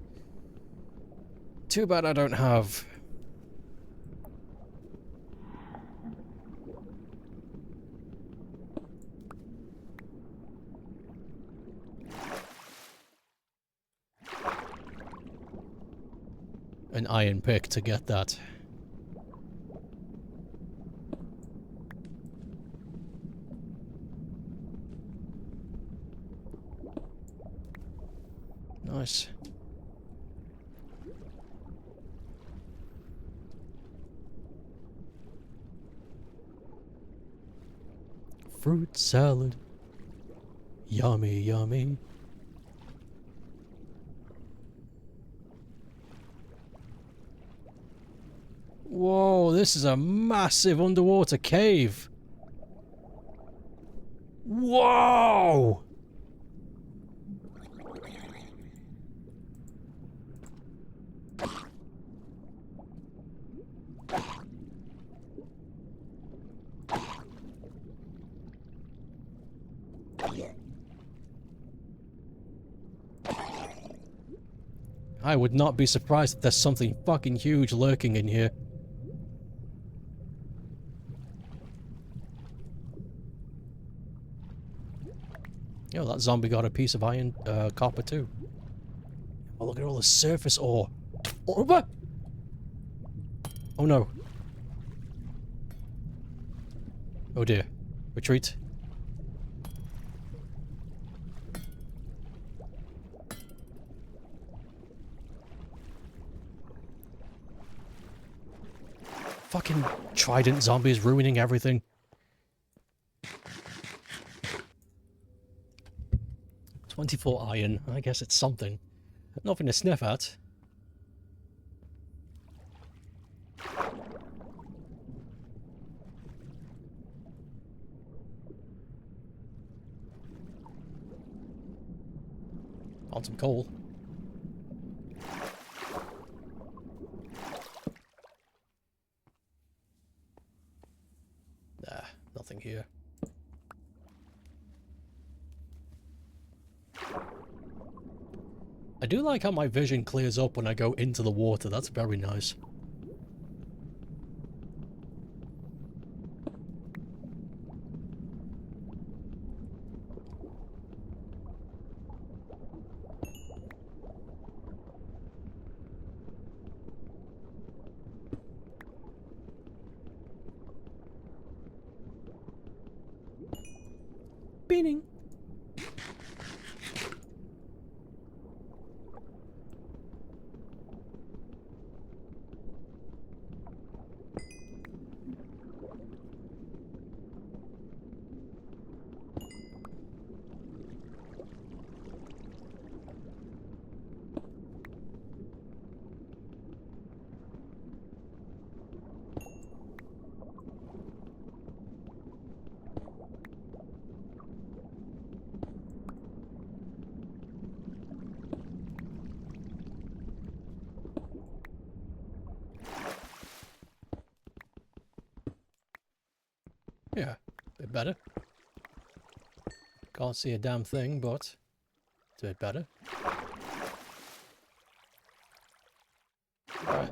Too bad I don't have... an iron pick to get that. Nice. Fruit salad. Yummy, yummy. Whoa, this is a massive underwater cave. Whoa! I would not be surprised if there's something fucking huge lurking in here. Yo, that zombie got a piece of iron, copper too. Oh, look at all the surface ore. Oh, what? Oh no. Oh dear. Retreat. Fucking trident zombies ruining everything. 24 iron. I guess it's something. Nothing to sniff at. On some coal. Nah, nothing here. I do like how my vision clears up when I go into the water. That's very nice. Beaning. Yeah, a bit better. Can't see a damn thing, but it's a bit better. Alright.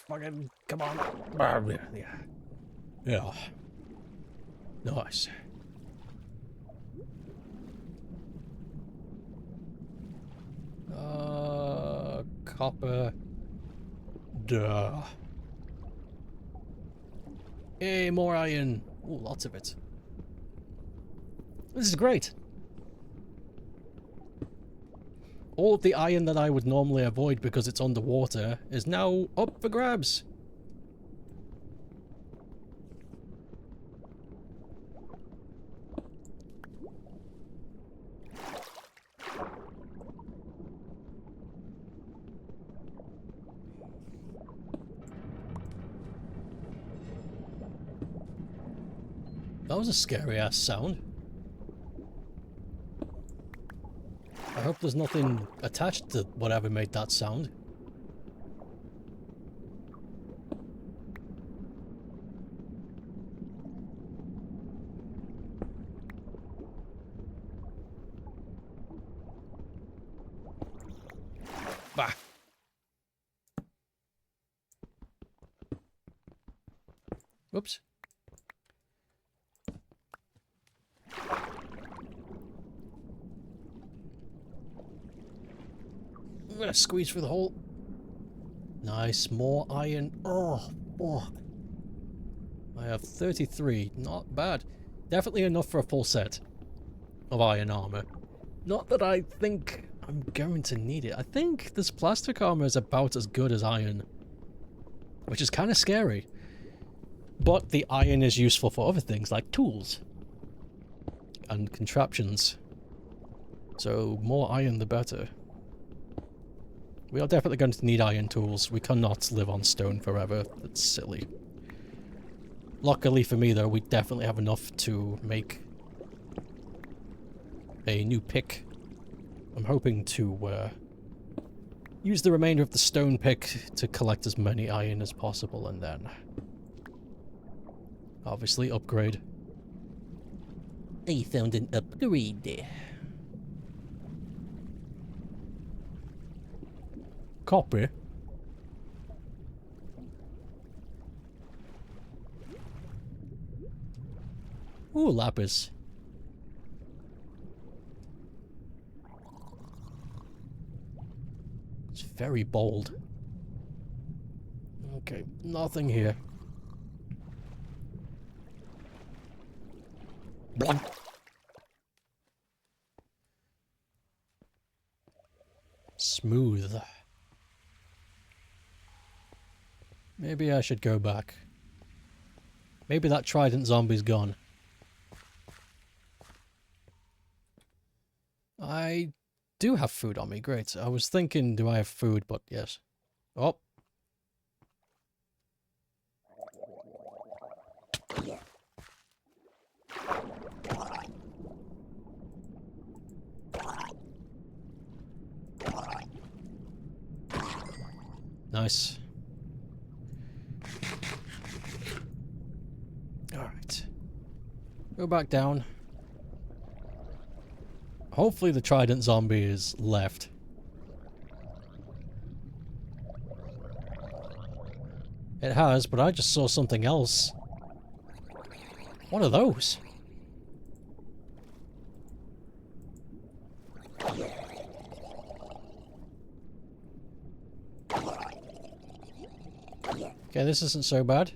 Fucking, come on. Yeah. Yeah. Nice. Copper. Duh. Hey, more iron. Ooh, lots of it. This is great. All of the iron that I would normally avoid because it's underwater is now up for grabs. That was a scary ass sound. I hope there's nothing attached to whatever made that sound. Bah. Whoops. I'm gonna squeeze through the hole. Nice, more iron. Oh, oh. I have 33. Not bad. Definitely enough for a full set of iron armor. Not that I think I'm going to need it. I think this plastic armor is about as good as iron, which is kind of scary. But the iron is useful for other things like tools and contraptions. So more iron the better. We are definitely going to need iron tools. We cannot live on stone forever. That's silly. Luckily for me though, we definitely have enough to make a new pick. I'm hoping to use the remainder of the stone pick to collect as many iron as possible and then obviously upgrade. I found an upgrade there. Copy. Ooh, lapis. It's very bold. Okay, nothing here. Blank. Smooth. Maybe I should go back. Maybe that trident zombie's gone. I do have food on me, great. I was thinking, do I have food, but yes. Oh. Nice. Alright. Go back down. Hopefully the trident zombie is left. It has, but I just saw something else. What are those? Okay, this isn't so bad.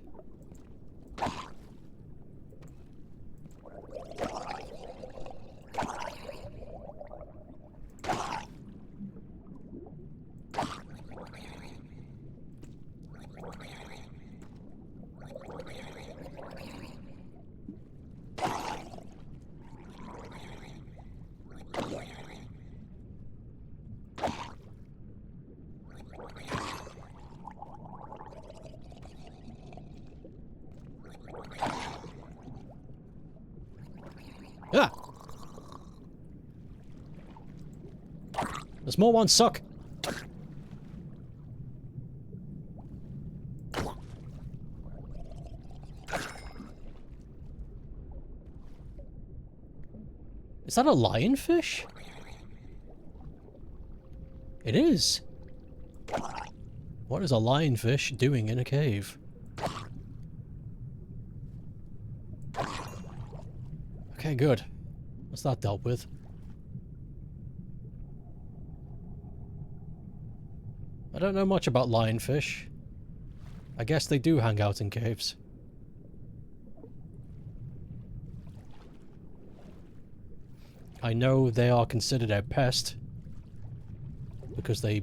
Ah! The small ones suck. Is that a lionfish? It is. What is a lionfish doing in a cave? Okay, good. What's that dealt with? I don't know much about lionfish. I guess they do hang out in caves. I know they are considered a pest because they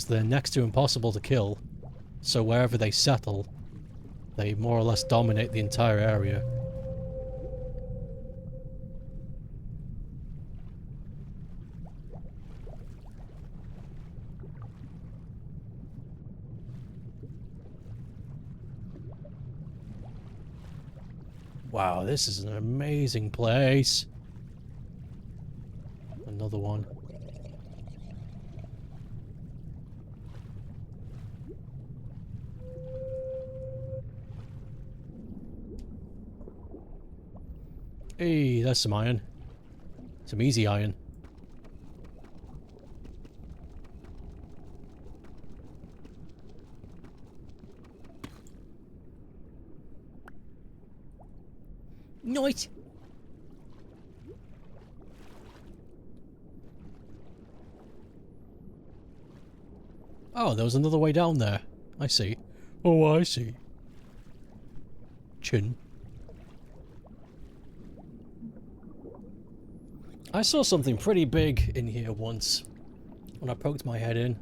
they're next to impossible to kill, so wherever they settle, they more or less dominate the entire area. Wow, this is an amazing place. Another one. Hey, that's some iron. Some easy iron. Nice! Oh, there was another way down there. I see. Oh, I see. Chin. I saw something pretty big in here once when I poked my head in.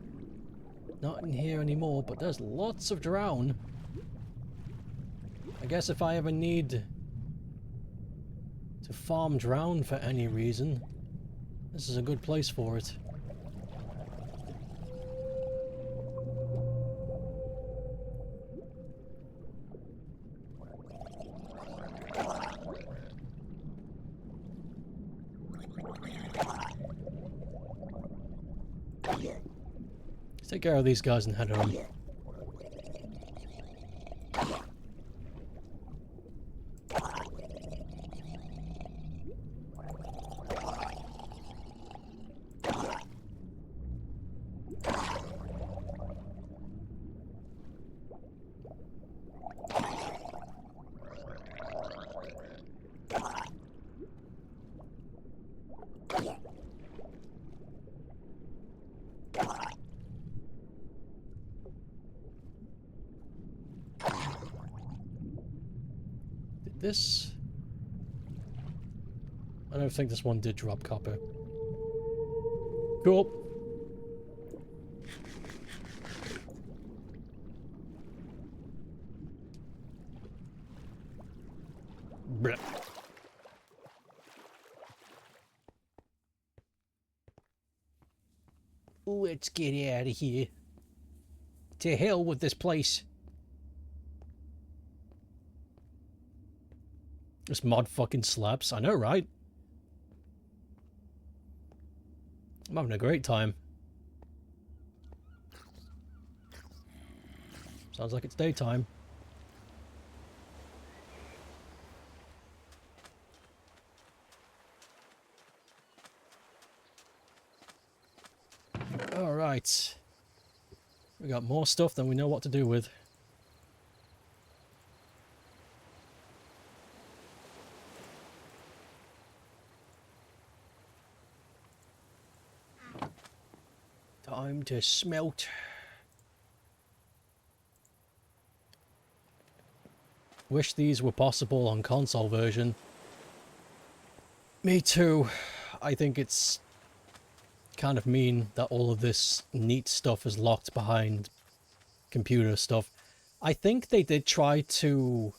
Not in here anymore, but there's lots of drown. I guess if I ever need to farm drown for any reason, this is a good place for it. Let's take care of these guys and head home. This... I don't think this one did drop copper. Cool. Blech. Let's get out of here. To hell with this place. This mod fucking slaps. I know, right? I'm having a great time. Sounds like it's daytime. Alright. We got more stuff than we know what to do with. Time to smelt. Wish these were possible on console version. Me too. I think it's kind of mean that all of this neat stuff is locked behind computer stuff. I think they did try to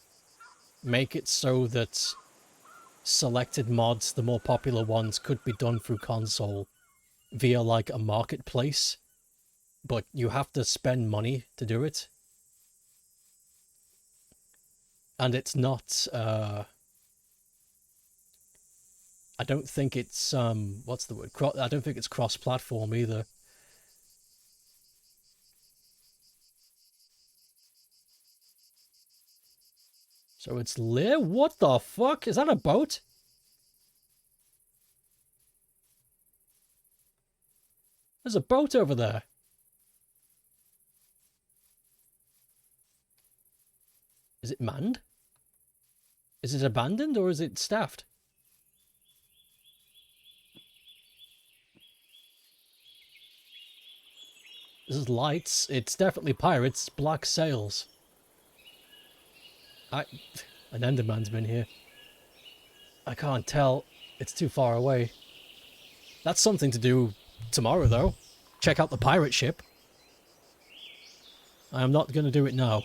make it so that selected mods, the more popular ones, could be done through console via like a marketplace, but you have to spend money to do it. And it's not, I don't think it's, what's the word? I don't think it's cross-platform either. So it's lit? What the fuck? Is that a boat? There's a boat over there. Is it manned? Is it abandoned or is it staffed? This is lights. It's definitely pirates. Black sails. An Enderman's been here. I can't tell. It's too far away. That's something to do tomorrow, though. Check out the pirate ship. I am not going to do it now.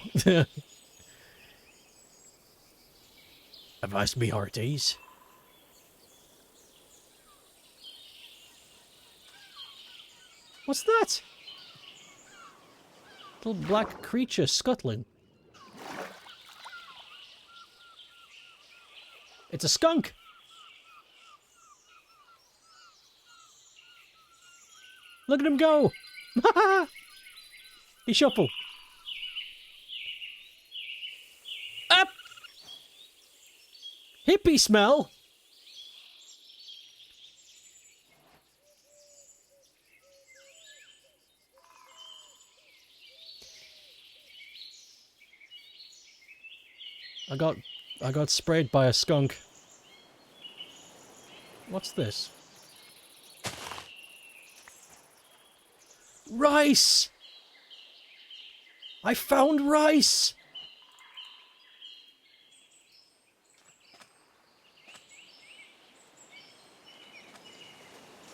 Avast me hearties. What's that? Little black creature scuttling. It's a skunk! Look at him go! He shuffle. Up! Hippie smell! I got sprayed by a skunk. What's this? Rice! I found rice!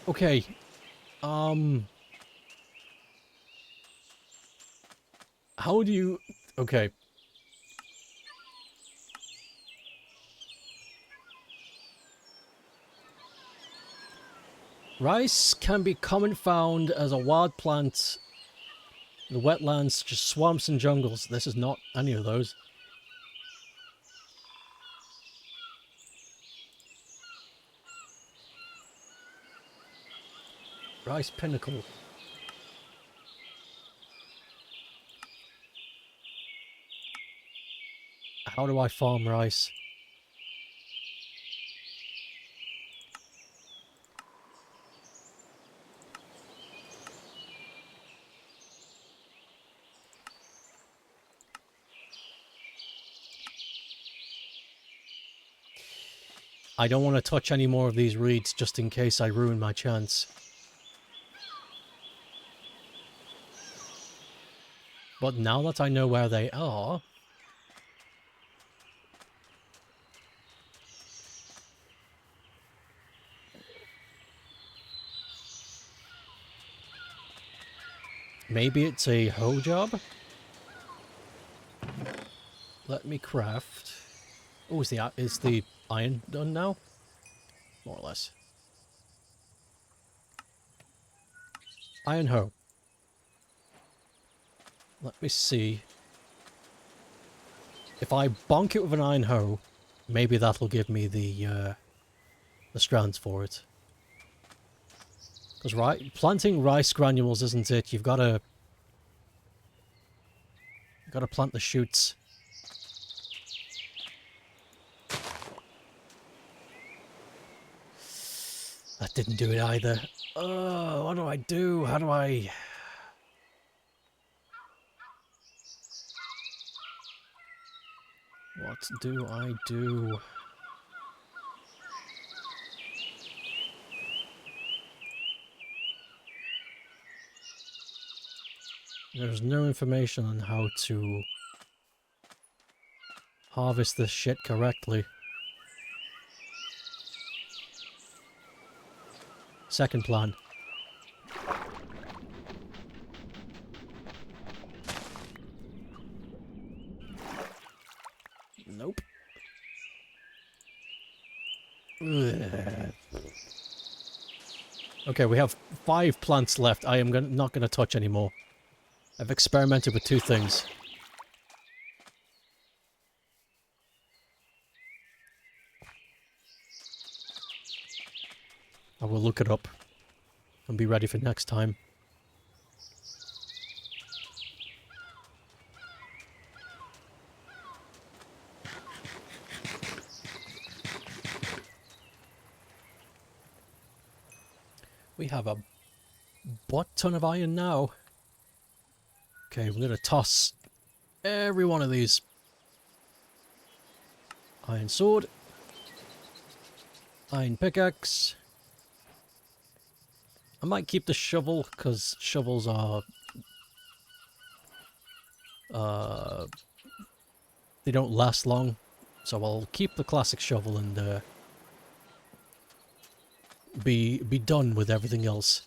Okay. How do you... Okay. Rice can be common found as a wild plant in the wetlands, just swamps and jungles. This is not any of those. Rice pinnacle. How do I farm rice? I don't want to touch any more of these reeds just in case I ruin my chance. But now that I know where they are... Maybe it's a hoe job? Let me craft... Oh, is the iron done now? More or less. Iron hoe. Let me see. If I bonk it with an iron hoe, maybe that'll give me the strands for it. Because planting rice granules isn't it? You've got to plant the shoots. That didn't do it either. Oh, what do I do? How do I... What do I do? There's no information on how to harvest this shit correctly. Second plan. Nope. Ugh. Okay, we have 5 plants left. I am not going to touch anymore. I've experimented with 2 things. I will look it up and be ready for next time. We have a butt ton of iron now. Okay, we're gonna toss every one of these. Iron sword. Iron pickaxe. I might keep the shovel, because shovels are... they don't last long. So I'll keep the classic shovel and be done with everything else.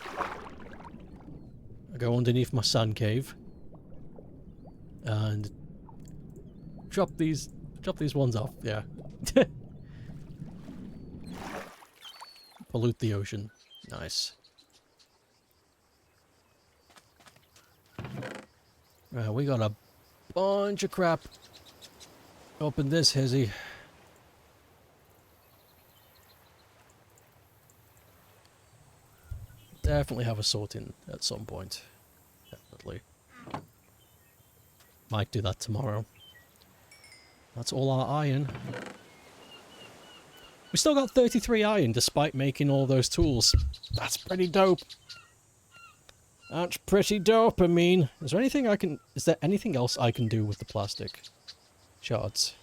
I go underneath my sand cave and drop these ones off. Yeah. Pollute the ocean. Nice. We got a bunch of crap up in this hizzy. Definitely have a sorting at some point. Definitely. Might do that tomorrow. That's all our iron. We still got 33 iron despite making all those tools. That's pretty dope. That's pretty dope, I mean. Is there anything I can... Is there anything else I can do with the plastic shards?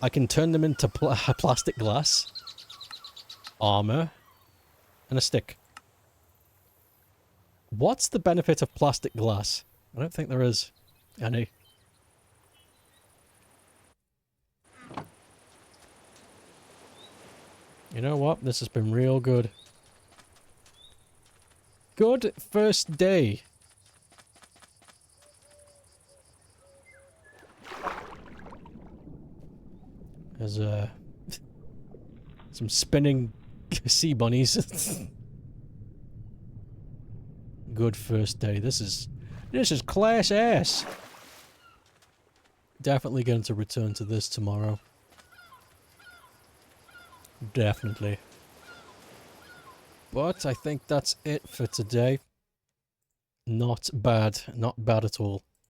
I can turn them into plastic glass, armor, and a stick. What's the benefit of plastic glass? I don't think there is any. You know what? This has been real good. Good first day. There's some spinning sea bunnies. Good first day. This is class ass. Definitely going to return to this tomorrow. Definitely. But I think that's it for today. Not bad. Not bad at all.